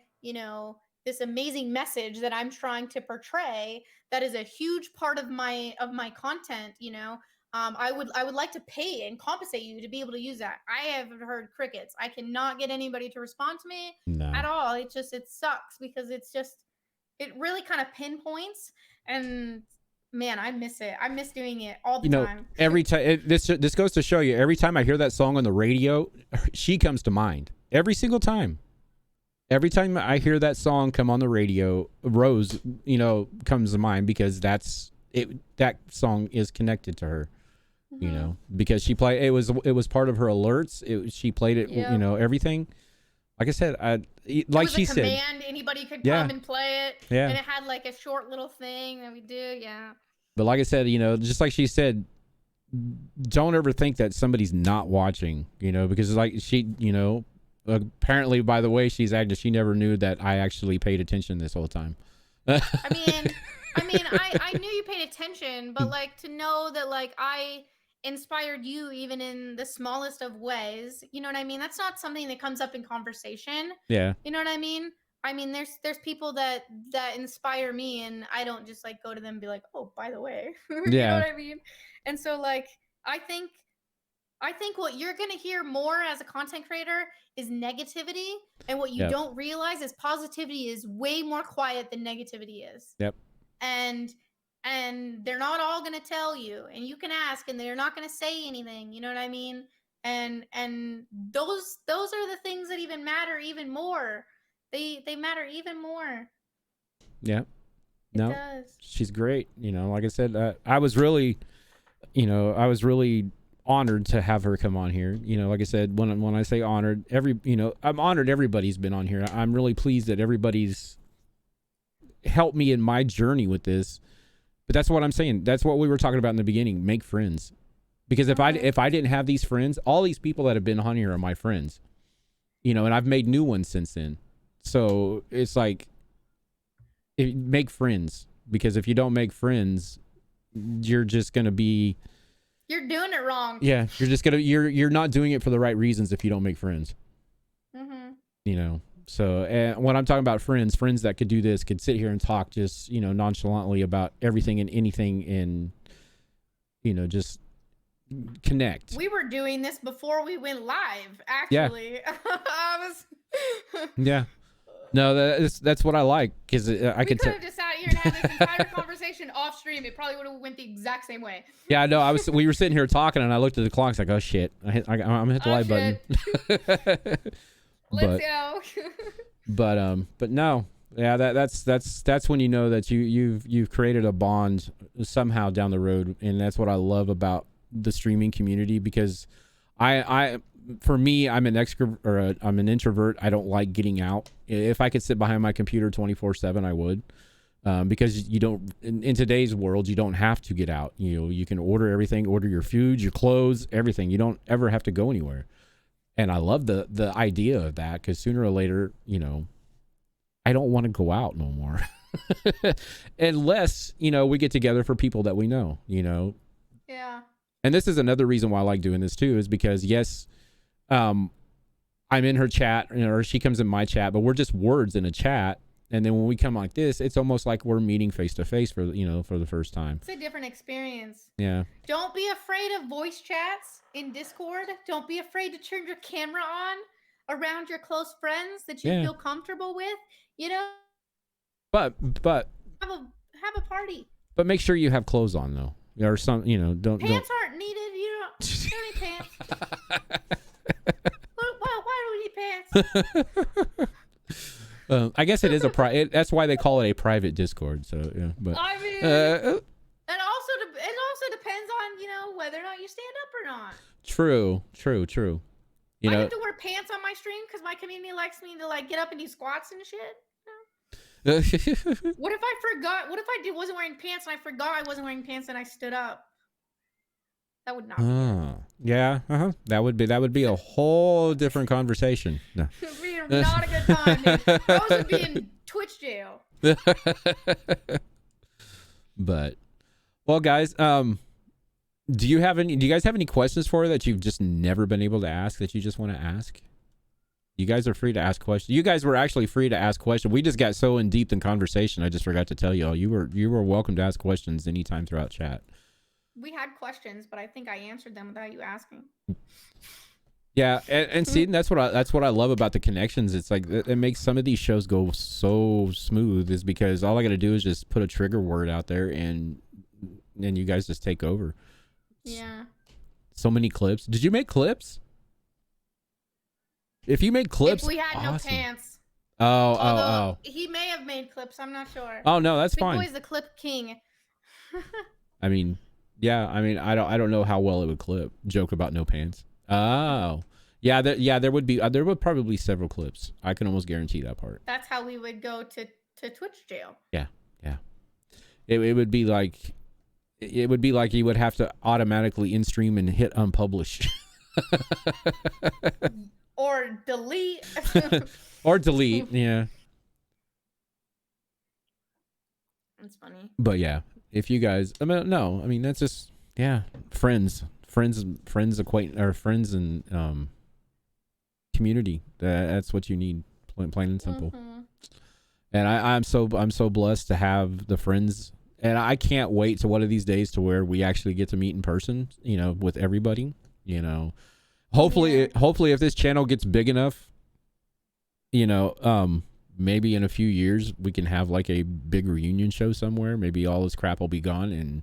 this amazing message that I'm trying to portray, that is a huge part of my content. I would like to pay and compensate you to be able to use that. I have heard crickets. I cannot get anybody to respond to me at all. It sucks, because it really kind of pinpoints, and man, I miss it. I miss doing it all the time. Every time, this goes to show you, every time I hear that song on the radio, she comes to mind. Every single time. Every time I hear that song come on the radio, Rose, comes to mind, because that's it. That song is connected to her, because she played. It was part of her alerts. She played it, everything. like I said, Like she said, command, anybody could yeah, come and play it. yeah. And it had like a short little thing that we do. Yeah. But like I said, you know, just like she said, don't ever think that somebody's not watching, you know, because like she, you know, apparently by the way she's acting, she never knew that I actually paid attention this whole time. I knew you paid attention, but like to know that like I inspired you even in the smallest of ways, you know what I mean? That's not something that comes up in conversation. Yeah. You know what I mean? I mean, there's people that inspire me, and I don't just like go to them and be like, oh, by the way, you know what I mean? And so like I think what you're gonna hear more as a content creator is negativity, and what you don't realize is positivity is way more quiet than negativity is. Yep. And they're not all gonna tell you, and you can ask, and they're not gonna say anything. You know what I mean? And those are the things that even matter even more. They matter even more. Yeah. It does. She's great. You know, like I said, I was really honored to have her come on here. You know, like I said, when I say honored, I'm honored everybody's been on here. I'm really pleased that everybody's helped me in my journey with this. But that's what I'm saying. That's what we were talking about in the beginning. Make friends. Because if I didn't have these friends, all these people that have been on here are my friends. You know, and I've made new ones since then. So it's like, make friends. Because if you don't make friends, you're just going to be... You're doing it wrong. Yeah, you're not doing it for the right reasons if you don't make friends. Mm-hmm. You know, so when I'm talking about friends that could do this, could sit here and talk just, you know, nonchalantly about everything and anything, and, you know, just connect. We were doing this before we went live, actually. Yeah. Yeah. No, that's what I like, because I could have just sat here and had this entire conversation off stream. It probably would have went the exact same way. Yeah, I know. We were sitting here talking, and I looked at the clock. It's like, oh shit, I'm gonna hit the live button. Let's go. but no, yeah, that's when you know that you've created a bond somehow down the road, and that's what I love about the streaming community, because for me, I'm an I'm an introvert. I don't like getting out. If I could sit behind my computer 24/7, I would. Because you don't, in today's world, you don't have to get out. You know, you can order everything, order your food, your clothes, everything. You don't ever have to go anywhere. And I love the idea of that, because sooner or later, you know, I don't want to go out no more. Unless, you know, we get together for people that we know, you know. Yeah. And this is another reason why I like doing this too, is because yes, I'm in her chat, you know, or she comes in my chat, but we're just words in a chat. And then when we come like this, it's almost like we're meeting face to face for the first time. It's a different experience. Yeah. Don't be afraid of voice chats in Discord. Don't be afraid to turn your camera on around your close friends that you feel comfortable with. You know. But have a party. But make sure you have clothes on though, or some. You know, pants aren't needed. You don't need pants. Why do we need pants? I guess it is that's why they call it a private Discord. So yeah, but I mean, it also depends on, you know, whether or not you stand up or not. True. You know, I have to wear pants on my stream because my community likes me to like get up and do squats and shit. What if I forgot? What if I wasn't wearing pants and I forgot I wasn't wearing pants and I stood up? That would not be good. Yeah, that would be a whole different conversation. No. It would be not a good time, dude. Rose would be in Twitch jail. But, well, guys, do you guys have any questions for her that you've just never been able to ask, that you just want to ask? You guys are free to ask questions. You guys were actually free to ask questions. We just got so in deep in conversation, I just forgot to tell you all. You were welcome to ask questions anytime throughout chat. We had questions, but I think I answered them without you asking. Yeah, and see, that's what I love about the connections. It's like it makes some of these shows go so smooth, is because all I got to do is just put a trigger word out there, and then you guys just take over. Yeah. So many clips. Did you make clips? If you made clips, if we had awesome. No pants. Oh. He may have made clips. I'm not sure. Oh no, that's Big fine. Boy's the clip king. I mean, yeah. I mean, I don't know how well it would clip. Joke about no pants. Oh, Yeah, there would be there would probably be several clips. I can almost guarantee that part. That's how we would go to Twitch jail. Yeah, yeah. It would be like you would have to automatically in stream and hit unpublish. Or delete. Or delete, yeah. That's funny. But yeah, if you guys, I mean that's just friends, acquaintance, or friends and community. That's what you need, plain and simple. Mm-hmm. And I'm so blessed to have the friends, and I can't wait to one of these days to where we actually get to meet in person, with everybody, hopefully if this channel gets big enough, maybe in a few years we can have like a big reunion show somewhere. Maybe all this crap will be gone and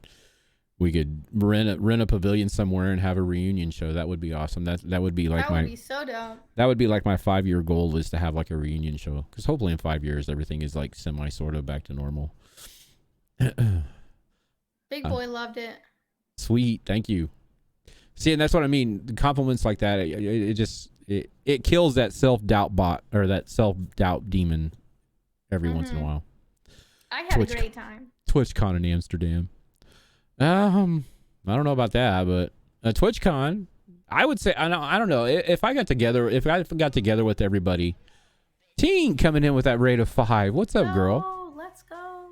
we could rent a pavilion somewhere and have a reunion show. That would be awesome. That would be like that would be so dope. That would be like my 5-year goal, is to have like a reunion show, because hopefully in 5 years everything is like semi sort of back to normal. Big boy loved it. Sweet, thank you. See, and that's what I mean. Compliments like that, it kills that self-doubt bot, or that self-doubt demon every once in a while. I had a great time. TwitchCon in Amsterdam. I don't know about that, but TwitchCon, I would say, I don't know, if I got together with everybody. Teen coming in with that rate of 5. What's up, girl? Let's go.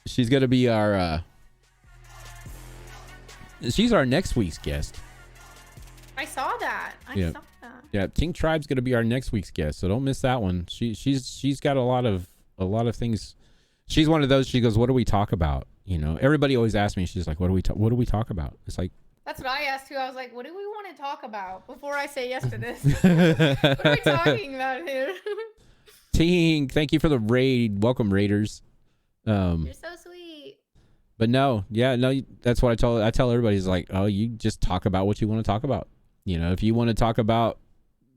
She's gonna be she's our next week's guest. I saw that. I saw that. Yeah, Teen Tribe's gonna be our next week's guest, so don't miss that one. She's got a lot of things. She's one of those. She goes, "What do we talk about?" Everybody always asks me. She's like, "What do we talk about?" It's like, that's what I asked too. I was like, "What do we want to talk about before I say yes to this?" What are we talking about here? Teen, thank you for the raid. Welcome, Raiders. You're so sweet. But no, that's what I tell everybody, is like, oh, you just talk about what you want to talk about. If you want to talk about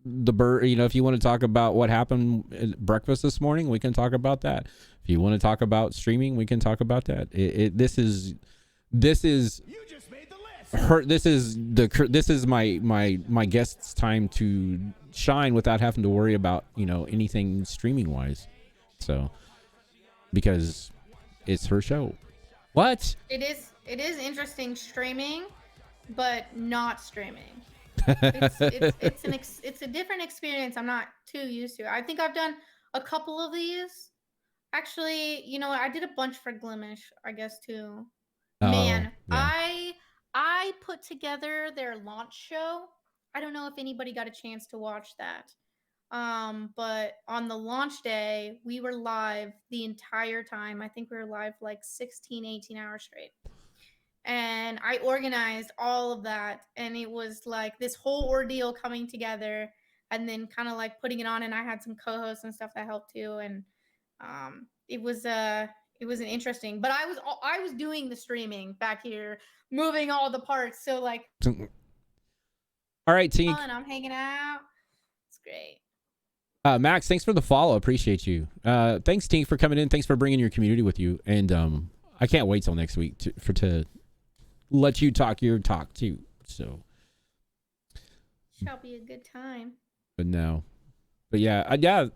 the bird, if you want to talk about what happened at breakfast this morning, we can talk about that. If you want to talk about streaming, we can talk about that. This is you just made the list. This is my guest's time to shine without having to worry about anything streaming wise. So, because it's her show. What? It is interesting streaming, but not streaming. It's a different experience. I'm not too used to. I think I've done a couple of these. Actually, I did a bunch for Glimish, I guess, too. Man, yeah. I put together their launch show. I don't know if anybody got a chance to watch that. But on the launch day, we were live the entire time. I think we were live like 16, 18 hours straight. And I organized all of that, and it was like this whole ordeal coming together, and then kind of like putting it on. And I had some co-hosts and stuff that helped too. And it was an interesting, but I was doing the streaming back here, moving all the parts. So like, all right, Tink. I'm hanging out. It's great. Max, thanks for the follow. Appreciate you. Thanks, Tink, for coming in. Thanks for bringing your community with you. And I can't wait till next week to let you talk your talk too. So shall be a good time. But yeah.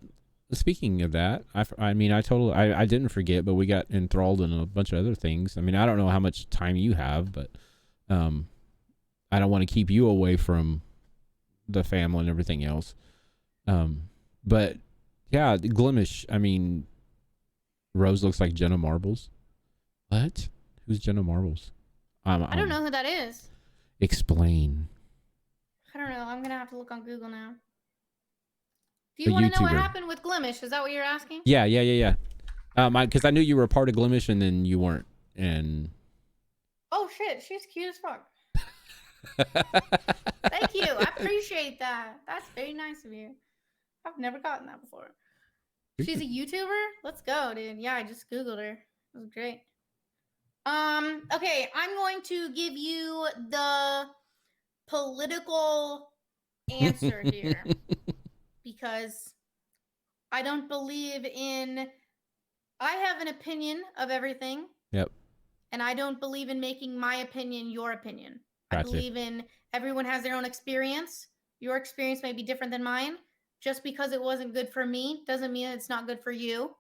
Speaking of that, I didn't forget, but we got enthralled in a bunch of other things. I mean, I don't know how much time you have, but I don't want to keep you away from the family and everything else. But yeah, Glimish. I mean, Rose looks like Jenna Marbles. What? Who's Jenna Marbles? I don't know who that is. Explain. I don't know. I'm gonna have to look on Google now. Do you want to know what happened with Glimish? Is that what you're asking? Yeah. Because I knew you were a part of Glimish and then you weren't. And oh shit, she's cute as fuck. Thank you. I appreciate that. That's very nice of you. I've never gotten that before. She's a YouTuber? Let's go, dude. Yeah, I just Googled her. It was great. Okay, I'm going to give you the political answer here. Because I don't believe I have an opinion of everything. Yep. And I don't believe in making my opinion your opinion. Gotcha. I believe in everyone has their own experience. Your experience may be different than mine. Just because it wasn't good for me doesn't mean it's not good for you.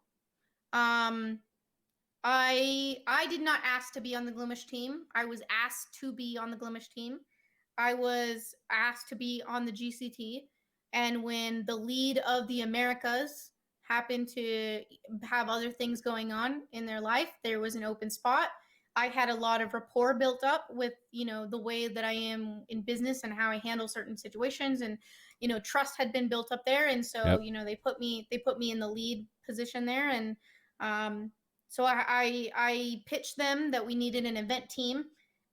Um, I did not ask to be on the Glimish team. I was asked to be on the Glimish team. I was asked to be on the GCT. And when the lead of the Americas happened to have other things going on in their life, there was an open spot. I had a lot of rapport built up with, the way that I am in business and how I handle certain situations, and trust had been built up there. And so, Yep. they put me in the lead position there. And um so I pitched them that we needed an event team,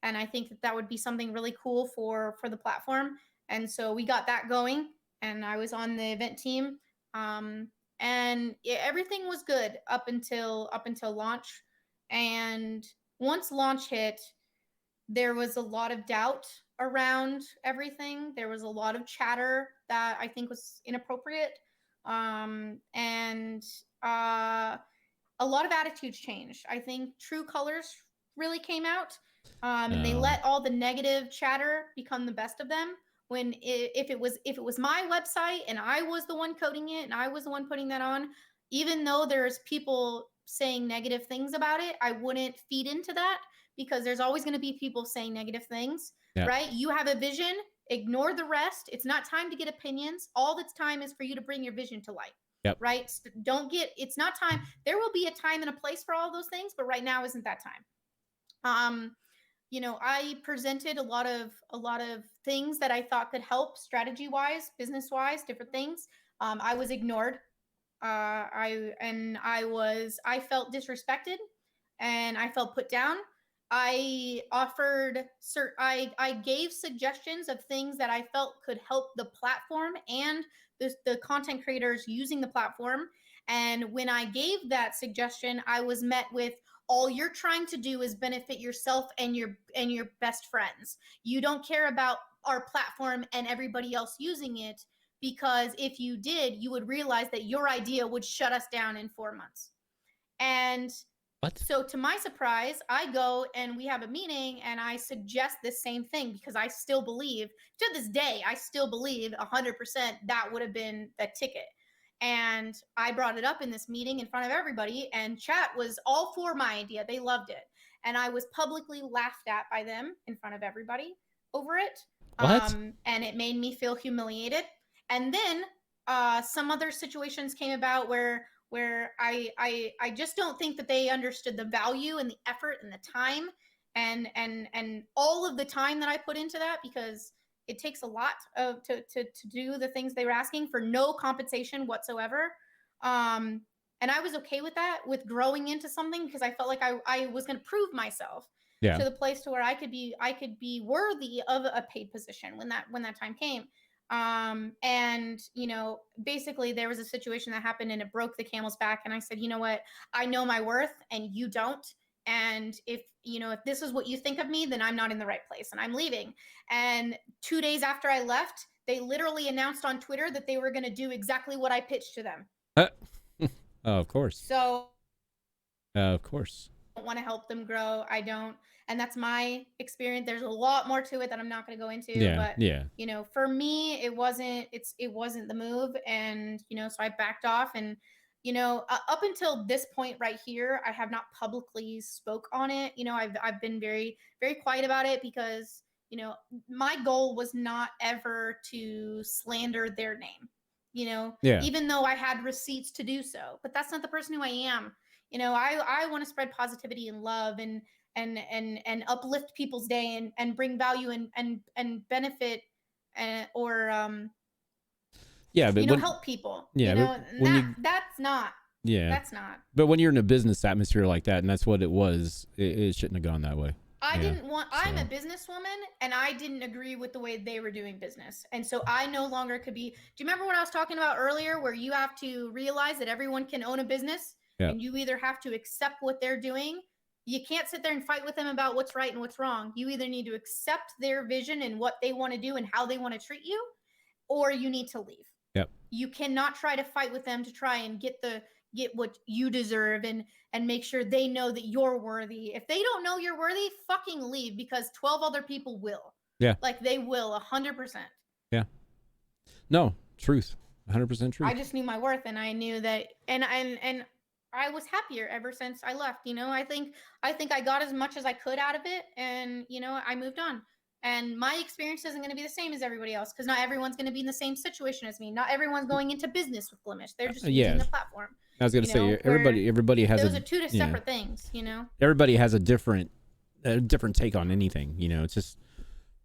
and I think that that would be something really cool for the platform. And so we got that going, and I was on the event team. Um, and everything was good up until launch. And once launch hit, there was a lot of doubt around everything. There was a lot of chatter that I think was inappropriate. And a lot of attitudes changed. I think true colors really came out, and they Oh, let all the negative chatter become the best of them. If it was my website and I was the one coding it and I was the one putting that on, even though there's people saying negative things about it, I wouldn't feed into that, because there's always going to be people saying negative things, yeah. right? You have a vision, ignore the rest. It's not time to get opinions. All that's time is for you to bring your vision to light, Yep. right? Don't get, it's not time. There will be a time and a place for all those things, but right now isn't that time. I presented a lot of things that I thought could help strategy wise, business wise, different things. I was ignored. I felt disrespected, and I felt put down. I gave suggestions of things that I felt could help the platform and the content creators using the platform. And when I gave that suggestion, I was met with, all you're trying to do is benefit yourself and your best friends. You don't care about our platform and everybody else using it, because if you did, you would realize that your idea would shut us down in 4 months. And What? so, to my surprise, I go and we have a meeting, and I suggest this same thing, because I still believe, to this day, I still believe 100% that would have been the ticket. And I brought it up in this meeting in front of everybody, and chat was all for my idea. They loved it. And I was publicly laughed at by them in front of everybody over it. What? And it made me feel humiliated. And then some other situations came about where I just don't think that they understood the value and the effort and the time, and all of the time that I put into that, because it takes a lot to do the things they were asking for no compensation whatsoever. Um, and I was okay with that, with growing into something, because I felt like I was going to prove myself Yeah. to the place to where I could be worthy of a paid position when that time came. And basically there was a situation that happened, and it broke the camel's back, and I said, you know what, I know my worth and you don't. And if this is what you think of me, then I'm not in the right place and I'm leaving. And 2 days after I left, they literally announced on Twitter that they were going to do exactly what I pitched to them. Uh, oh, of course. So Of course. want to help them grow. I don't. And that's my experience. There's a lot more to it that I'm not going to go into, Yeah. but Yeah. for me, it wasn't the move. And so I backed off. And up until this point right here, I have not publicly spoke on it. I've been very, very quiet about it, because my goal was not ever to slander their name, Yeah. even though I had receipts to do so. But that's not the person who I am. I want to spread positivity and love, and uplift people's day, and bring value, and benefit, or Yeah. But when, help people. yeah, but And when that you, that's not yeah, that's not. but when you're in a business atmosphere like that, and that's what it was, it shouldn't have gone that way. I Yeah. didn't want. I'm a So, businesswoman, and I didn't agree with the way they were doing business, and so I no longer could be. Do you remember what I was talking about earlier, where you have to realize that everyone can own a business, yeah. and you either have to accept what they're doing. You can't sit there and fight with them about what's right and what's wrong. You either need to accept their vision and what they want to do and how they want to treat you, or you need to leave. Yep. You cannot try to fight with them to try and get what you deserve, and make sure they know that you're worthy. If they don't know you're worthy, fucking leave, because 12 other people will. Yeah. Like, they will 100%. Yeah. No, truth. 100% truth. I just knew my worth, and I knew that, and I was happier ever since I left. I think I got as much as I could out of it, and I moved on. And my experience isn't going to be the same as everybody else, because not everyone's going to be in the same situation as me. Not everyone's going into business with Glimesh. They're just using the platform. I was going to say everybody has those are two separate things. Everybody has a different take on anything. It's just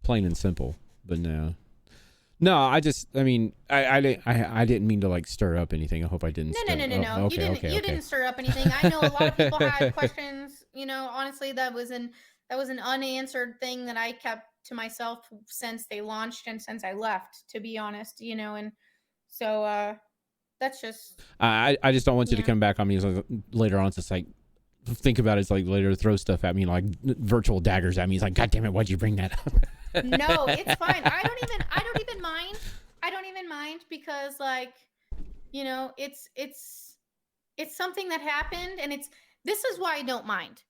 plain and simple. But no, I didn't mean to like stir up anything. I hope I didn't. No. Okay, you didn't stir up anything. I know a lot of people had questions. Honestly, that was an unanswered thing that I kept to myself since they launched and since I left, to be honest. And so that's just. I just don't want you to come back on me later on. It's just like, think about it. It's like later throw stuff at me, like virtual daggers at me. It's like, God damn it, why'd you bring that up? No, it's fine. I don't even mind. I don't even mind, because like, it's something that happened, and this is why I don't mind,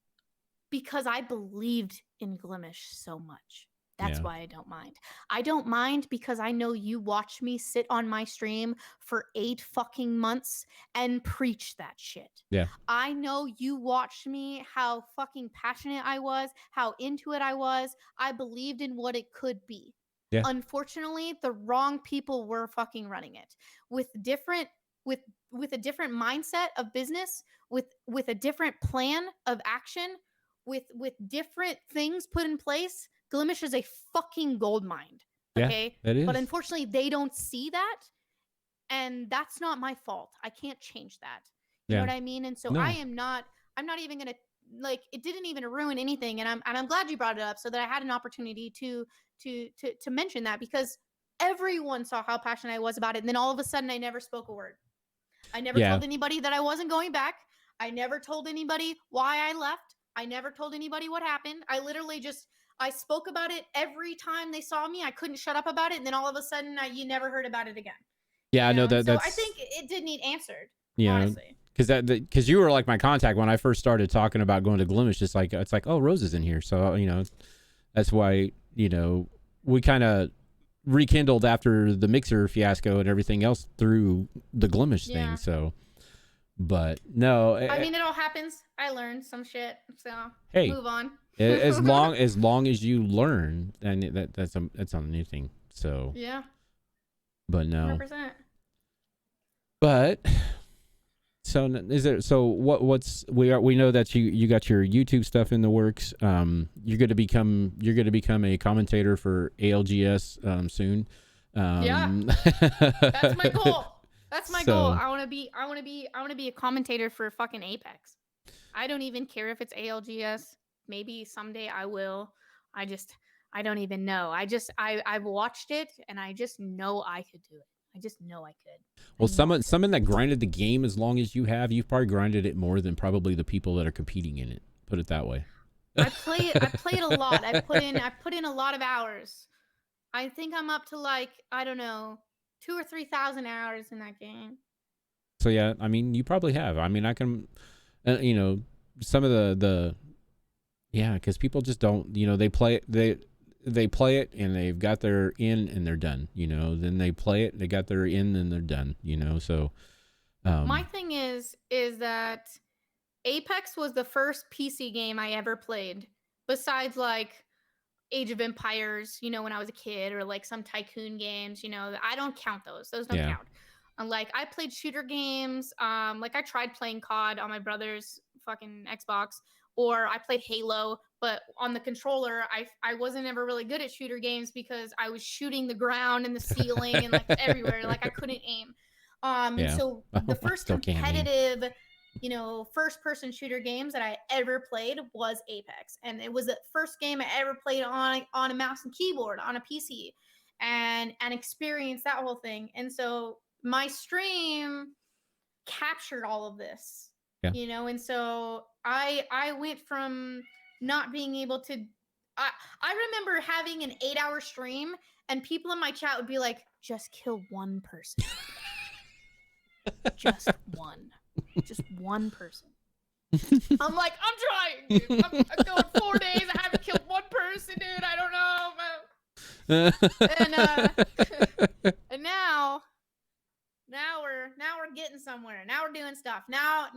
because I believed in Glimesh so much. That's why I don't mind. I don't mind because I know you watched me sit on my stream for 8 fucking months and preach that shit. Yeah. I know you watched me, how fucking passionate I was, how into it I was. I believed in what it could be. Yeah. Unfortunately, the wrong people were fucking running it with a different mindset of business, with a different plan of action, with different things put in place. Glimesh is a fucking gold mine. Okay. Yeah, it is. But unfortunately, they don't see that. And that's not my fault. I can't change that. You know what I mean? And so I'm not even going to, like, it didn't even ruin anything. And I'm glad you brought it up, so that I had an opportunity to mention that, because everyone saw how passionate I was about it. And then all of a sudden I never spoke a word. I never told anybody that I wasn't going back. I never told anybody why I left. I never told anybody what happened. I literally I spoke about it every time they saw me. I couldn't shut up about it. And then all of a sudden, you never heard about it again. Yeah, I know that. So I think it did need answered. Yeah, honestly. Because you were like my contact when I first started talking about going to Glimesh. It's like, oh, Rose is in here. So, that's why, we kind of rekindled after the Mixer fiasco and everything else through the Glimesh thing. So, but no. I mean, it all happens. I learned some shit. So, move on. as long as you learn, and that's on anything. So yeah, but no, 100%. But so is there? So we know that you got your YouTube stuff in the works. You're going to become a commentator for ALGS soon. That's my goal. That's my goal. I want to be a commentator for fucking Apex. I don't even care if it's ALGS. Maybe someday I will. I don't even know. I've watched it, and I just know I could do it. I just know I could. Well, someone that grinded the game as long as you've probably grinded it more than probably the people that are competing in it. Put it that way. I played a lot. I put in a lot of hours. I think I'm up to like, I don't know, 2,000 or 3,000 hours in that game. So yeah, I mean, you probably have. I mean, I can, some of the yeah, because people just don't, they play it, they play it and they've got their in and they're done, then they play it, they got their in and they're done, so. My thing is that Apex was the first PC game I ever played, besides like Age of Empires, when I was a kid, or like some tycoon games, I don't count those. Those don't count. Like, I played shooter games. Like, I tried playing COD on my brother's fucking Xbox, or I played Halo, but on the controller, I wasn't ever really good at shooter games because I was shooting the ground and the ceiling and like everywhere. Like, I couldn't aim. And so the first competitive, first-person shooter games that I ever played was Apex, and it was the first game I ever played on a mouse and keyboard on a PC, and experienced that whole thing. And so my stream captured all of this. And so I went from not being able to, I remember having an 8-hour stream and people in my chat would be like, just kill one person. Just one person. I'm like, I'm trying, dude. I'm going 4 days. I haven't killed one person, dude. I don't know, man. And now we're getting somewhere. Now we're doing stuff. Now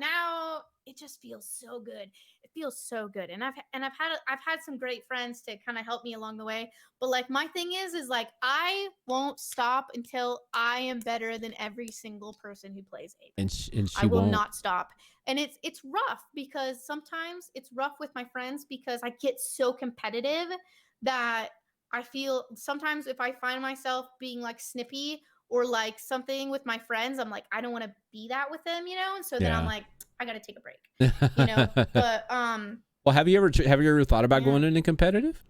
it just feels so good. It feels so good. And I've had some great friends to kind of help me along the way. But like my thing is like I won't stop until I am better than every single person who plays Apex. And she I will won't. not stop. And it's rough because sometimes it's rough with my friends because I get so competitive that I feel sometimes if I find myself being like snippy or like something with my friends, I'm like, I don't want to be that with them, you know? And so then I'm like, I got to take a break, you know? But, well, have you ever thought about going into competitive?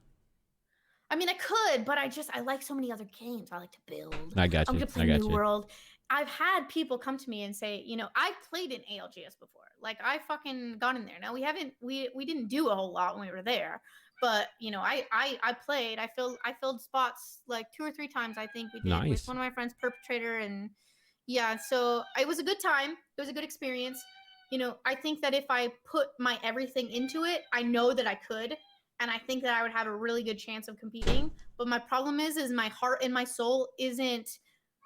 I mean, I could, but I like so many other games. I like to build. I got you. I'm going to play New World. I've had people come to me and say, you know, I played in ALGS before. Like I fucking got in there. Now we didn't do a whole lot when we were there, but you know, I played. I filled spots like 2 or 3 times. I think we did with one of my friends, Perpetrator, and yeah. So it was a good time. It was a good experience. You know, I think that if I put my everything into it, I know that I could, and I think that I would have a really good chance of competing. But my problem is my heart and my soul isn't.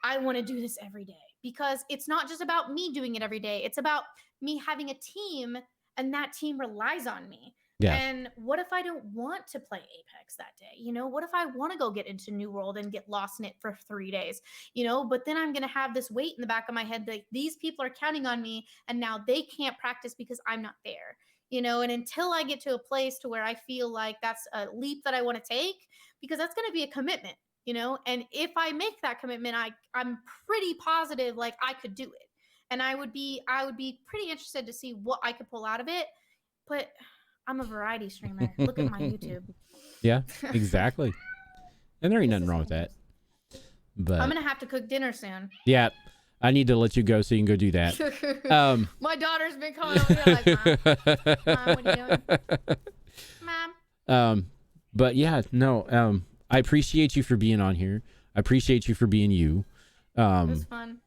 I want to do this every day because it's not just about me doing it every day. It's about me having a team and that team relies on me. Yeah. And what if I don't want to play Apex that day? You know, what if I want to go get into New World and get lost in it for 3 days? You know, but then I'm going to have this weight in the back of my head that these people are counting on me and now they can't practice because I'm not there. You know, and until I get to a place to where I feel like that's a leap that I want to take, because that's going to be a commitment. You know, and if I make that commitment, I'm pretty positive like I could do it. And I would be pretty interested to see what I could pull out of it. But I'm a variety streamer. Look at my YouTube. Yeah, exactly. And there ain't nothing wrong with that. But I'm going to have to cook dinner soon. Yeah. I need to let you go so you can go do that. My daughter's been calling over here like, Mom, what are you doing? Mom. But yeah, no, I appreciate you for being on here. I appreciate you for being you. It was fun.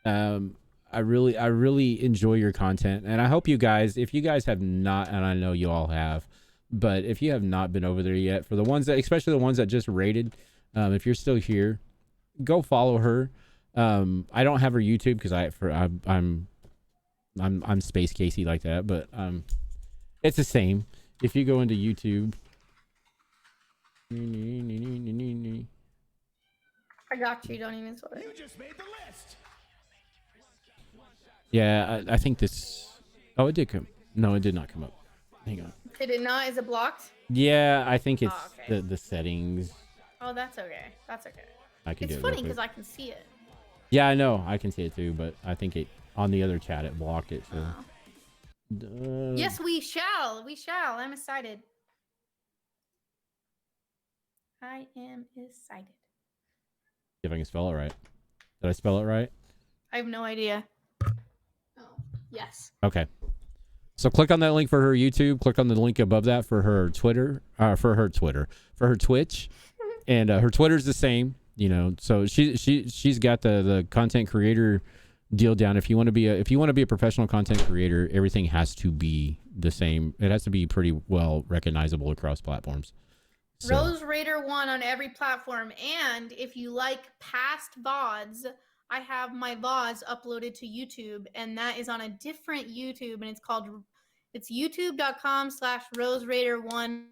I really enjoy your content, and I hope you guys, if you guys have not, and I know you all have, but if you have not been over there yet, for the ones that, especially the ones that just rated, if you're still here, go follow her. I don't have her YouTube because I'm Space Casey like that, but it's the same. If you go into YouTube. I got you. Don't even sweat. You just made the list. Yeah, I think this. Oh, it did come. No, it did not come up. Hang on. Did it not? Is it blocked? Yeah, I think it's okay. the settings. Oh, that's okay. That's okay. I can do it. It's funny because I can see it. Yeah, I know. I can see it too, but I think it on the other chat it blocked it. So. Yes, we shall. We shall. I'm excited. I am excited. See if I can spell it right. Did I spell it right? I have no idea. Oh, yes. Okay. So click on that link for her YouTube. Click on the link above that for her Twitter. For her Twitch, and her Twitter's the same. You know, so she's got the content creator deal down. If you want to be a professional content creator, everything has to be the same. It has to be pretty well recognizable across platforms. So. Rose Raider 1 on every platform. And if you like past VODs, I have my VODs uploaded to YouTube, and that is on a different YouTube, and it's youtube.com/Rose Raider 1.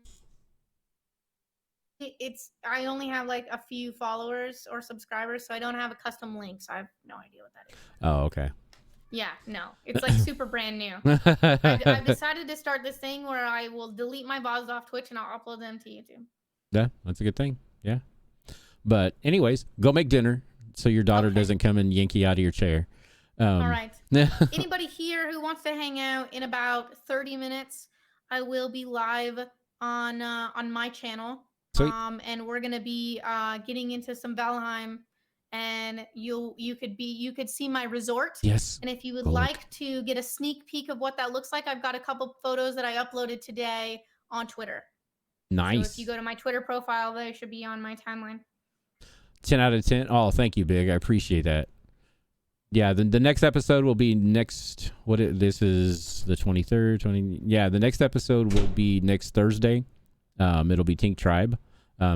I only have like a few followers or subscribers, so I don't have a custom link, so I have no idea what that is. Oh, okay. Yeah, no. It's like super brand new. I've decided to start this thing where I will delete my VODs off Twitch and I'll upload them to YouTube. Yeah, that's a good thing. Yeah. But anyways, go make dinner so your daughter doesn't come and yank you out of your chair. All right. Anybody here who wants to hang out in about 30 minutes, I will be live on my channel. Sweet. And we're gonna be getting into some Valheim, and you could see my resort. Yes. And if you would like to get a sneak peek of what that looks like, I've got a couple photos that I uploaded today on Twitter. Nice. So if you go to my Twitter profile, they should be on my timeline. 10 out of 10. Oh, thank you, Big. I appreciate that. Yeah, the next episode will be next. This is the 23rd. Yeah, the next episode will be next Thursday. It'll be Tink Tribe.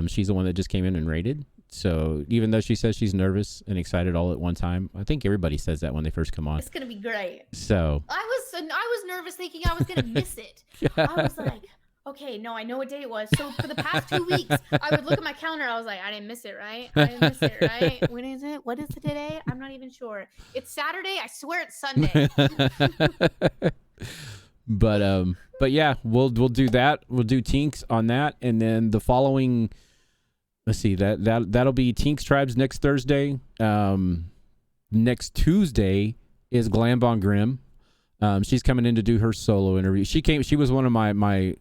She's the one that just came in and raided. So even though she says she's nervous and excited all at one time, I think everybody says that when they first come on. It's gonna be great. So I was nervous thinking I was gonna miss it. I was like, okay, no, I know what day it was. So for the past 2 weeks, I would look at my calendar. I was like, I didn't miss it, right? I didn't miss it, right? When is it? What is it today? I'm not even sure. It's Saturday. I swear it's Sunday. But yeah, we'll do that. We'll do Tinks on that, and then the following. Let's see, that'll be Tinks Tribes next Thursday. Next Tuesday is Glambon Grimm. She's coming in to do her solo interview. She was one of my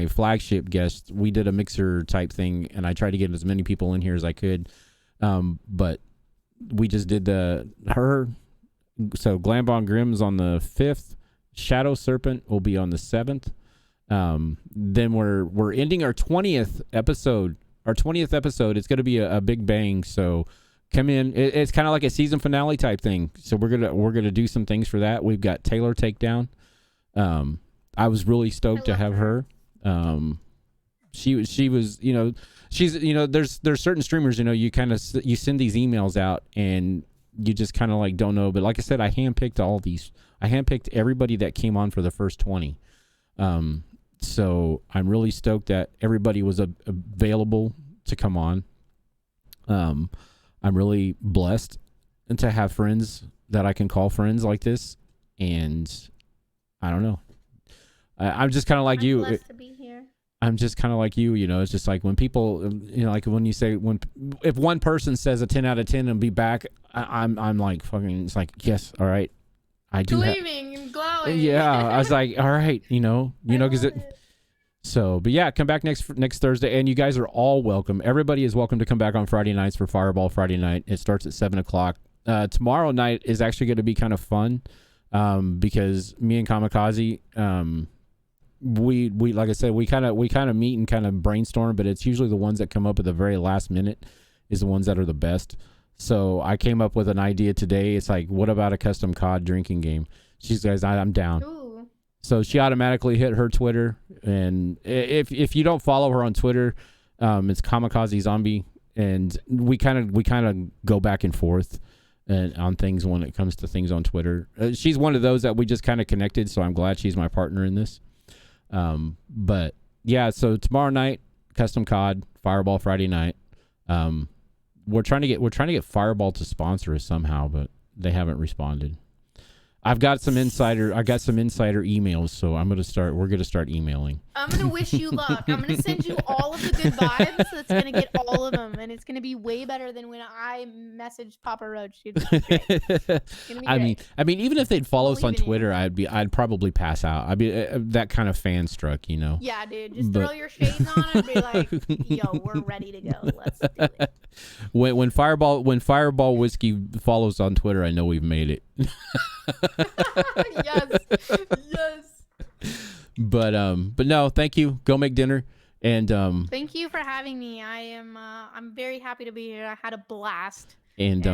flagship guests. We did a mixer type thing, and I tried to get as many people in here as I could. But we just did her. So Glambon Grimm's on the 5th. Shadow Serpent will be on the 7th. Then we're ending our 20th episode. Our 20th episode, it's going to be a big bang. So come in. It's kind of like a season finale type thing. So we're gonna do some things for that. We've got Taylor Takedown. I was really stoked to have her. She was, she's, there's certain streamers, you send these emails out and you just kind of like don't know. But like I said, I handpicked everybody that came on for the first 20. So I'm really stoked that everybody was available to come on. I'm really blessed and to have friends that I can call friends like this. And I don't know. I'm just kind of like you. Blessed to be here. I'm just kind of like you, it's just like when people, like when you say, if one person says a 10 out of 10 and be back, I'm like fucking, it's like, yes. All right. I do gleaming and glowing. Yeah. I was like, all right, cause but yeah, come back next Thursday, and you guys are all welcome. Everybody is welcome to come back on Friday nights for Fireball Friday night. It starts at 7:00. Tomorrow night is actually going to be kind of fun, because me and Kamikaze, we like I said, we kind of meet and kind of brainstorm, but it's usually the ones that come up at the very last minute is the ones that are the best. So I came up with an idea today. It's like, what about a custom COD drinking game? She's guys, I'm down. Ooh. So she automatically hit her Twitter, and if you don't follow her on Twitter, it's Kamikaze Zombie, and we kind of go back and forth and on things when it comes to things on Twitter. She's one of those that we just kind of connected, so I'm glad she's my partner in this. But yeah, so tomorrow night, custom COD, Fireball Friday night. We're trying to get Fireball to sponsor us somehow, but they haven't responded. I got some insider emails, so we're gonna start emailing. I'm gonna wish you luck. I'm gonna send you all of the good vibes. That's gonna get all of them, and it's gonna be way better than when I messaged Papa Roach. It's gonna be great. I mean, even if they'd follow us on Twitter, I'd probably pass out. I'd be that kind of fan struck, Yeah, dude. Just throw your shades on and be like, "Yo, we're ready to go. Let's do it." When Fireball Whiskey follows on Twitter, I know we've made it. yes. But no, thank you. Go make dinner, and thank you for having me. I'm very happy to be here. I had a blast. And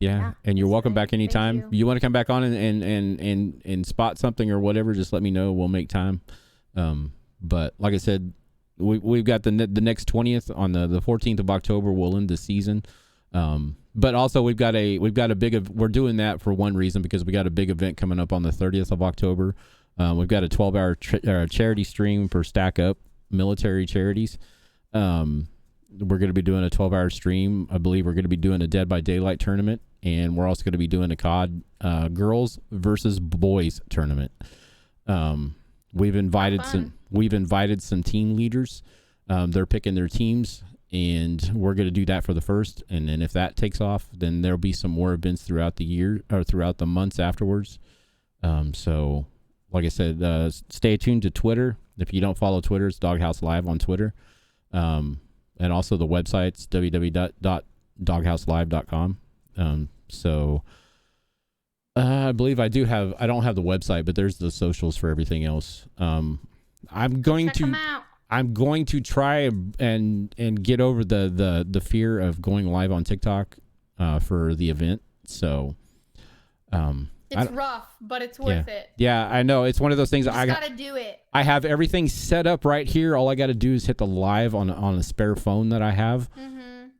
yeah, and you're welcome back anytime. You want to come back on and spot something or whatever, just let me know. We'll make time. But like I said, we've got the next 20th on the 14th of October. We'll end the season. But also we're doing that for one reason, because we got a big event coming up on the 30th of October. We've got a 12-hour charity stream for Stack Up military charities. We're going to be doing a 12-hour stream. I believe we're going to be doing a Dead by Daylight tournament, and we're also going to be doing a COD girls versus boys tournament. We've invited some team leaders. They're picking their teams, and we're going to do that for the first. And then if that takes off, then there'll be some more events throughout the year or throughout the months afterwards. So like I said, stay tuned to Twitter. If you don't follow Twitter, it's Doghouse Live on Twitter. And also the website's www.doghouselive.com. So I believe I don't have the website, but there's the socials for everything else. I'm going to try and get over the fear of going live on TikTok for the event. So It's rough, but it's worth it. Yeah, I know. It's one of those things. You just gotta do it. I have everything set up right here. All I got to do is hit the live on a spare phone that I have,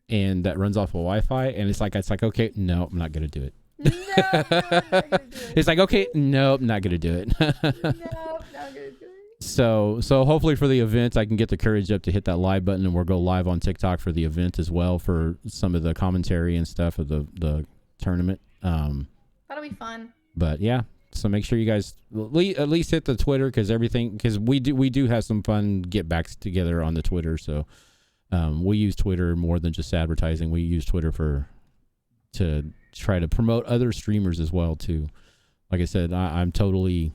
and that runs off of Wi-Fi. And it's like okay, no, I'm not gonna do it. No, not gonna do it. It's like, okay, nope, not gonna do it. Nope, not gonna do it. So hopefully for the event, I can get the courage up to hit that live button, and we'll go live on TikTok for the event as well for some of the commentary and stuff of the tournament. That'll be fun. But yeah, so make sure you guys at least hit the Twitter, because we do have some fun get backs together on the Twitter. So we use Twitter more than just advertising. We use Twitter to try to promote other streamers as well too. Like I said, I'm totally.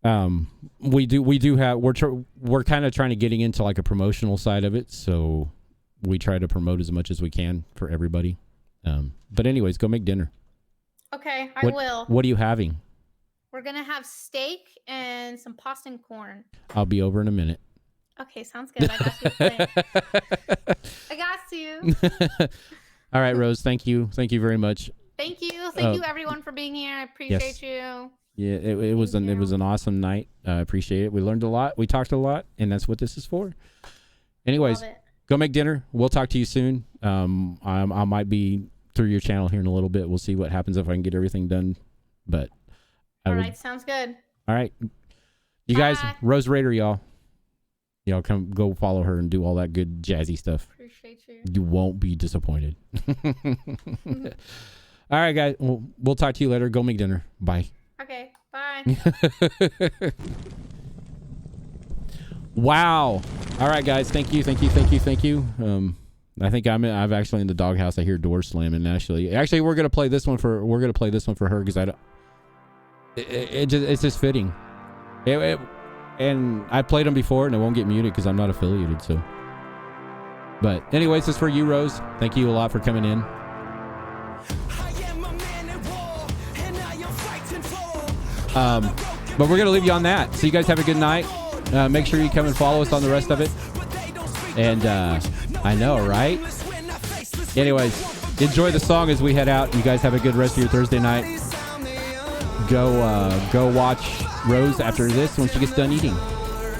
We're kind of trying to getting into like a promotional side of it, so we try to promote as much as we can for everybody. But anyways, go make dinner. Okay, I will. What are you having? We're gonna have steak and some pasta and corn. I'll be over in a minute. Okay, sounds good. I got you. I got you. All right, Rose. Thank you. Thank you very much. Thank you. Thank you, everyone, for being here. I appreciate you. Yeah, it was an awesome night. I appreciate it. We learned a lot. We talked a lot, and that's what this is for. Anyways, go make dinner. We'll talk to you soon. I might be through your channel here in a little bit. We'll see what happens if I can get everything done. But all right, sounds good. All right, you guys, Rose Raider, y'all come go follow her and do all that good jazzy stuff. Appreciate you. You won't be disappointed. All right, guys. We'll talk to you later. Go make dinner. Bye. Okay. Bye. Wow. All right, guys. Thank you. I think I'm actually in the doghouse. I hear doors slamming. Actually, we're gonna play this one for her because it's just fitting. And I played them before, and it won't get muted because I'm not affiliated. So, but anyways, this is for you, Rose. Thank you a lot for coming in. But we're gonna leave you on that. So you guys have a good night. Make sure you come and follow us on the rest of it. And I know, right? Anyways, enjoy the song as we head out. You guys have a good rest of your Thursday night. Go watch Rose after this when she gets done eating.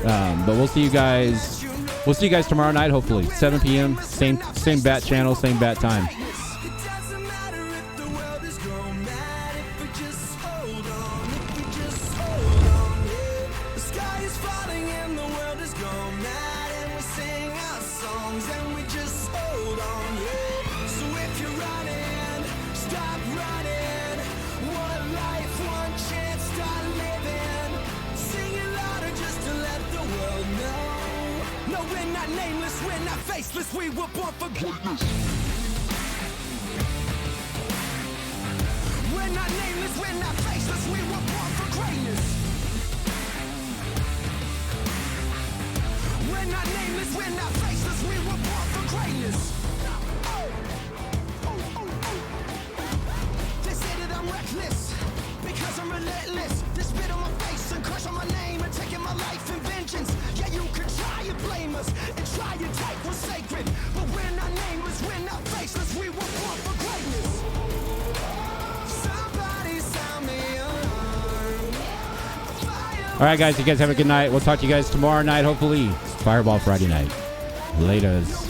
But we'll see you guys. We'll see you guys tomorrow night, hopefully 7 p.m. Same bat channel, same bat time. We were born for greatness. We're not nameless, we're not faceless. We were born for greatness. We're not nameless, we're not faceless. We were born for greatness. They say that I'm reckless because I'm relentless. They spit on my face and crush on my name and taking my life in vengeance. Yeah, you can try and blame us and try and take what's sacred, but we're not nameless, we're not faceless. We were born for greatness. Somebody sound me alarm. All right, guys. You guys have a good night. We'll talk to you guys tomorrow night, hopefully. Fireball Friday night. Laters.